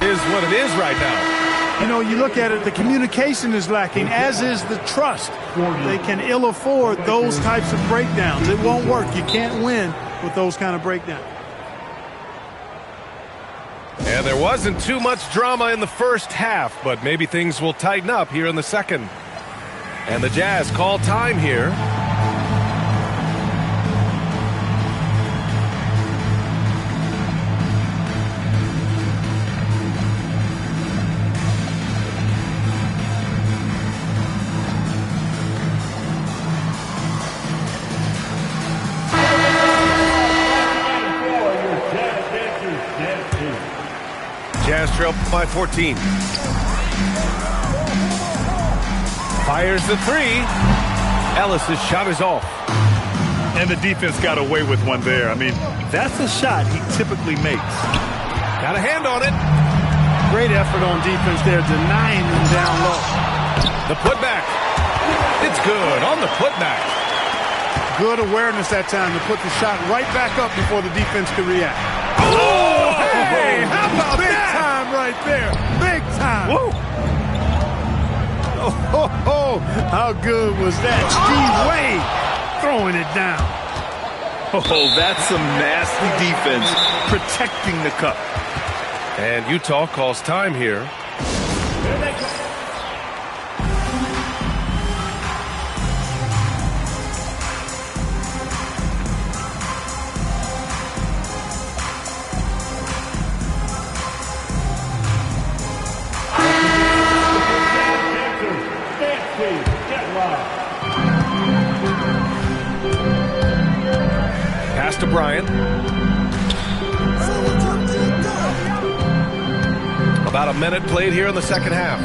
is what it is right now. You know, you look at it, the communication is lacking, as is the trust. They can ill afford those types of breakdowns. It won't work. You can't win with those kind of breakdowns. And there wasn't too much drama in the first half, but maybe things will tighten up here in the second. And the Jazz call time here. Jazz trail by 14. Fires the three. Ellis's shot is off. And the defense got away with one there. I mean, that's a shot he typically makes. Got a hand on it. Great effort on defense there, denying them down low. The putback. It's good on the putback. Good awareness that time to put the shot right back up before the defense could react. Oh, hey, how about Big that? time right there. Big time. Woo. Oh, how good was that? Steve Wade throwing it down. Oh, that's some nasty defense protecting the cup. And Utah calls time here. Pass to Bryant. About a minute played here in the second half.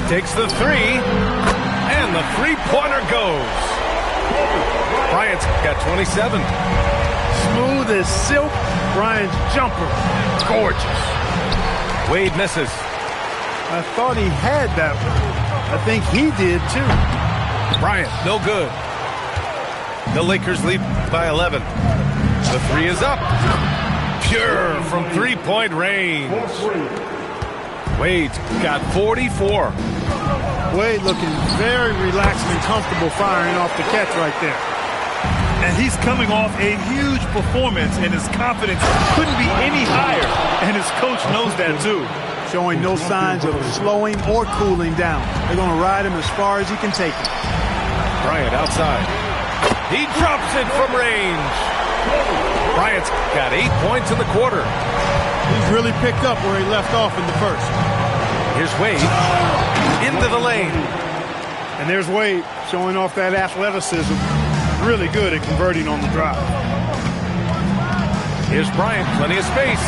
Takes the three, and the three-pointer goes. Bryant's got 27. Smooth as silk. Bryant's jumper. Gorgeous. Wade misses. I thought he had that one. I think he did, too. Bryant, no good. The Lakers lead by 11. The three is up. Pure from three-point range. Wade's got 44. Wade looking very relaxed and comfortable firing off the catch right there. And he's coming off a huge performance, and his confidence couldn't be any higher. And his coach knows that, too. Showing no signs of slowing or cooling down. They're going to ride him as far as he can take it. Bryant outside. He drops it from range. Bryant's got 8 points in the quarter. He's really picked up where he left off in the first. Here's Wade into the lane. And there's Wade showing off that athleticism. Really good at converting on the drive. Here's Bryant, plenty of space.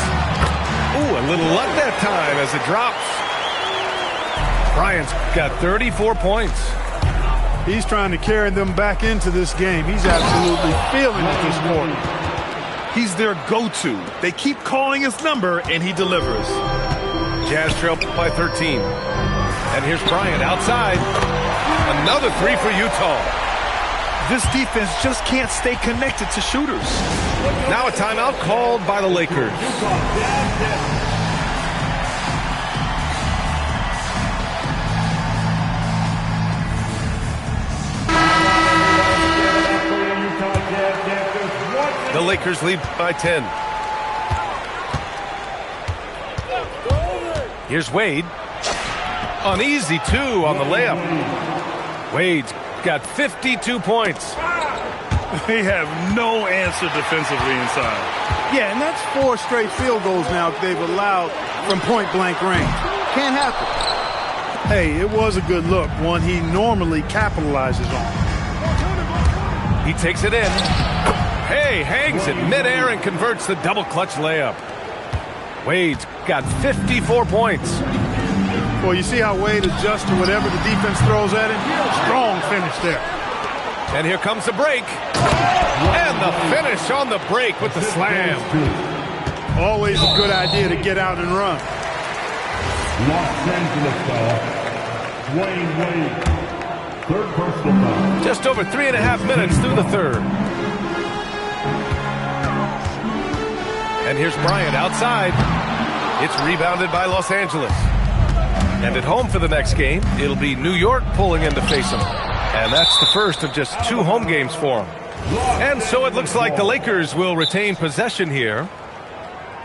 Ooh, a little luck that time as it drops. Bryant's got 34 points. He's trying to carry them back into this game. He's absolutely feeling it this quarter. He's their go-to. They keep calling his number, and he delivers. Jazz trail by 13. And here's Bryant outside. Another three for Utah. This defense just can't stay connected to shooters. Now a timeout called by the Lakers. The Lakers lead by 10. Here's Wade. An easy two on the layup. Wade's got 52 points. They have no answer defensively inside. Yeah, and that's 4 straight field goals now they've allowed from point-blank range. Can't happen. Hey, it was a good look, one he normally capitalizes on. He takes it in. Hey, hangs it midair and converts the double-clutch layup. Wade's got 54 points. Well, you see how Wade adjusts to whatever the defense throws at him? Strong finish there. And here comes the break. And the finish on the break with the slam. Always a good idea to get out and run. Los Angeles foul. Dwayne Wade. Third personal foul. Just over 3.5 minutes through the third. And here's Bryant outside. It's rebounded by Los Angeles. And at home for the next game, it'll be New York pulling in to face them. And that's the first of just 2 home games for them. And so it looks like the Lakers will retain possession here.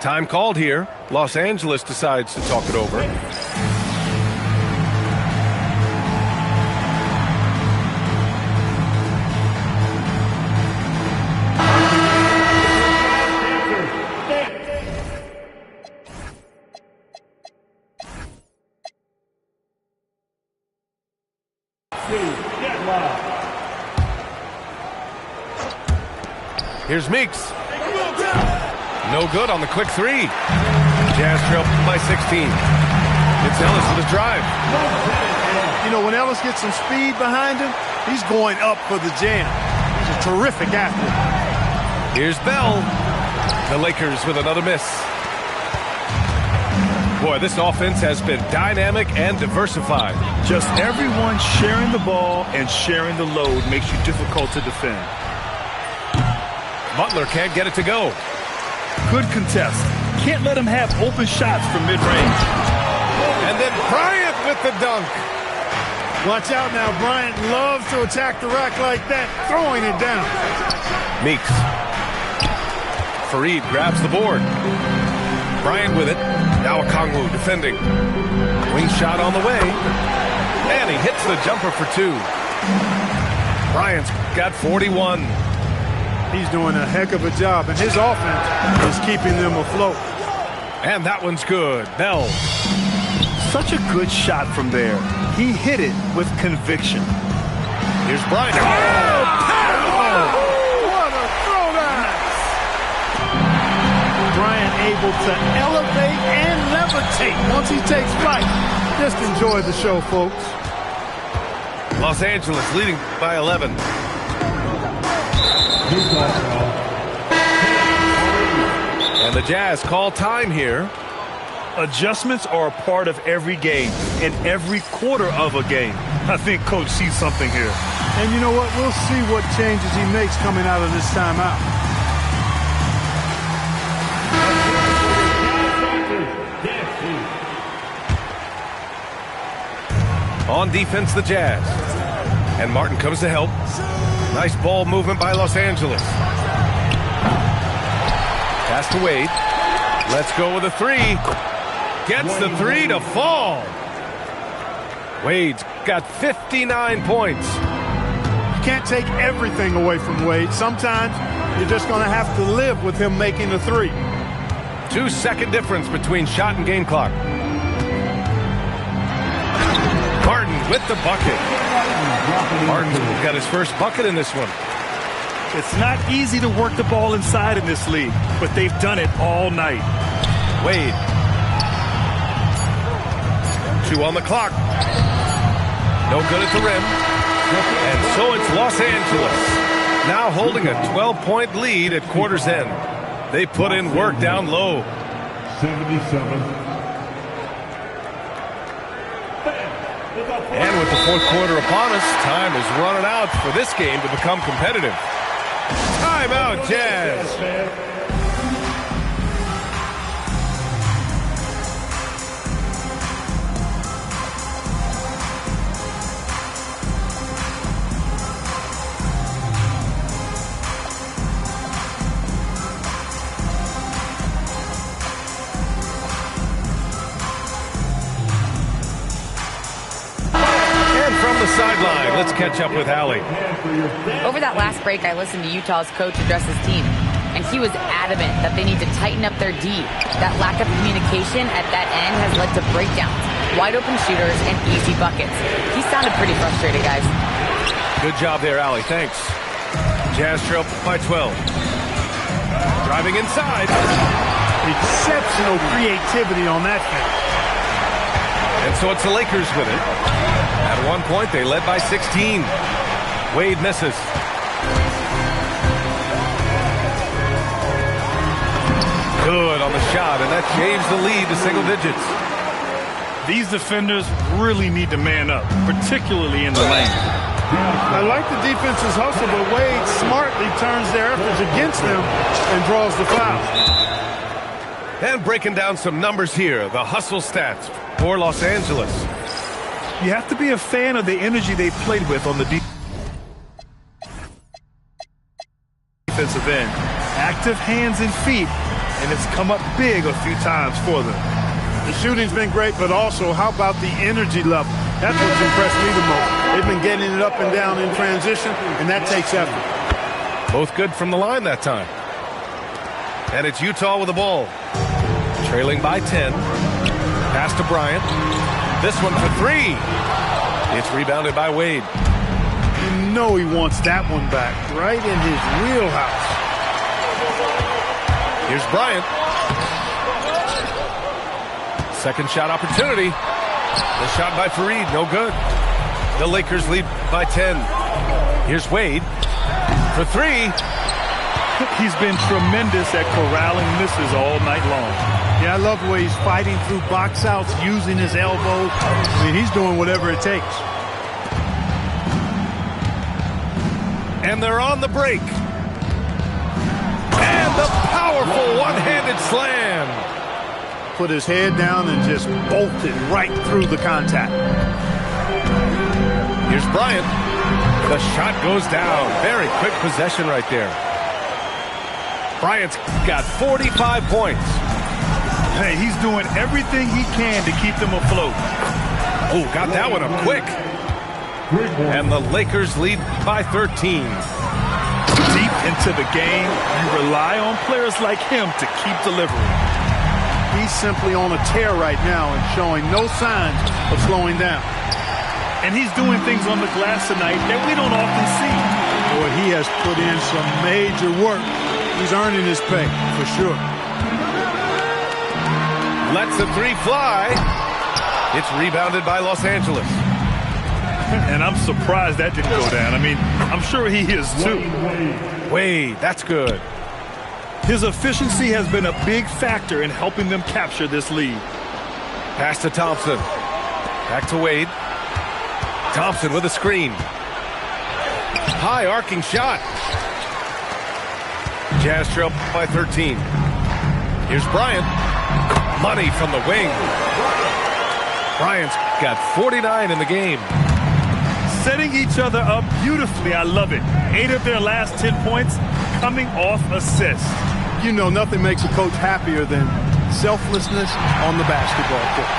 Time called here. Los Angeles decides to talk it over. Here's Meeks. No good on the quick three. Jazz trail by 16. It's Ellis with a drive. You know, when Ellis gets some speed behind him, he's going up for the jam. He's a terrific athlete. Here's Bell. The Lakers with another miss. Boy, this offense has been dynamic and diversified. Just everyone sharing the ball and sharing the load makes you difficult to defend. Butler can't get it to go. Good contest. Can't let him have open shots from mid-range. And then Bryant with the dunk. Watch out now. Bryant loves to attack the rack like that, throwing it down. Meeks. Fareed grabs the board. Bryant with it. Now Okongwu defending. Wing shot on the way. And he hits the jumper for two. Bryant's got 41. He's doing a heck of a job, and his offense is keeping them afloat. And that one's good. Bell. Such a good shot from there. He hit it with conviction. Here's Bryant. Oh, pow! What a throwback! Bryant able to elevate and levitate once he takes flight. Just enjoy the show, folks. Los Angeles leading by 11. And the Jazz call time here. Adjustments are a part of every game, in every quarter of a game. I think Coach sees something here. And you know what? We'll see what changes he makes coming out of this timeout. On defense, the Jazz. And Martin comes to help. Nice ball movement by Los Angeles. Pass to Wade. Let's go with a three. Gets the three to fall. Wade's got 59 points. You can't take everything away from Wade. Sometimes you're just going to have to live with him making a three. 2-second difference between shot and game clock. Martin with the bucket. Martin's got his first bucket in this one. It's not easy to work the ball inside in this league, but they've done it all night. Wade. 2 on the clock. No good at the rim. And so it's Los Angeles, now holding a 12-point lead at quarter's end. They put in work down low. 77. And with the fourth quarter upon us, time is running out for this game to become competitive. Timeout, Jazz. Sideline. Let's catch up with Allie. Over that last break, I listened to Utah's coach address his team, and he was adamant that they need to tighten up their D. That lack of communication at that end has led to breakdowns, wide open shooters, and easy buckets. He sounded pretty frustrated, guys. Good job there, Allie. Thanks. Jazz trail by 12. Driving inside. Exceptional creativity on that finish. And so it's the Lakers with it. At one point, they led by 16. Wade misses. Good on the shot, and that shaves the lead to single digits. These defenders really need to man up, particularly in the lane. I like the defense's hustle, but Wade smartly turns their efforts against them and draws the foul. And breaking down some numbers here, the hustle stats for Los Angeles. You have to be a fan of the energy they played with on the defensive end. Active hands and feet, and it's come up big a few times for them. The shooting's been great, but also how about the energy level? That's what's impressed me the most. They've been getting it up and down in transition, and that takes effort. Both good from the line that time. And it's Utah with the ball. Trailing by 10. Pass to Bryant. This one for three. It's rebounded by Wade. You know he wants that one back, right in his wheelhouse. Here's Bryant. Second shot opportunity. The shot by Fareed, no good. The Lakers lead by 10. Here's Wade for three. He's been tremendous at corralling misses all night long. Yeah, I love the way he's fighting through box outs, using his elbows. I mean, he's doing whatever it takes. And they're on the break. And the powerful one-handed slam. Put his head down and just bolted right through the contact. Here's Bryant. The shot goes down. Very quick possession right there. Bryant's got 45 points. Hey, he's doing everything he can to keep them afloat. Oh, got that one up quick. And the Lakers lead by 13. Deep into the game, you rely on players like him to keep delivering. He's simply on a tear right now and showing no signs of slowing down. And he's doing things on the glass tonight that we don't often see. Boy, he has put in some major work. He's earning his pay, for sure. Lets the three fly. It's rebounded by Los Angeles. And I'm surprised that didn't go down. I mean, I'm sure he is too. Wade, that's good. His efficiency has been a big factor in helping them capture this lead. Pass to Thompson. Back to Wade. Thompson with a screen. High arcing shot. Jazz trail by 13. Here's Bryant. Money from the wing. Bryant's got 49 in the game. Setting each other up beautifully. I love it. 8 of their last 10 points coming off assists. You know, nothing makes a coach happier than selflessness on the basketball court.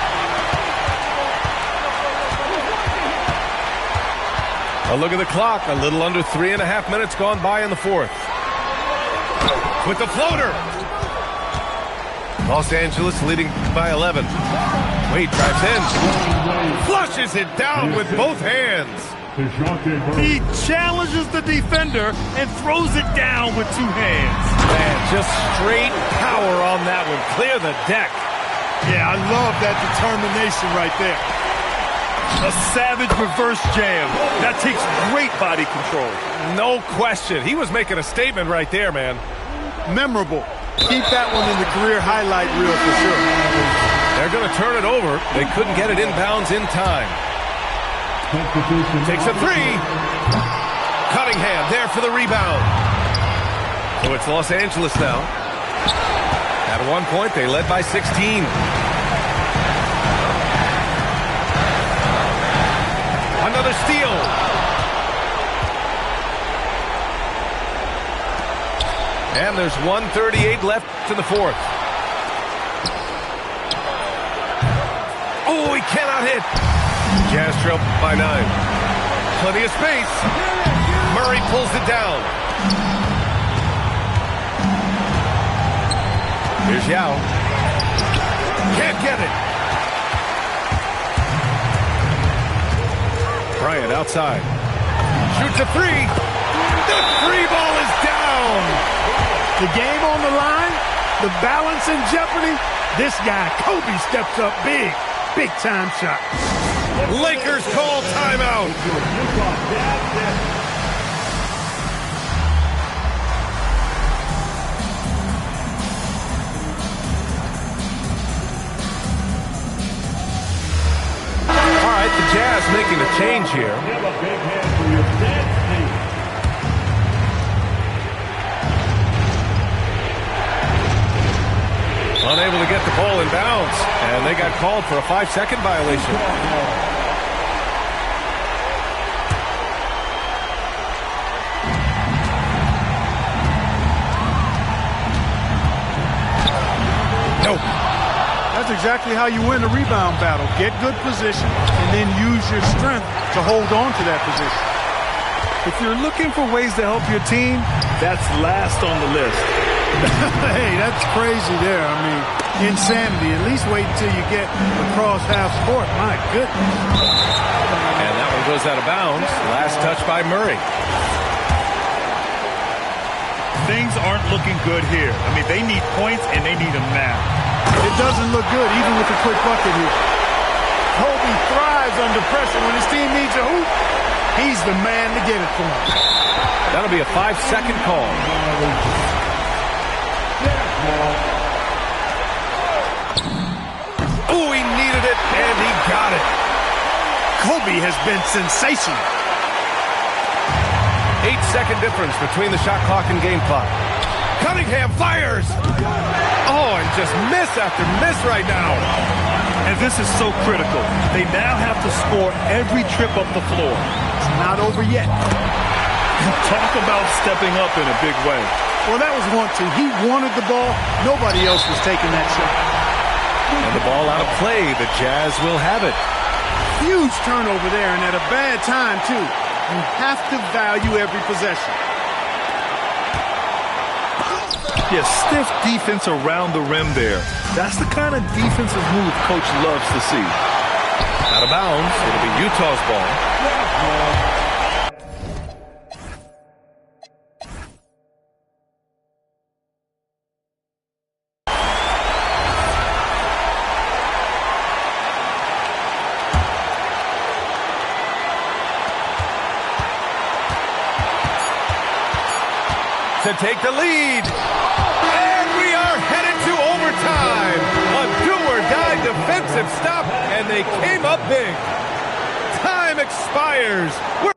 A look at the clock. A little under 3.5 minutes gone by in the fourth. With the floater. Los Angeles leading by 11. Wade drives in. Flushes it down with both hands. He challenges the defender and throws it down with 2 hands. Man, just straight power on that one. Clear the deck. Yeah, I love that determination right there. A savage reverse jam. That takes great body control. No question. He was making a statement right there, man. Memorable. Keep that one in the career highlight reel for sure. They're going to turn it over. They couldn't get it inbounds in time. Takes a three. Cunningham there for the rebound. So it's Los Angeles now. At one point, they led by 16. Another steal. And there's 1:38 left in the fourth. Oh, he cannot hit. Jazz trail by 9. Plenty of space. Murray pulls it down. Here's Yao. Can't get it. Bryant outside. Shoots a three. The three ball is down. The game on the line, the balance in jeopardy. This guy, Kobe, steps up big. Big time shot. Lakers call timeout. All right, the Jazz making a change here. Unable to get the ball in bounds, and they got called for a 5-second violation. That's exactly how you win a rebound battle. Get good position and then use your strength to hold on to that position. If you're looking for ways to help your team, that's last on the list. Hey, that's crazy there. I mean, insanity. At least wait until you get across half court. My goodness. And that one goes out of bounds. Last touch by Murray. Things aren't looking good here. I mean, they need points, and they need them now. It doesn't look good, even with a quick bucket here. Kobe thrives under pressure when his team needs a hoop. He's the man to get it for him. That'll be a 5-second call. Oh, he needed it, and he got it. Kobe has been sensational. 8-second difference between the shot clock and game clock. Cunningham fires. Oh, and just miss after miss right now. And this is so critical. They now have to score every trip up the floor. It's not over yet. Talk about stepping up in a big way. Well, that was one, too. He wanted the ball. Nobody else was taking that shot. And the ball out of play. The Jazz will have it. Huge turnover there, and at a bad time, too. You have to value every possession. Yeah, stiff defense around the rim there. That's the kind of defensive move Coach loves to see. Out of bounds. It'll be Utah's ball. To take the lead. And we are headed to overtime. A do-or-die defensive stop, and they came up big. Time expires. We're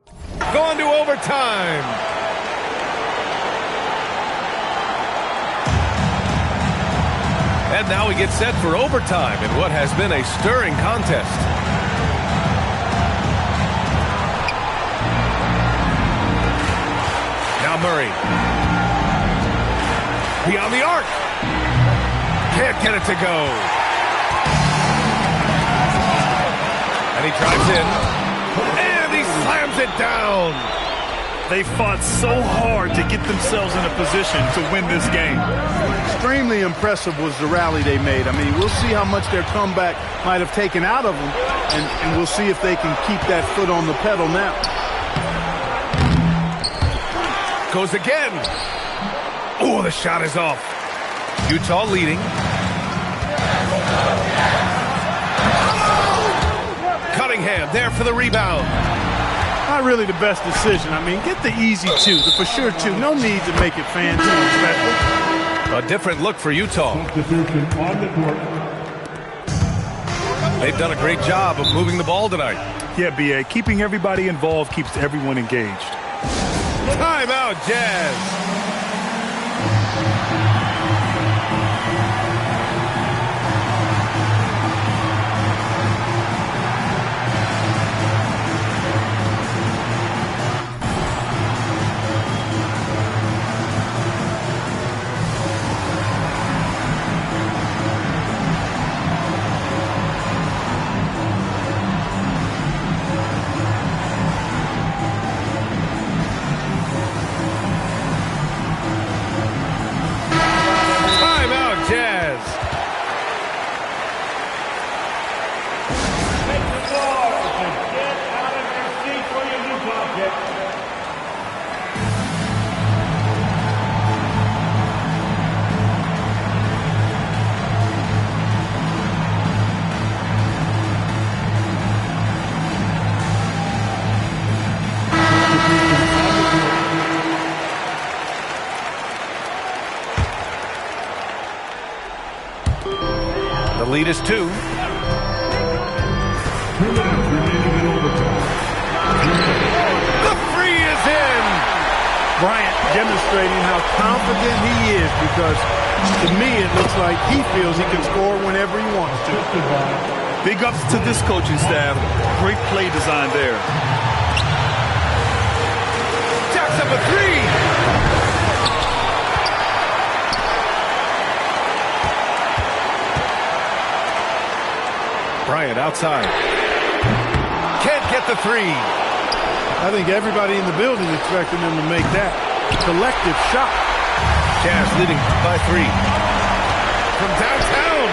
going to overtime. And now we get set for overtime in what has been a stirring contest. Now Murray. Beyond the arc. Can't get it to go. And he drives in. And he slams it down. They fought so hard to get themselves in a position to win this game. Extremely impressive was the rally they made. I mean, we'll see how much their comeback might have taken out of them, and we'll see if they can keep that foot on the pedal now. Goes again. Oh, the shot is off. Utah leading. Cunningham there for the rebound. Not really the best decision. I mean, get the easy two, the for sure two. No need to make it fan too special. A different look for Utah. They've done a great job of moving the ball tonight. Yeah, B.A. Keeping everybody involved keeps everyone engaged. Timeout, Jazz. The lead is 2. The free is in. Bryant demonstrating how confident he is, because to me it looks like he feels he can score whenever he wants to. Big ups to this coaching staff. Great play design there. Jacks up a 3. Bryant outside. Can't get the three. I think everybody in the building is expecting them to make that collective shot. Jazz leading by 3. From downtown.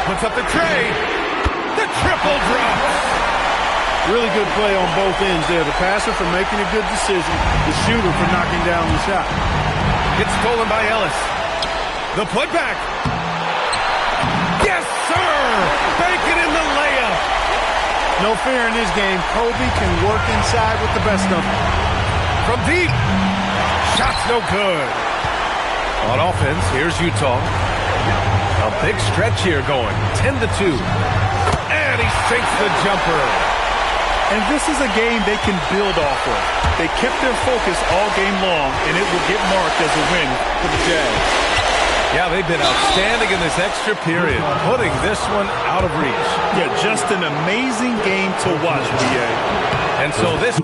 Puts up the tray. The triple drop. Really good play on both ends there. The passer for making a good decision. The shooter for knocking down the shot. Gets stolen by Ellis. The putback. Yes, sir! Bacon in the layup. No fear in this game. Kobe can work inside with the best of them. From deep. Shot's no good. On offense, here's Utah. A big stretch here going. 10-2. And he sinks the jumper. And this is a game they can build off of. They kept their focus all game long, and it will get marked as a win for the Jazz. Yeah, they've been outstanding in this extra period, putting this one out of reach. Yeah, just an amazing game to watch, BA. And so this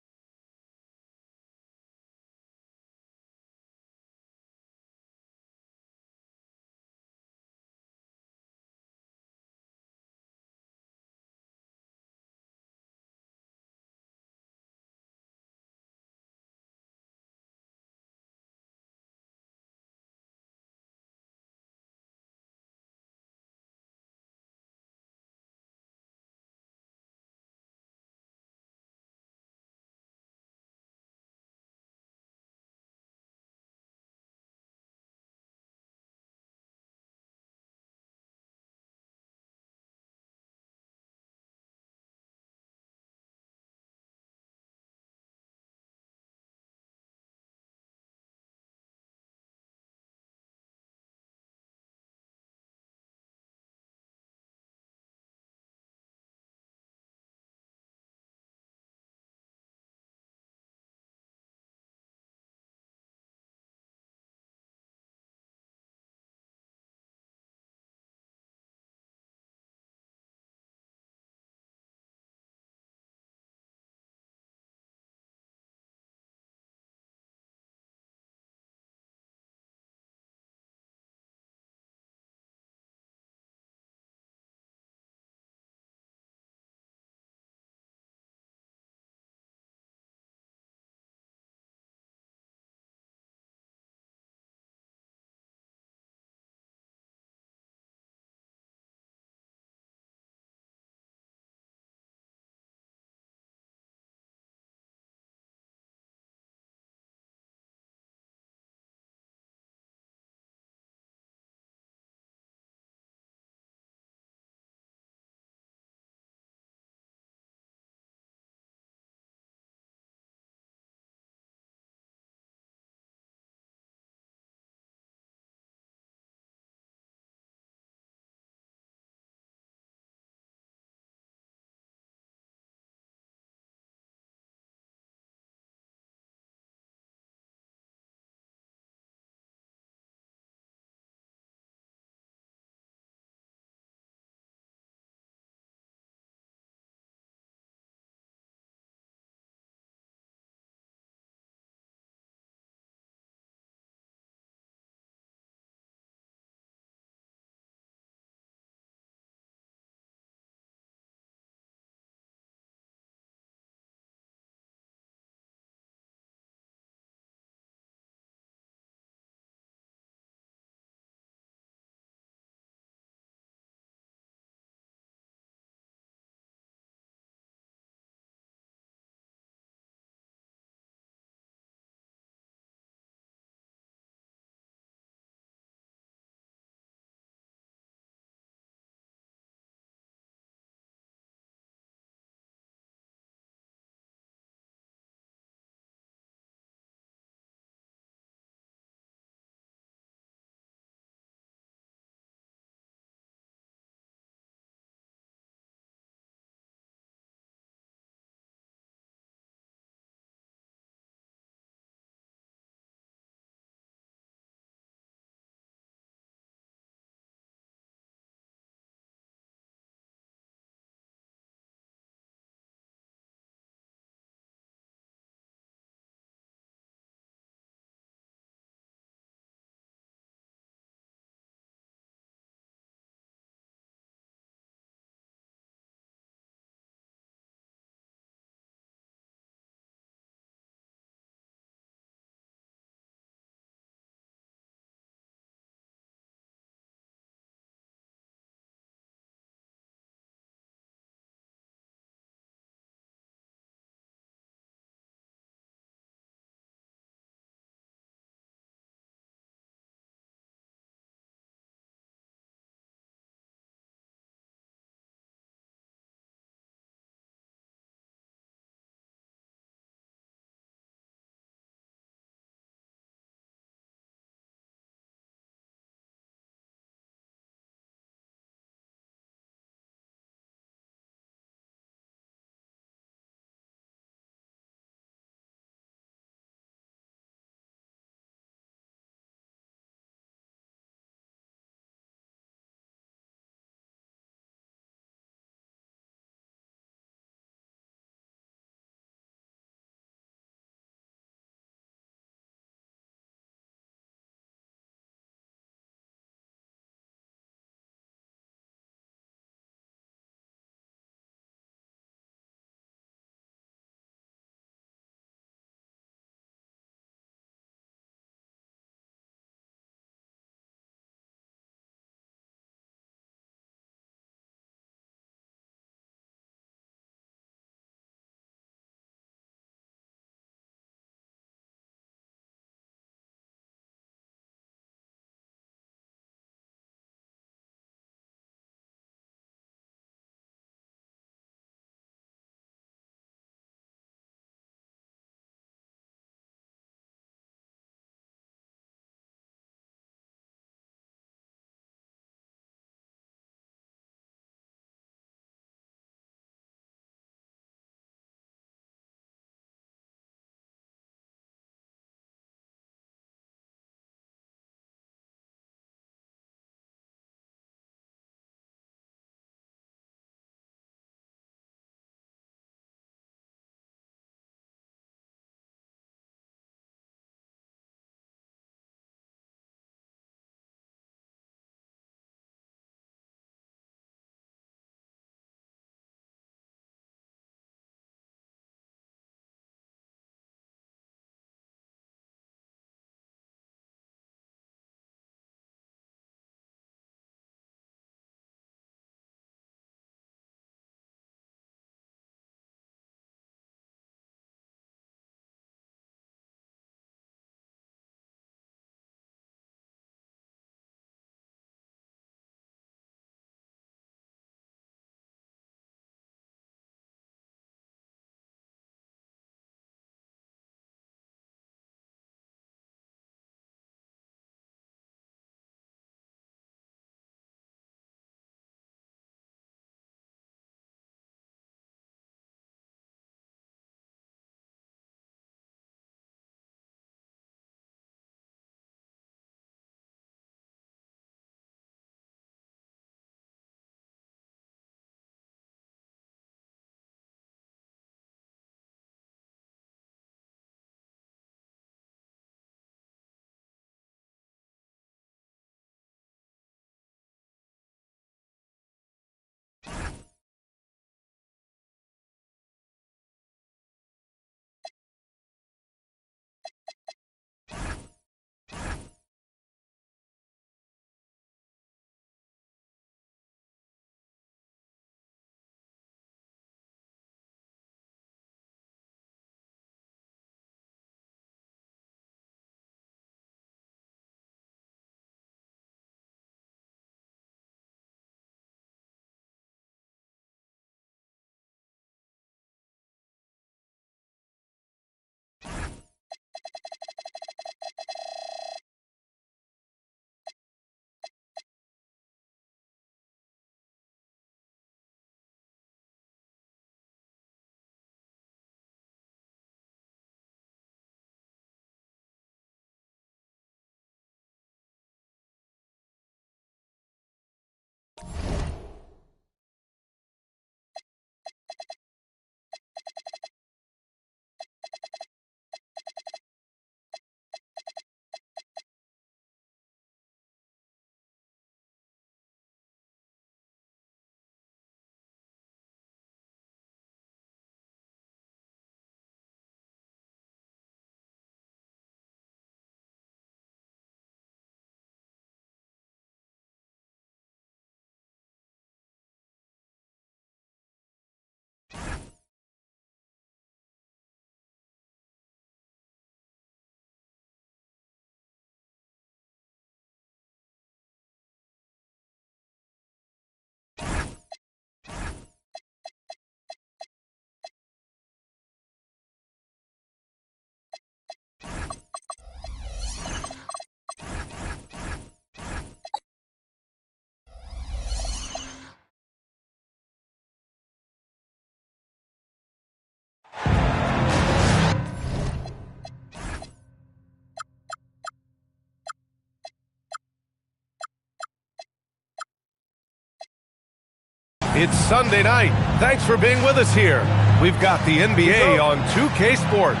It's Sunday night. Thanks for being with us here. We've got the NBA on 2K Sports.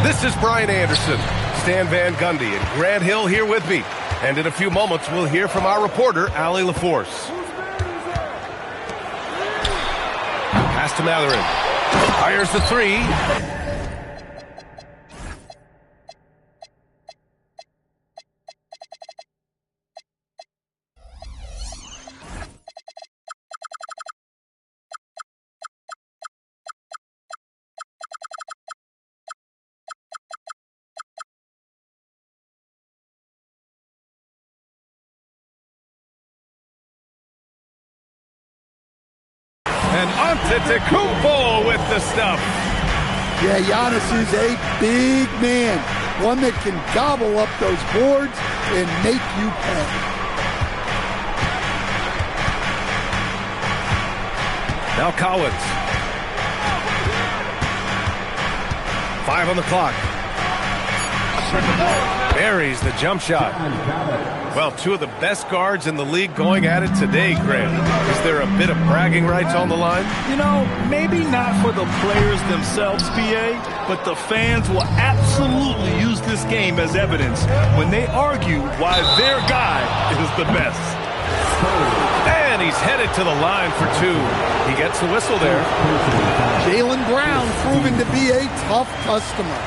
This is Brian Anderson, Stan Van Gundy, and Grant Hill here with me. And in a few moments, we'll hear from our reporter, Allie LaForce. Pass to Matherin. Fires the three. And Antetokounmpo with the stuff. Yeah, Giannis is a big man. One that can gobble up those boards and make you pay. Now Collins. 5 on the clock. Buries the jump shot. Well, two of the best guards in the league going at it today, Grant. Is there a bit of bragging rights on the line? You know, maybe not for the players themselves, PA, but the fans will absolutely use this game as evidence when they argue why their guy is the best. And he's headed to the line for two. He gets the whistle there. Jaylen Brown proving to be a tough customer.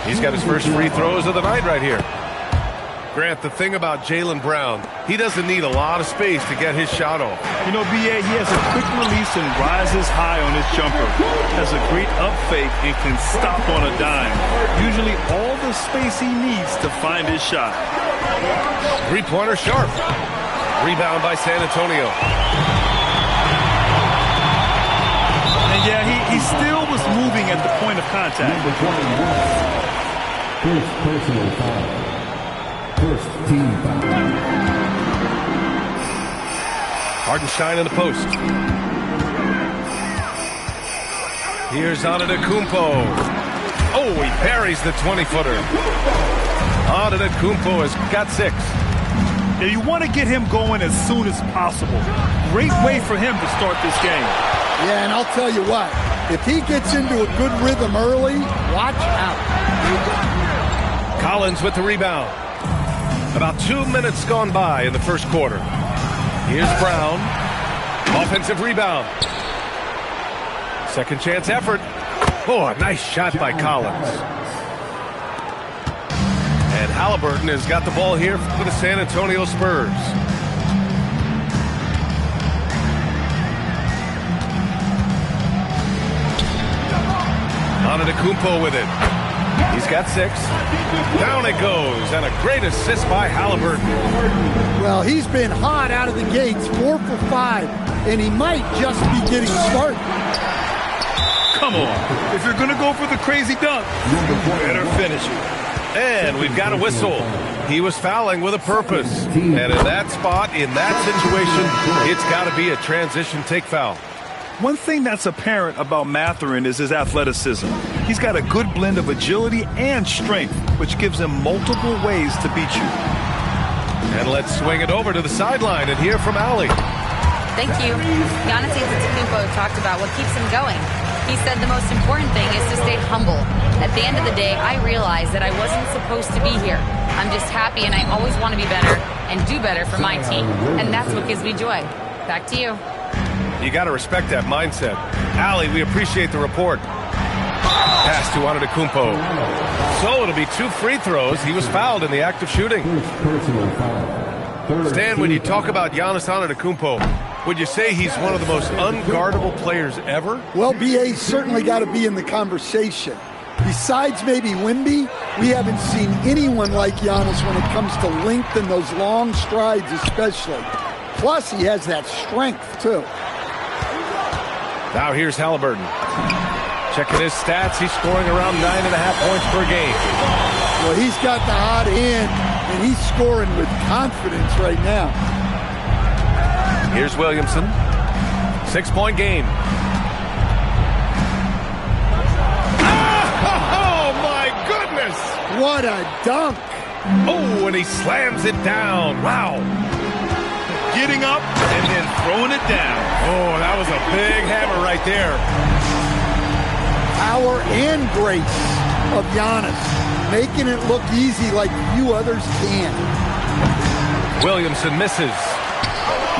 He's got his first free throws of the night right here. Grant, the thing about Jaylen Brown, he doesn't need a lot of space to get his shot off. You know, BA, he has a quick release and rises high on his jumper. Has a great up fake and can stop on a dime. Usually all the space he needs to find his shot. Three-pointer sharp. Rebound by San Antonio. And yeah, he still was moving at the point of contact. First personal foul. First team foul. Hartenstein in the post. Here's Antetokounmpo. Oh, he buries the 20-footer. Antetokounmpo has got 6. Yeah, you want to get him going as soon as possible. Great way for him to start this game. Yeah, and I'll tell you what, if he gets into a good rhythm early, watch out. Collins with the rebound. About 2 minutes gone by in the first quarter. Here's Brown. Offensive rebound. Second chance effort. Oh, a nice shot by Collins. And Halliburton has got the ball here for the San Antonio Spurs. Antetokounmpo with it. He's got 6. Down it goes, and a great assist by Halliburton. Well, he's been hot out of the gates, 4 for 5, and he might just be getting started. Come on. If you're going to go for the crazy dunk, you better finish it. And we've got a whistle. He was fouling with a purpose. And in that spot, in that situation, it's got to be a transition take foul. One thing that's apparent about Matherin is his athleticism. He's got a good blend of agility and strength, which gives him multiple ways to beat you. And let's swing it over to the sideline and hear from Allie. Thank you. Giannis Antetokounmpo talked about what keeps him going. He said the most important thing is to stay humble. At the end of the day, I realized that I wasn't supposed to be here. I'm just happy, and I always want to be better and do better for my team. And that's what gives me joy. Back to you. You got to respect that mindset. Allie, we appreciate the report. Pass to Antetokounmpo. So it'll be 2 free throws. He was fouled in the act of shooting. Stan, when you talk about Giannis Antetokounmpo, would you say he's one of the most unguardable players ever? Well, BA's certainly got to be in the conversation. Besides maybe Wemby, we haven't seen anyone like Giannis when it comes to length and those long strides especially. Plus, he has that strength, too. Now here's Halliburton. Checking his stats, he's scoring around 9.5 points per game. Well, he's got the hot hand, and he's scoring with confidence right now. Here's Williamson. 6-point game. Oh, my goodness! What a dunk! Oh, and he slams it down. Wow. getting up and then throwing it down. Oh, that was a big hammer right there. Power and grace of Giannis, making it look easy like few others can. Williamson misses.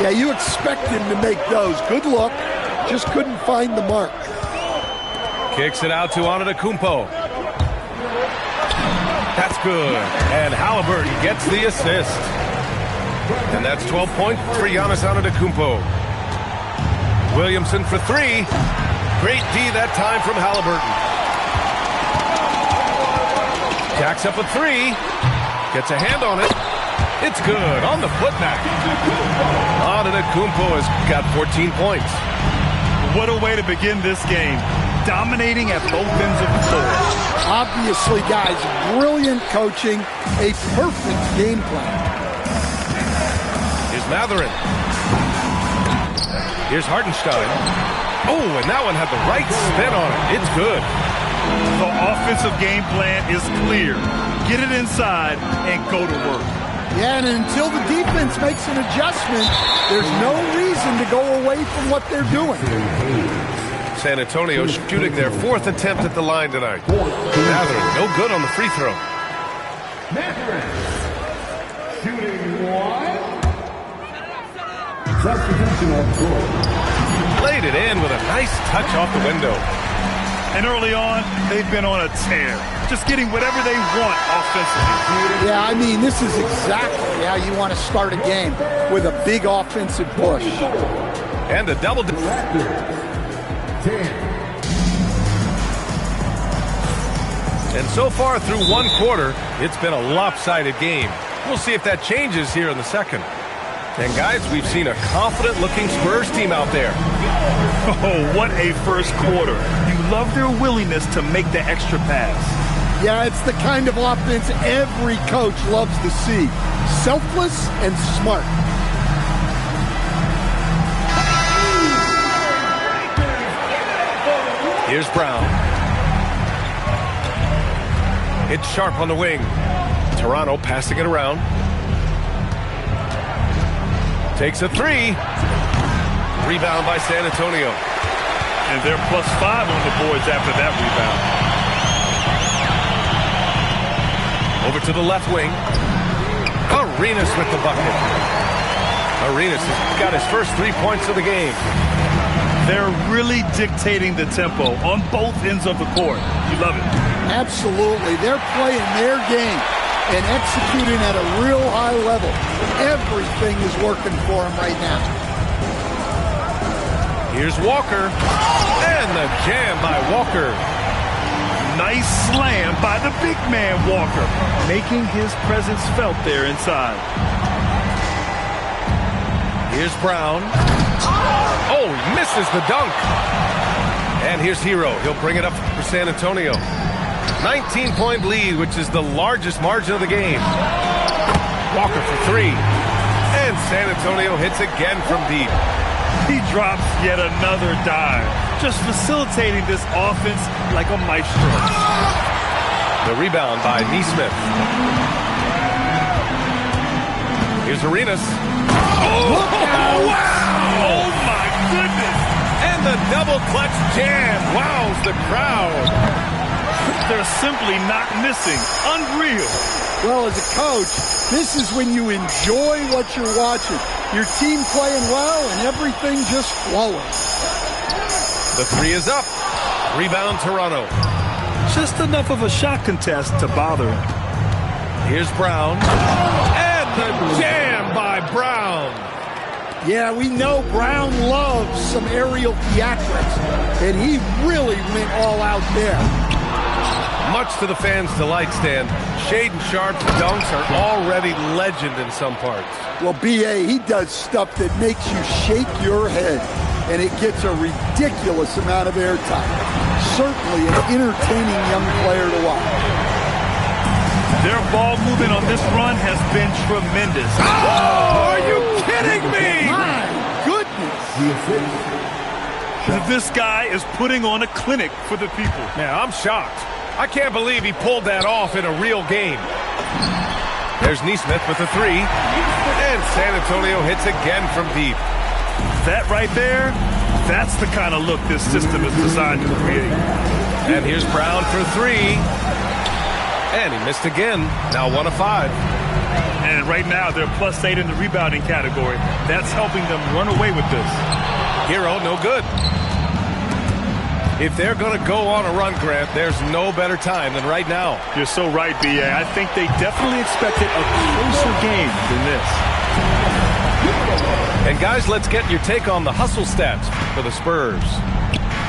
Yeah, you expect him to make those. Good luck. Just couldn't find the mark. Kicks it out to Antetokounmpo. That's good. And Halliburton gets the assist. And that's 12 points for Giannis Antetokounmpo. Williamson for three. Great D that time from Halliburton. Jacks up a three. Gets a hand on it. It's good on the putback. Antetokounmpo has got 14 points. What a way to begin this game. Dominating at both ends of the floor. Obviously, guys, brilliant coaching, a perfect game plan. Here's Matherin. Here's Hartenstein. Oh, and that one had the right spin on it. It's good. The offensive game plan is clear. Get it inside and go to work. Yeah, and until the defense makes an adjustment, there's no reason to go away from what they're doing. San Antonio shooting their fourth attempt at the line tonight. Matherin, no good on the free throw. Matherin, shooting one. Substitution on court. Laid it in with a nice touch off the window. And early on, they've been on a tear. Just getting whatever they want offensively. Yeah, I mean, this is exactly how you want to start a game, with a big offensive push. And a double. And so far through one quarter, it's been a lopsided game. We'll see if that changes here in the second. And guys, we've seen a confident-looking Spurs team out there. Oh, what a first quarter. You love their willingness to make the extra pass. Yeah, it's the kind of offense every coach loves to see. Selfless and smart. Here's Brown. It's Sharp on the wing. Toronto passing it around. Takes a three. Rebound by San Antonio. And they're +5 on the boards after that rebound. Over to the left wing. Arenas with the bucket. Arenas has got his first 3 points of the game. They're really dictating the tempo on both ends of the court. You love it. Absolutely. They're playing their game and executing at a real high level. Everything is working for them right now. Here's Walker. And the jam by Walker. Nice slam by the big man, Walker, making his presence felt there inside. Here's Brown. Oh, misses the dunk. And here's Hero. He'll bring it up for San Antonio. 19-point lead, which is the largest margin of the game. Walker for three. And San Antonio hits again from deep. He drops yet another dive, just facilitating this offense like a maestro. The rebound by Nesmith. Here's Arenas. Oh, wow! Oh, my goodness! And the double clutch jam wows the crowd. They're simply not missing. Unreal. Well, as a coach, this is when you enjoy what you're watching. Your team playing well and everything just flowing. The three is up. Rebound Toronto. Just enough of a shot contest to bother him. Here's Brown. And the jam by Brown. Yeah, we know Brown loves some aerial theatrics, and he really went all out there. Much to the fans' delight, Stan, Shaedon Sharp's dunks are already legend in some parts. Well, B.A., he does stuff that makes you shake your head, and it gets a ridiculous amount of airtime. Certainly an entertaining young player to watch. Their ball movement on this run has been tremendous. Oh, are you kidding me? My goodness. This guy is putting on a clinic for the people. Yeah, I'm shocked. I can't believe he pulled that off in a real game. There's Neesmith with the three. And San Antonio hits again from deep. That right there, that's the kind of look this system is designed to create. And here's Brown for three. And he missed again. Now 1 of 5. And right now, they're +8 in the rebounding category. That's helping them run away with this. Hero, no good. If they're going to go on a run, Grant, there's no better time than right now. You're so right, B.A. I think they definitely expected a closer game than this. And guys, let's get your take on the hustle stats for the Spurs.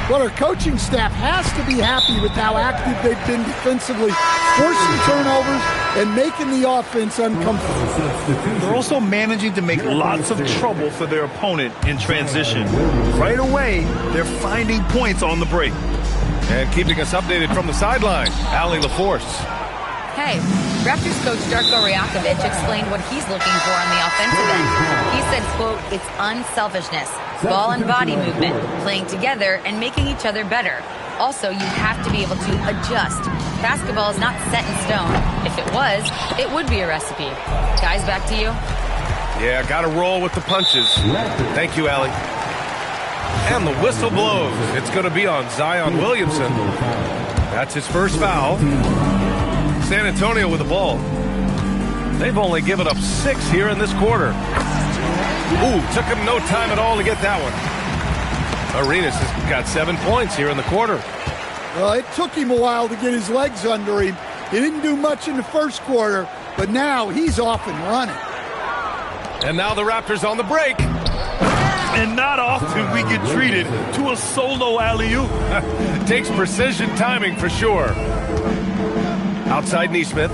Well, our coaching staff has to be happy with how active they've been defensively, forcing turnovers and making the offense uncomfortable. They're also managing to make lots of trouble for their opponent in transition. Right away, they're finding points on the break. And keeping us updated from the sideline, Allie LaForce. Hey, Raptors coach Darko Rajakovic explained what he's looking for on the offensive end. He said, quote, it's unselfishness, ball and body movement, playing together and making each other better. Also, you have to be able to adjust. Basketball is not set in stone. If it was, it would be a recipe. Guys, back to you. Yeah, got to roll with the punches. Thank you, Allie. And the whistle blows. It's going to be on Zion Williamson. That's his first foul. San Antonio with the ball. They've only given up 6 here in this quarter. Ooh, took him no time at all to get that one. Arenas has got 7 points here in the quarter. Well, it took him a while to get his legs under him. He didn't do much in the first quarter, but now he's off and running. And now the Raptors on the break. And not often we get treated to a solo alley-oop. Takes precision timing for sure. Outside Neesmith.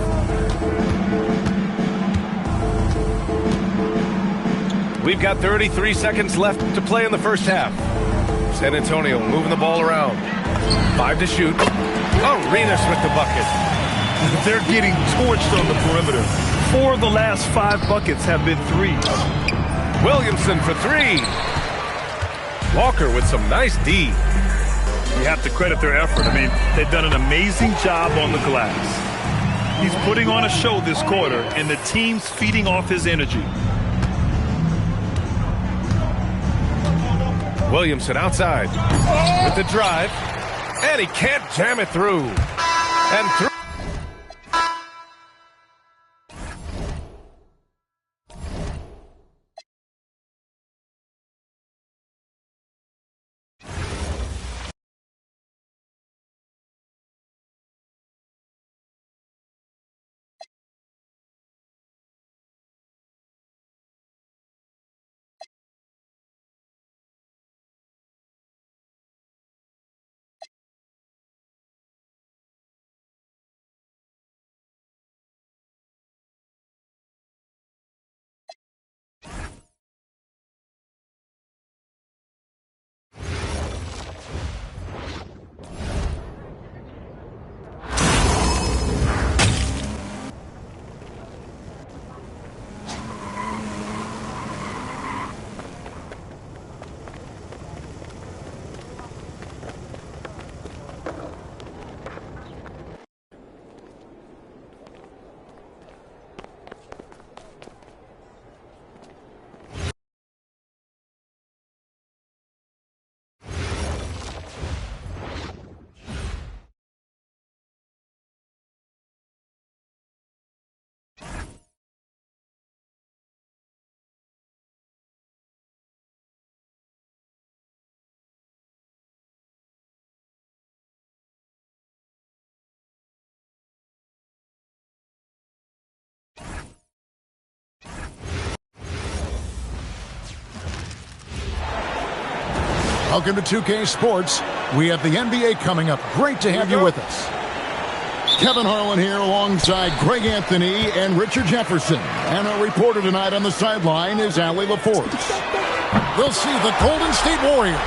We've got 33 seconds left to play in the first half. San Antonio moving the ball around. 5 to shoot. Arenas with the bucket. They're getting torched on the perimeter. 4 of the last 5 buckets have been threes. Williamson for 3. Walker with some nice D. You have to credit their effort. I mean, they've done an amazing job on the glass. He's putting on a show this quarter, and the team's feeding off his energy. Williamson outside with the drive, and he can't jam it through. And through. Welcome to 2K Sports. We have the NBA coming up. Great to have you with us. Kevin Harlan here alongside Greg Anthony and Richard Jefferson. And our reporter tonight on the sideline is Allie LaForce. We'll see the Golden State Warriors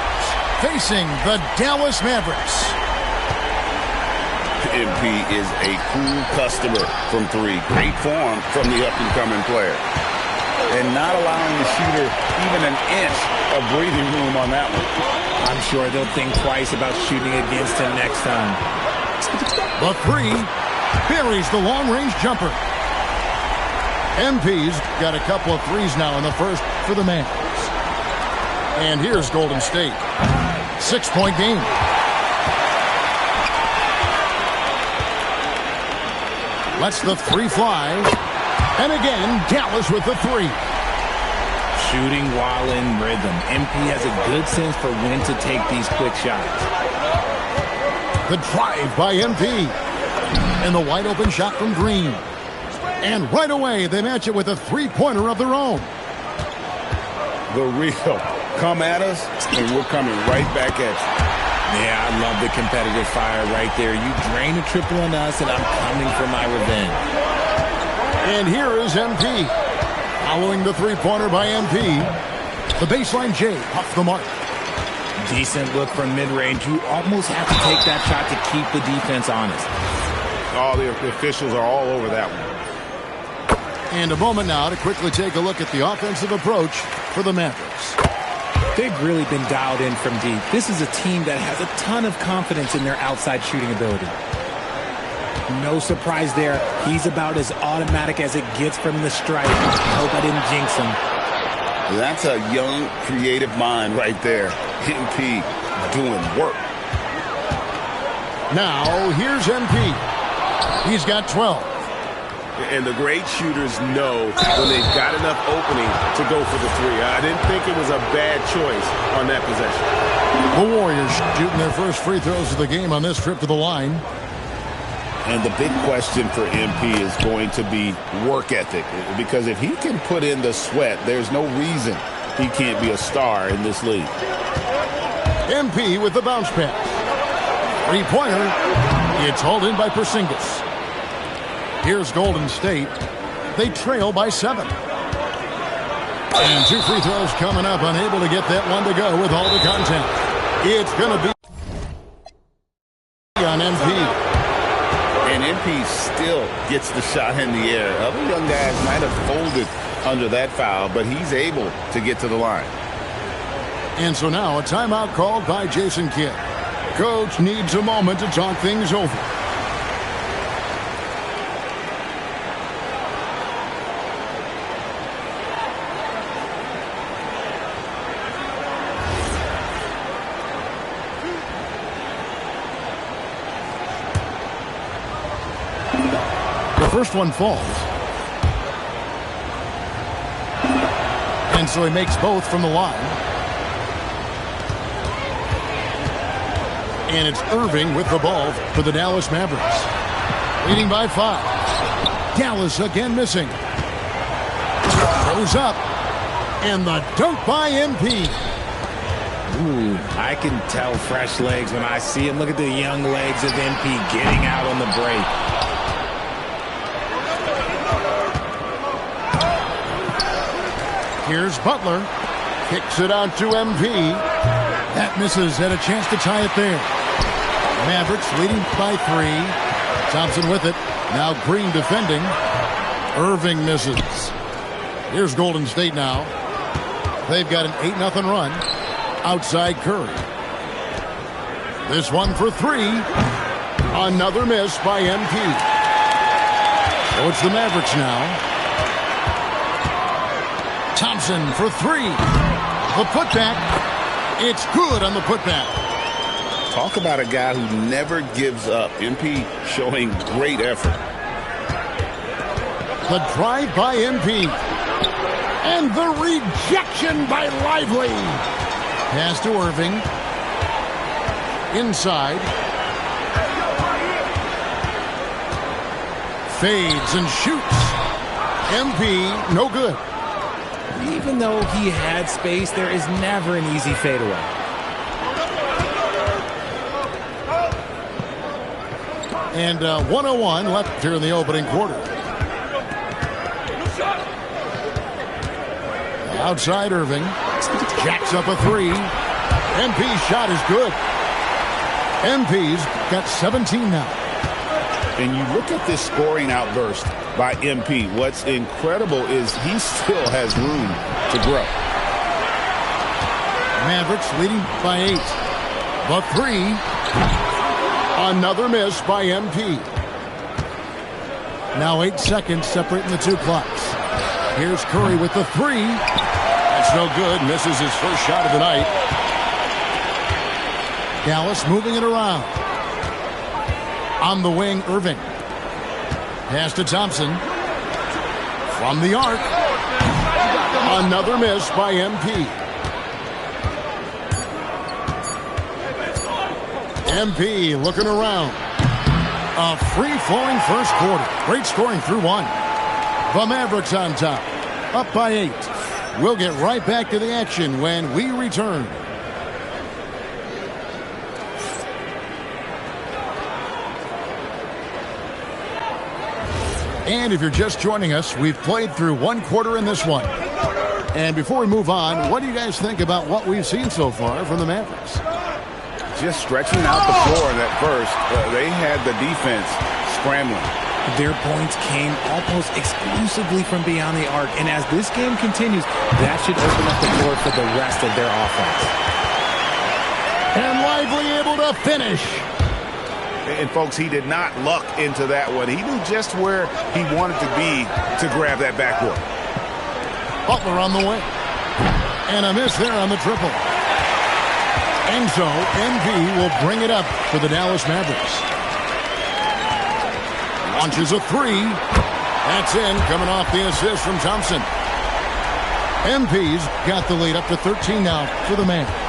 facing the Dallas Mavericks. MP is a cool customer from 3. Great form from the up-and-coming player. And not allowing the shooter even an inch of breathing room on that one. I'm sure they'll think twice about shooting against him next time. The 3 buries the long-range jumper. MP's got a couple of threes now in the first for the Mavericks. And here's Golden State. 6-point game. Lets the three fly. And again, Dallas with the three. Shooting while in rhythm. MP has a good sense for when to take these quick shots. The drive by MP. And the wide open shot from Green. And right away, they match it with a three-pointer of their own. The real. Come at us, and we're coming right back at you. Yeah, I love the competitive fire right there. You drain a triple on us, and I'm coming for my revenge. And here is MP. Following the three-pointer by MP. The baseline J off the mark. Decent look from mid-range. You almost have to take that shot to keep the defense honest. All the officials are all over that one. And a moment now to quickly take a look at the offensive approach for the Mavericks. They've really been dialed in from deep. This is a team that has a ton of confidence in their outside shooting ability. No surprise there. He's about as automatic as it gets from the stripe. I hope I didn't jinx him. That's a young, creative mind right there. MP doing work. Now, here's MP. He's got 12. And the great shooters know when they've got enough opening to go for the three. I didn't think it was a bad choice on that possession. The Warriors shooting their first free throws of the game on this trip to the line. And the big question for MP is going to be work ethic. Because if he can put in the sweat, there's no reason he can't be a star in this league. MP with the bounce pass. Three-pointer. It's hauled in by Porzingis. Here's Golden State. They trail by 7. And 2 free throws coming up. Unable to get that one to go with all the content. It's going to be on MP. And MP still gets the shot in the air. Other young guys might have folded under that foul, but he's able to get to the line. And so now a timeout called by Jason Kidd. Coach needs a moment to talk things over. First one falls. And so he makes both from the line. And it's Irving with the ball for the Dallas Mavericks. Leading by 5. Dallas again missing. Throws up. And the dunk by MP. Ooh, I can tell fresh legs when I see him. Look at the young legs of MP getting out on the break. Here's Butler. Kicks it out to MP. That misses. Had a chance to tie it there. Mavericks leading by 3. Thompson with it. Now Green defending. Irving misses. Here's Golden State now. They've got an 8-0 run. Outside Curry. This one for 3. Another miss by MP. So it's the Mavericks now. Thompson for 3. The putback. It's good on the putback. Talk about a guy who never gives up. MP showing great effort. The drive by MP. And the rejection by Lively. Pass to Irving. Inside. Fades and shoots. MP, no good. Even though he had space, there is never an easy fadeaway. And 101 left here in the opening quarter. Outside Irving. Jacks up a 3. MP's shot is good. MP's got 17 now. And you look at this scoring outburst by MP. What's incredible is he still has room to grow. Mavericks leading by 8. The 3. Another miss by MP. Now 8 seconds separating the two clocks. Here's Curry with the three. That's no good. Misses his first shot of the night. Dallas moving it around. On the wing, Irving. Pass to Thompson. From the arc. Another miss by MP. MP looking around. A free-flowing first quarter. Great scoring through one. The Mavericks on top. Up by 8. We'll get right back to the action when we return. And if you're just joining us, we've played through one quarter in this one. And before we move on, what do you guys think about what we've seen so far from the Mavericks? Just stretching out the floor in that first. They had the defense scrambling. Their points came almost exclusively from beyond the arc. And as this game continues, that should open up the floor for the rest of their offense. And Lively able to finish. And, folks, he did not luck into that one. He knew just where he wanted to be to grab that backboard. Butler on the way. And a miss there on the triple. And so, NB will bring it up for the Dallas Mavericks. Launches a three. That's in, coming off the assist from Thompson. MP's got the lead up to 13 now for the Mavs.